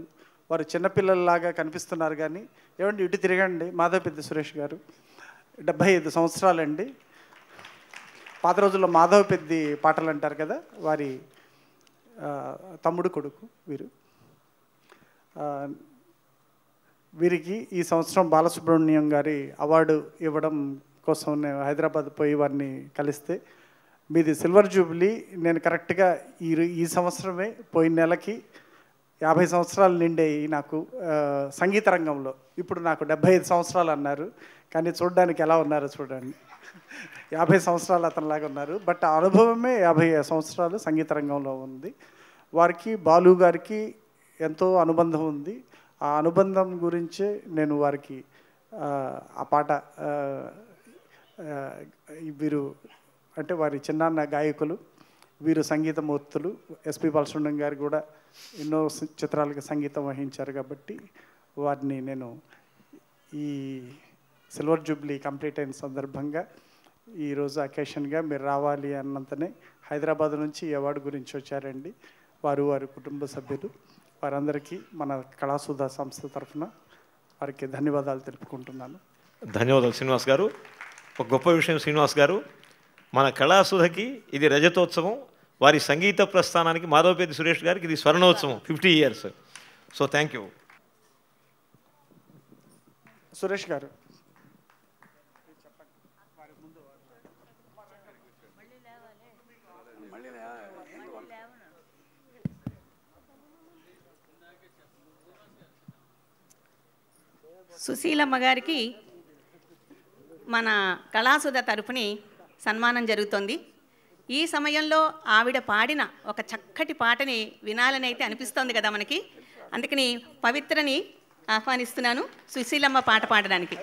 వారు చిన్నపిల్లల్లాగా కనిపిస్తున్నారు కానీ, ఏమండి ఇటు తిరగండి, మాధవపెద్ది సురేష్ గారు 75 సంవత్సరాలండి. పాత రోజుల్లో మాధవపెద్ది పాటలు అంటారు కదా, వారి తమ్ముడు కొడుకు వీరు. వీరికి ఈ సంవత్సరం బాలసుబ్రహ్మణ్యం గారి అవార్డు ఇవ్వడం కోసం నేను హైదరాబాద్ పోయి వారిని కలిస్తే, మీది సిల్వర్ జూబ్లీ, నేను కరెక్ట్గా ఈ సంవత్సరమే పోయిన నెలకి 50 సంవత్సరాలు నిండేవి నాకు సంగీత రంగంలో. ఇప్పుడు నాకు 75 సంవత్సరాలు అన్నారు, కానీ చూడడానికి ఎలా ఉన్నారో చూడండి, 50 సంవత్సరాలు అతనిలాగా ఉన్నారు. బట్ ఆ అనుభవమే 50 సంవత్సరాలు సంగీత రంగంలో ఉంది. వారికి బాలు గారికి ఎంతో అనుబంధం ఉంది. ఆ అనుబంధం గురించే నేను వారికి ఆ పాట, వీరు అంటే వారి చిన్నాన్న గాయకులు, వీరు సంగీతమూర్తులు. ఎస్పి బాలసుబ్రహ్మణ్యం గారు కూడా ఎన్నో చిత్రాలకు సంగీతం వహించారు కాబట్టి వారిని నేను ఈ సిల్వర్ జూబ్లీ కంప్లీట్ అయిన సందర్భంగా ఈరోజు అకేషన్గా మీరు రావాలి అన్నంతనే హైదరాబాద్ నుంచి ఈ అవార్డు గురించి వచ్చారండి. వారు వారి కుటుంబ సభ్యులు, వారందరికీ మన కళాసుధ సంస్థ తరఫున వారికి ధన్యవాదాలు తెలుపుకుంటున్నాను. ధన్యవాదాలు శ్రీనివాస్ గారు. ఒక గొప్ప విషయం శ్రీనివాస్ గారు, మన కళాసుధకి ఇది రజతోత్సవం, వారి సంగీత ప్రస్థానానికి మాధవపెద్ది సురేష్ గారికి ఇది స్వర్ణోత్సవం, 50 years. So thank you. Suresh గారు సుశీలమ్మ గారికి మన కళాసుధ తరపుని సన్మానం జరుగుతోంది. ఈ సమయంలో ఆవిడ పాడిన ఒక చక్కటి పాటని వినాలని అయితే అనిపిస్తోంది కదా మనకి. అందుకని పవిత్రని ఆహ్వానిస్తున్నాను సుశీలమ్మ పాట పాడడానికి.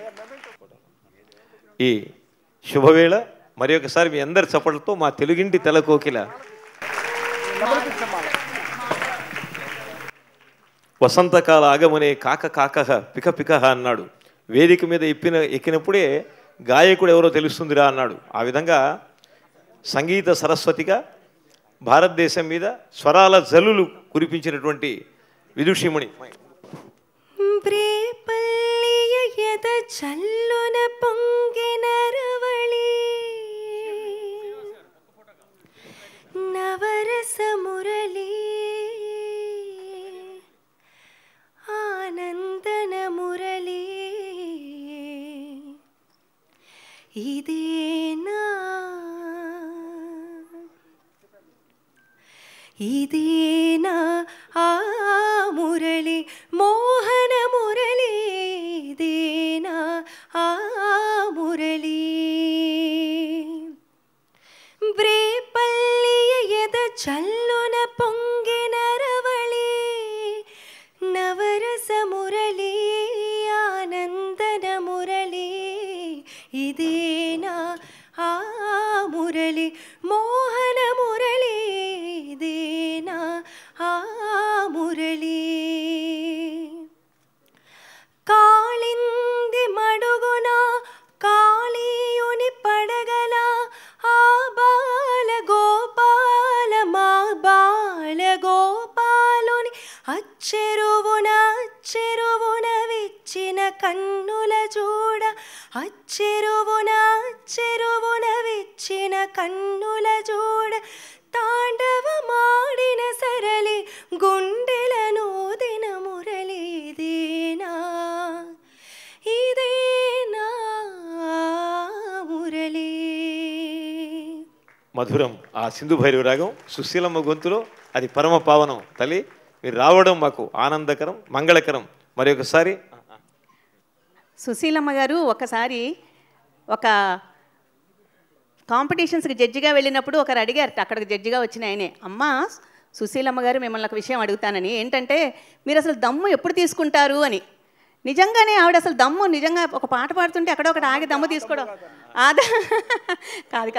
ఈ శుభవేళ మరి ఒకసారి మీ అందరి చప్పట్లతో మా తెలుగింటి తెలకోకిల వసంతకాల ఆగమనే కాక కాకహ పిక పికహ అన్నాడు. వేదిక మీద ఎక్కినప్పుడే గాయకుడు ఎవరో తెలుస్తుందిరా అన్నాడు. ఆ విధంగా సంగీత సరస్వతిగా భారతదేశం మీద స్వరాల జల్లులు కురిపించినటువంటి విదుషిమణి. చల్లున పొంగిన రవళి నవరస మురళి ఆనందన మురళి ఇదేనా ఇదేనా ఆ మురళి మోహన మురళి ఇదేనా ఆ మురళి బ్రేపల్లియ ఎద చల్లున పొంగిన రవళి నవరస మురళి ఆనందన మురళి ఇదేనా ఆ మురళి మోహన మురళి ఇదేనా ఆ మురళి కాళింది మడుగున కాళీయుని పడగల ఆ బాల గోపాల మా బాల గోపాలుని అచ్చెరువున అచ్చెరువున విచ్చిన కన్నుల చూడ అచ్చెరువున అచ్చెరువున విచ్చిన కన్నుల చూడ తాండవమాడిన సరళి గుండెలను దిన మురళి ఇదేనా ఇదేనా మురళి. మధురం ఆ సింధు భైరవి రాగం సుశీలమ్మ గొంతులో, అది పరమ పావనం. తల్లి మీరు రావడం మాకు ఆనందకరం, మంగళకరం. మరి ఒకసారి సుశీలమ్మ గారు ఒకసారి ఒక కాంపిటీషన్స్కి జడ్జిగా వెళ్ళినప్పుడు ఒకరు అడిగారు, అక్కడికి జడ్జిగా వచ్చిన ఆయనే, అమ్మ సుశీలమ్మ గారు మిమ్మల్ని ఒక విషయం అడుగుతానని, ఏంటంటే మీరు అసలు దమ్ము ఎప్పుడు తీసుకుంటారు అని. నిజంగానే ఆవిడ అసలు దమ్ము నిజంగా ఒక పాట పాడుతుంటే అక్కడ ఒకటి ఆగి దమ్ము తీసుకోవడం అదే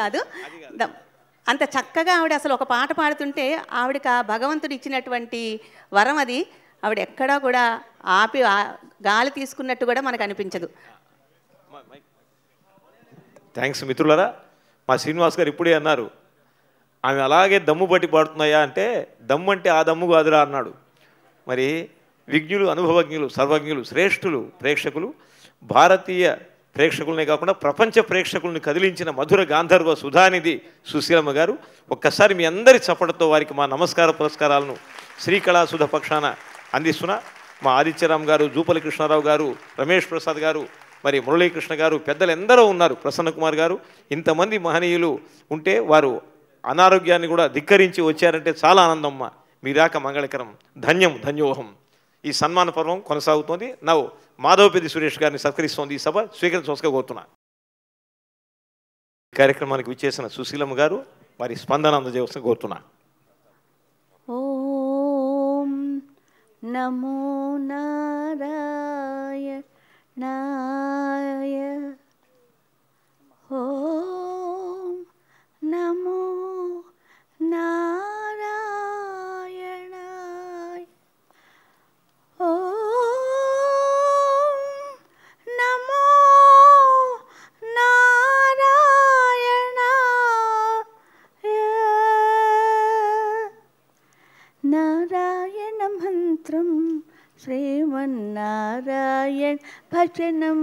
కాదు అంత చక్కగా ఆవిడ అసలు ఒక పాట పాడుతుంటే ఆవిడకి ఆ భగవంతుడు ఇచ్చినటువంటి వరం అది. ఆవిడ ఎక్కడా కూడా ఆపి గాలి తీసుకున్నట్టు కూడా మనకు అనిపించదు. థ్యాంక్స్ మిత్రులారా. మా శ్రీనివాస్ గారు ఇప్పుడే అన్నారు, ఆమె అలాగే దమ్ము పట్టి పాడుతున్నాయా అంటే, దమ్ము అంటే ఆ దమ్ము కాదురా అన్నాడు. మరి విజ్ఞులు, అనుభవజ్ఞులు, సర్వజ్ఞులు, శ్రేష్ఠులు ప్రేక్షకులు, భారతీయ ప్రేక్షకులనే కాకుండా ప్రపంచ ప్రేక్షకుల్ని కదిలించిన మధుర గాంధర్వ సుధానిధి సుశీలమ్మ గారు. ఒక్కసారి మీ అందరి చప్పటితో వారికి మా నమస్కార పురస్కారాలను శ్రీకళాసుధ పక్షాన అందిస్తున్నా. మా ఆదిత్యరామ్ గారు, జూపల్లి కృష్ణారావు గారు, రమేష్ ప్రసాద్ గారు, మరి మురళీకృష్ణ గారు, పెద్దలు ఎందరో ఉన్నారు, ప్రసన్న కుమార్ గారు, ఇంతమంది మహనీయులు ఉంటే వారు అనారోగ్యాన్ని కూడా ధిక్కరించి వచ్చారంటే చాలా ఆనందమ్మ. మీరాక మంగళకరం, ధన్యం ధన్యోహం. ఈ సన్మాన పర్వం కొనసాగుతోంది. నవ్వు మాధవపేది సురేష్ గారిని సత్కరిస్తోంది ఈ సభ. స్వీకరించవలసిగా కోరుతున్నా. కార్యక్రమానికి విచ్చేసిన సుశీలమ్మ గారు వారి స్పందన అందజేయవలసిగా కోరుతున్నా. ఓం నమో నారాయణాయ, ఓం నమో నారాయణాయ, ఓం నమో నారాయణాయ. నారాయణ మంత్రం శ్రీమన్నారాయణ భజనం,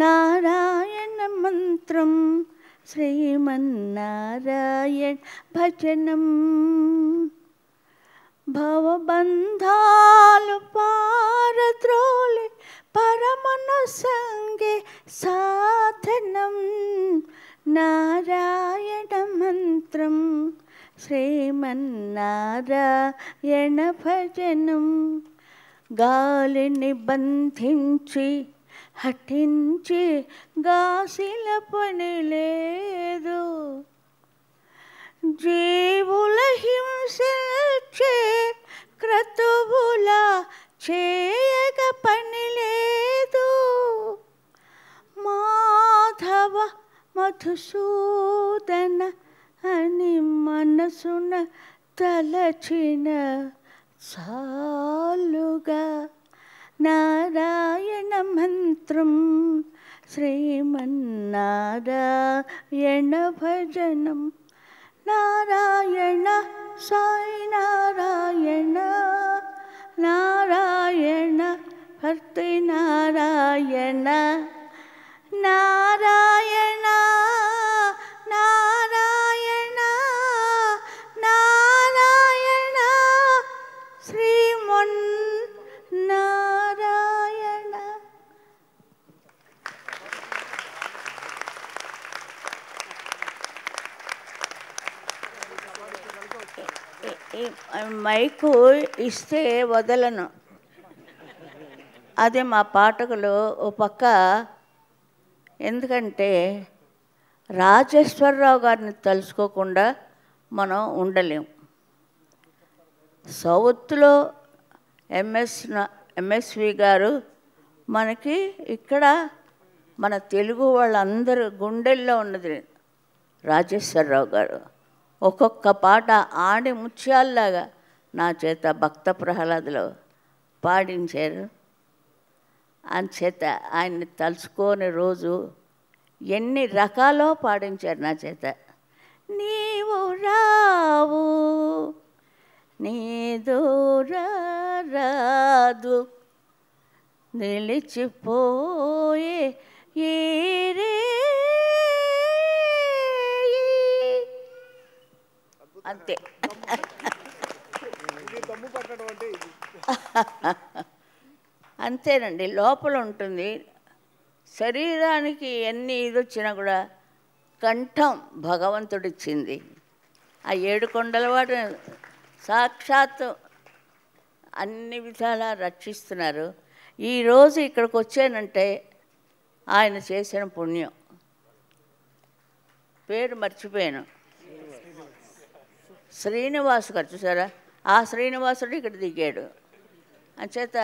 నారాయణ మంత్రం శ్రీమన్నారాయణ భజనం. భవబంధాలు పారద్రోలి పరమన సంగే సాధనం, నారాయణ మంత్రం శ్రీమన్నారాయణ భజనం. గాలిని బంధించి హఠించి గాసిల పని లేదు, జీవుల హింసించే క్రతువుల చేయక పని లేదు. మాధవ మధుసూదన అని మనసున తలచిన చాలుగా, నారాయణ మంత్రం శ్రీమన్నారాయణ భజనం. నారాయణ సాయి నారాయణ, నారాయణ భక్తి నారాయణ, నారాయణ నారాయణ నారాయణ శ్రీమన్నారాయణ. మైకు ఇస్తే వదలను. అదే మా పాఠకులు ఓ పక్క, ఎందుకంటే రాజేశ్వరరావు గారిని తలుసుకోకుండా మనం ఉండలేం. సౌత్లో ఎంఎస్వి గారు మనకి ఇక్కడ మన తెలుగు వాళ్ళందరూ గుండెల్లో ఉన్నది రాజేశ్వరరావు గారు. ఒక్కొక్క పాట ఆడి ముత్యాల్లాగా నా చేత భక్త ప్రహ్లాదులో పాడించారు. అంచేత ఆయన్ని తలుచుకోని రోజు ఎన్ని రకాలో పాడించారు నా చేత. నీవు రావు నీదూరాదు నిలిచిపోయే ఏరే, అంతే. అంతేనండి, లోపల ఉంటుంది. శరీరానికి ఎన్ని ఇది వచ్చినా కూడా కంఠం భగవంతుడిచ్చింది. ఆ 7 కొండల వాడు సాక్షాత్తు అన్ని విధాలా రక్షిస్తున్నారు. ఈరోజు ఇక్కడికి వచ్చానంటే ఆయన చేసిన పుణ్యం. పేరు మర్చిపోయాను. శ్రీనివాస్ గారు చూసారా, ఆ శ్రీనివాసుడు ఇక్కడ దిగాడు. అంచేత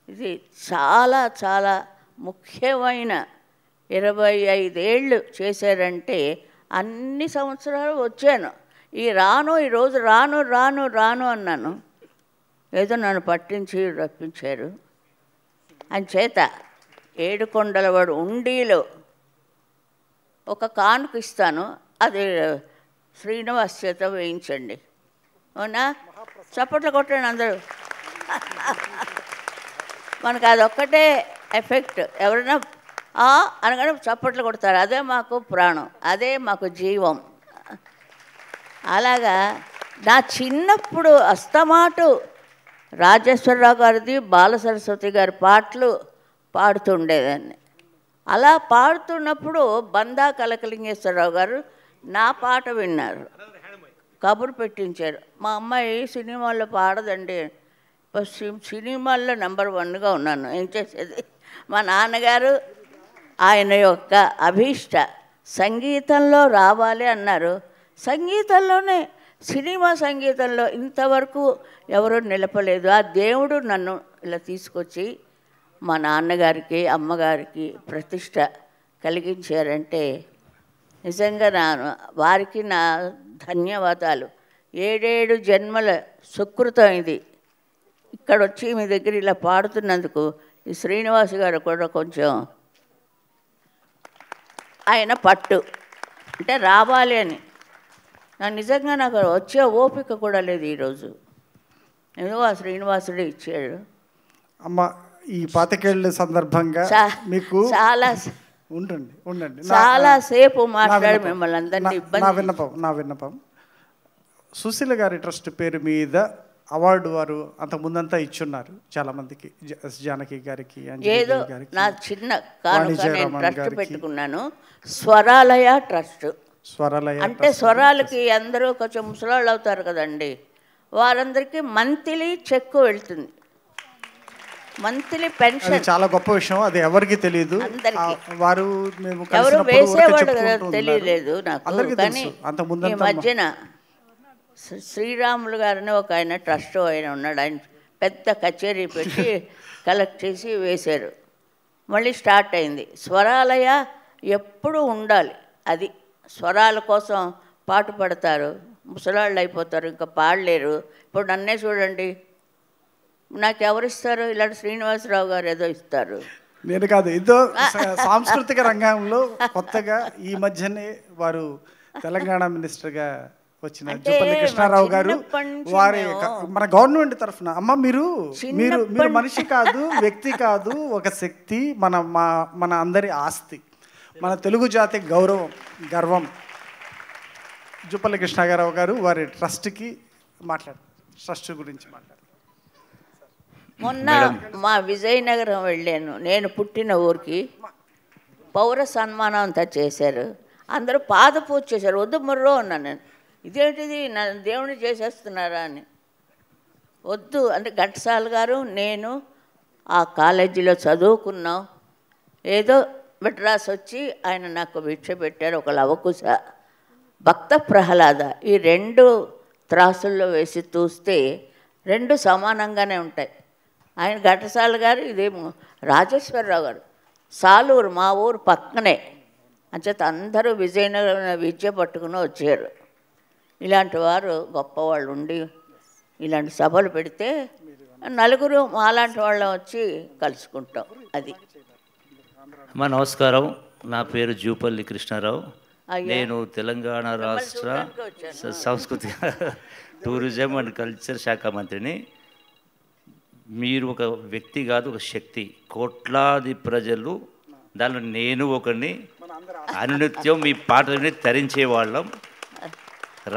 ఇది చాలా చాలా ముఖ్యమైన 25 ఏళ్ళు చేశారంటే అన్ని సంవత్సరాలు వచ్చాను. ఈరోజు రాను రాను రాను అన్నాను. ఏదో నన్ను పట్టించి రప్పించారు. అంచేత ఏడుకొండలవాడు ఉండిలో ఒక కానుక ఇస్తాను, అది శ్రీనివాస్ చేత వేయించండి. అవునా? చప్పట్లు కొట్టండి అందరూ. మనకు అదొక్కటే ఎఫెక్ట్. ఎవరైనా అనగానే చప్పట్లు కొడతారు. అదే మాకు ప్రాణం, అదే మాకు జీవం. అలాగా నా చిన్నప్పుడు అస్తమాటు రాజేశ్వరరావు గారిది, బాలసరస్వతి గారి పాటలు పాడుతుండేదాన్ని. అలా పాడుతున్నప్పుడు బందా కలకలింగేశ్వరరావు గారు నా పాట విన్నారు, కబురు పెట్టించారు. మా అమ్మాయి సినిమాల్లో పాడదండి, సినిమాల్లో నెంబర్ 1గా ఉన్నాను, ఏం చేసేది. మా నాన్నగారు ఆయన యొక్క అభీష్ట సంగీతంలో రావాలి అన్నారు. సంగీతంలోనే, సినిమా సంగీతంలో ఇంతవరకు ఎవరూ నిలపలేదు. ఆ దేవుడు నన్ను ఇలా తీసుకొచ్చి మా నాన్నగారికి అమ్మగారికి ప్రతిష్ట కలిగించారంటే నిజంగా వారికి నా ధన్యవాదాలు. 7 జన్మల సుకృతం ఇది. ఇక్కడ వచ్చి మీ దగ్గర ఇలా పాడుతున్నందుకు ఈ శ్రీనివాస్ గారు కూడా కొంచెం ఆయన పట్టు అంటే రావాలి అని. నిజంగా నాకు వచ్చే ఓపిక కూడా లేదు ఈరోజు. ఏదో ఆ శ్రీనివాసుడు ఇచ్చాడు. అమ్మ, ఈ 25 ఏళ్ళ సందర్భంగా మీకు చాలా ఉండండి చాలా సేపు మాట్లాడి మిమ్మల్ని అందరినీ నా విన్నపం సుశీల గారి ట్రస్ట్ పేరు మీద అవార్డు వారు అంతకుముందంతా ఇచ్చున్నారు చాలామందికి, జానకి గారికి, ఏదో నా చిన్న కానుక నేను ట్రస్ట్ పెట్టుకున్నాను, స్వరాలయ ట్రస్ట్. అంటే స్వరాలకి అందరూ కొంచెం ముసలాళ్ళు అవుతారు కదండి, వారందరికీ మంత్లీ చెక్ వెళ్తుంది, మంత్లీ పెన్షన్. చాలా గొప్ప విషయం, అది ఎవరికి తెలియదు. వారు ఎవరు వేసేవాళ్ళు కదా, తెలియలేదు నాకు. కానీ ఈ మధ్యన శ్రీరాములు గారిని ఒక ఆయన ట్రస్ట్ ఆయన ఉన్నాడు, ఆయన పెద్ద కచేరీ పెట్టి కలెక్ట్ చేసి వేశారు. మళ్ళీ స్టార్ట్ అయింది. స్వరాలయ ఎప్పుడు ఉండాలి, అది స్వరాల కోసం పాటు పడతారు, ముసలాళ్ళు అయిపోతారు, ఇంకా పాడలేరు. ఇప్పుడు నన్నే చూడండి, నాకు ఎవరు ఇస్తారు? ఇలాంటి శ్రీనివాసరావు గారు ఏదో ఇస్తారు. నేను కాదు, ఏదో సాంస్కృతిక రంగంలో కొత్తగా ఈ మధ్యనే వారు తెలంగాణ మినిస్టర్గా వచ్చిన జూపల్లి కృష్ణారావు గారు, వారి మన గవర్నమెంట్ తరఫున అమ్మ మీరు మనిషి కాదు, వ్యక్తి కాదు, ఒక శక్తి, మన అందరి ఆస్తి, మన తెలుగు జాతి గౌరవం, గర్వం. జూపల్లి కృష్ణారావు గారు వారి ట్రస్ట్కి ట్రస్ట్ గురించి మాట్లాడారు. మొన్న మా విజయనగరం వెళ్ళాను, నేను పుట్టిన ఊరికి. పౌర సన్మానం అంతా చేశారు, అందరూ పాద పూజ చేశారు. వద్దు ముర్రో అన్నాను నేను, ఇదేంటిది నా దేవుని చేసేస్తున్నారా అని. వద్దు అంటే ఘంటసాల గారు నేను ఆ కాలేజీలో చదువుకున్నాం, ఏదో మెడ్రాస్ వచ్చి ఆయన నాకు భిక్ష పెట్టారు, ఒక లవకుశ, భక్త ప్రహ్లాద. ఈ 2 త్రాసుల్లో వేసి చూస్తే 2 సమానంగానే ఉంటాయి. ఆయన ఘంటసాల గారు, ఇదేమో రాజేశ్వరరావు గారు. సాలూరు మా ఊరు పక్కనే, అంచేత అందరూ విజయనగరం విద్య పట్టుకుని వచ్చారు. ఇలాంటి వారు గొప్పవాళ్ళు ఉండి ఇలాంటి సభలు పెడితే నలుగురు మాలాంటి వాళ్ళం వచ్చి కలుసుకుంటాం. అది అమ్మా నమస్కారం, నా పేరు జూపల్లి కృష్ణారావు. నేను తెలంగాణ రాష్ట్ర సంస్కృతి టూరిజం అండ్ కల్చర్ శాఖ మంత్రిని. మీరు ఒక వ్యక్తి కాదు, ఒక శక్తి. కోట్లాది ప్రజలు, దానిలో నేను ఒకరిని, అనునిత్యం మీ పాటలని తరించేవాళ్ళం.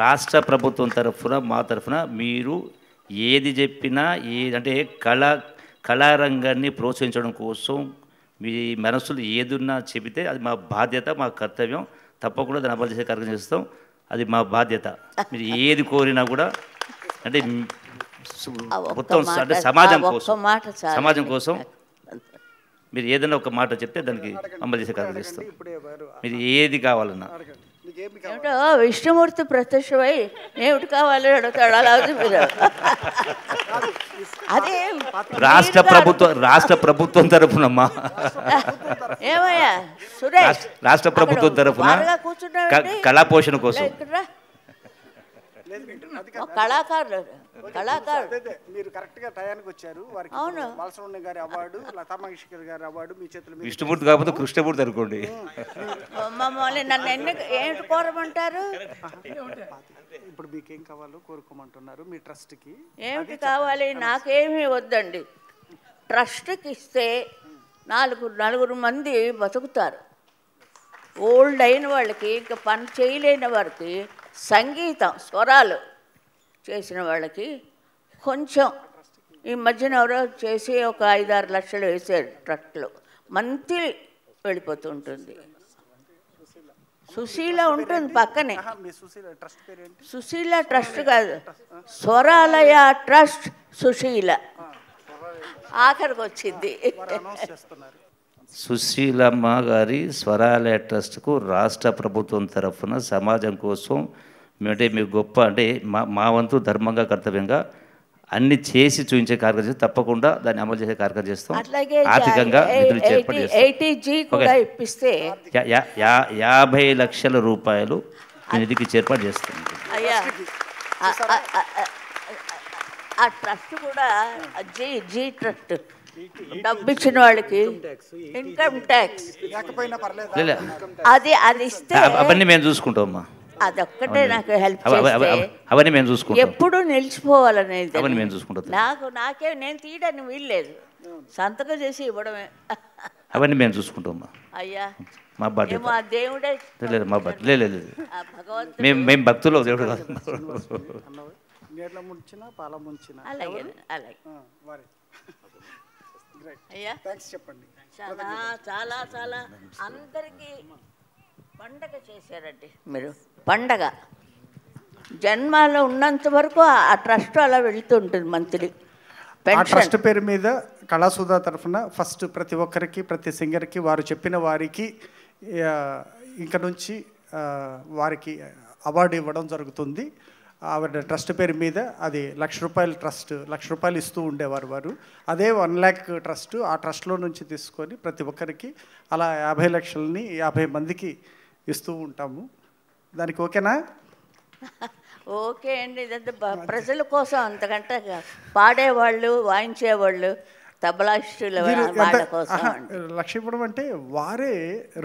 రాష్ట్ర ప్రభుత్వం తరఫున, మా తరఫున మీరు ఏది చెప్పినా, అంటే కళారంగాన్ని ప్రోత్సహించడం కోసం మీ మనసులు ఏదున్నా చెబితే అది మా బాధ్యత, మా కర్తవ్యం. తప్పకుండా దాన్ని అమలు చేసే కార్యక్రమం చేస్తాం, అది మా బాధ్యత. మీరు ఏది కోరినా కూడా, అంటే మొత్తం అంటే సమాజం కోసం మీరు ఏదైనా ఒక మాట చెప్తే దానికి అమలు చేసే కార్యక్రమం చేస్తాం. మీరు ఏది కావాలన్నా ఏమిటో విష్ణుమూర్తి ప్రత్యక్షమై ఏమిటి కావాలని అడుగుతాడు. అలా అవుతుంది మీరు. అదే రాష్ట్ర ప్రభుత్వం తరఫునమ్మా, ఏమయ్యా సురేష్, రాష్ట్ర ప్రభుత్వం తరఫున కళా పోషణ కోసం కళాకారులు మీరు కరెక్ట్ గా టయానికి వచ్చారు. వారికి బాలసుబ్రహ్మణ్యం గారి అవార్డు, లతా మంగేష్కర్ గారి అవార్డు మీ చేతుల మీద. విష్ణుమూర్తి కాకపోతే కృష్ణమూర్తి అనుకోండి. మమ్మల్ని నన్ను ఏంటి కోరమంటారు? ఇప్పుడు మీకేం కావాలో కోరుకోమంటున్నారు మీ ట్రస్ట్ కి? ఏమిటి కావాలి? నాకేమీ వద్దండి. ట్రస్ట్కి ఇస్తే నలుగురు మంది బతుకుతారు. ఓల్డ్ అయిన వాళ్ళకి, ఇంకా పని చేయలేని వారికి, సంగీతం స్వరాలు చేసిన వాళ్ళకి కొంచెం ఈ మధ్యన ఎవరో చేసి ఒక 5-6 లక్షలు వేసారు ట్రస్ట్లో. మంత్లీ వెళ్ళిపోతుంటుంది. సుశీల ఉంటుంది పక్కనే. సుశీల ట్రస్ట్ కాదు, స్వరాలయ ట్రస్ట్ సుశీల ఆఖరికి వచ్చింది. సుశీలమ్మ గారి స్వరాలయ ట్రస్ట్కు రాష్ట్ర ప్రభుత్వం తరఫున సమాజం కోసం అంటే మీకు గొప్ప అంటే మా వంతు ధర్మంగా కర్తవ్యంగా అన్ని చేసి చూపించే కార్యక్రమం తప్పకుండా దాన్ని అమలు చేసే కార్యక్రమం చేస్తాం. ఆర్థికంగా నిధులు ఏర్పాటు చేస్తాం. 50 లక్షల రూపాయలు నిధికి ఏర్పాటు చేస్తాం. అయ్యా ఆ ట్రస్ట్ కూడా జీ ట్రస్ట్ డబ్బు ఇచ్చిన వాళ్ళకి ఇన్కమ్ ట్యాక్స్ అది ఇస్తే అవన్నీ మేము చూసుకుంటామమ్మా. అదొక్కటే నాకు హెల్ప్ చేస్తే అవన్నీ మేము చూసుకుంటాం. ఎప్పుడు నిలిచిపోవాలనేది అవన్నీ మేము చూసుకుంటాం. నేను తీయడానికి వీల్లేదు, సంతకం చేసి ఇవ్వడమే. అవన్నీ మేము చూసుకుంటామమ్మా. అయ్యా మా బాధ్యత. మా దేవుడే లేదు, మా బాధ్యత లేదు. మేము భక్తులు, దేవుడు కాదు. అలాగే అయ్యా చెప్పండి. చాలా అందరికీ పండగ చేశారండి మీరు. పండగ జన్మలో ఉన్నంత వరకు ఆ ట్రస్ట్ అలా వెళ్తుంటుంది మంత్లీ. ఆ ట్రస్ట్ పేరు మీద కళాసుధా తరఫున ఫస్ట్ ప్రతి ఒక్కరికి, ప్రతి సింగర్కి వారు చెప్పిన వారికి ఇంక నుంచి వారికి అవార్డు ఇవ్వడం జరుగుతుంది. ఆవిడ ట్రస్ట్ పేరు మీద అది ₹1,00,000 ట్రస్ట్, ₹1,00,000 ఇస్తూ ఉండేవారు వారు. అదే 1 lakh ట్రస్ట్, ఆ ట్రస్ట్లో నుంచి తీసుకొని ప్రతి ఒక్కరికి అలా 50 లక్షలని 50 మందికి ఇస్తూ ఉంటాము. దానికి ఓకేనా? ఓకే అండి. ఇదంతా ప్రజల కోసం, అంతకంటే పాడేవాళ్ళు, వాయించేవాళ్ళు, తబలాయిస్టుల వాళ్ళ కోసం. లక్ష్య ఇవ్వడం అంటే వారే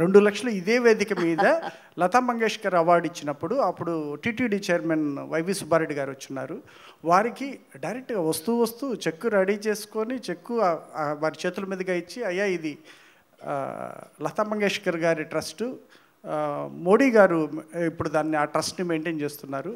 2 లక్షలు ఇదే వేదిక మీద లతా మంగేష్కర్ అవార్డు ఇచ్చినప్పుడు అప్పుడు టీటీడీ చైర్మన్ వైవి సుబ్బారెడ్డి గారు వచ్చినారు. వారికి డైరెక్ట్గా వస్తూ చెక్కు రెడీ చేసుకొని చెక్కు వారి చేతుల మీదుగా ఇచ్చి, అయ్యా ఇది లతా మంగేష్కర్ గారి ట్రస్టు, మోడీ గారు ఇప్పుడు దాన్ని ఆ ట్రస్ట్ని మెయింటైన్ చేస్తున్నారు.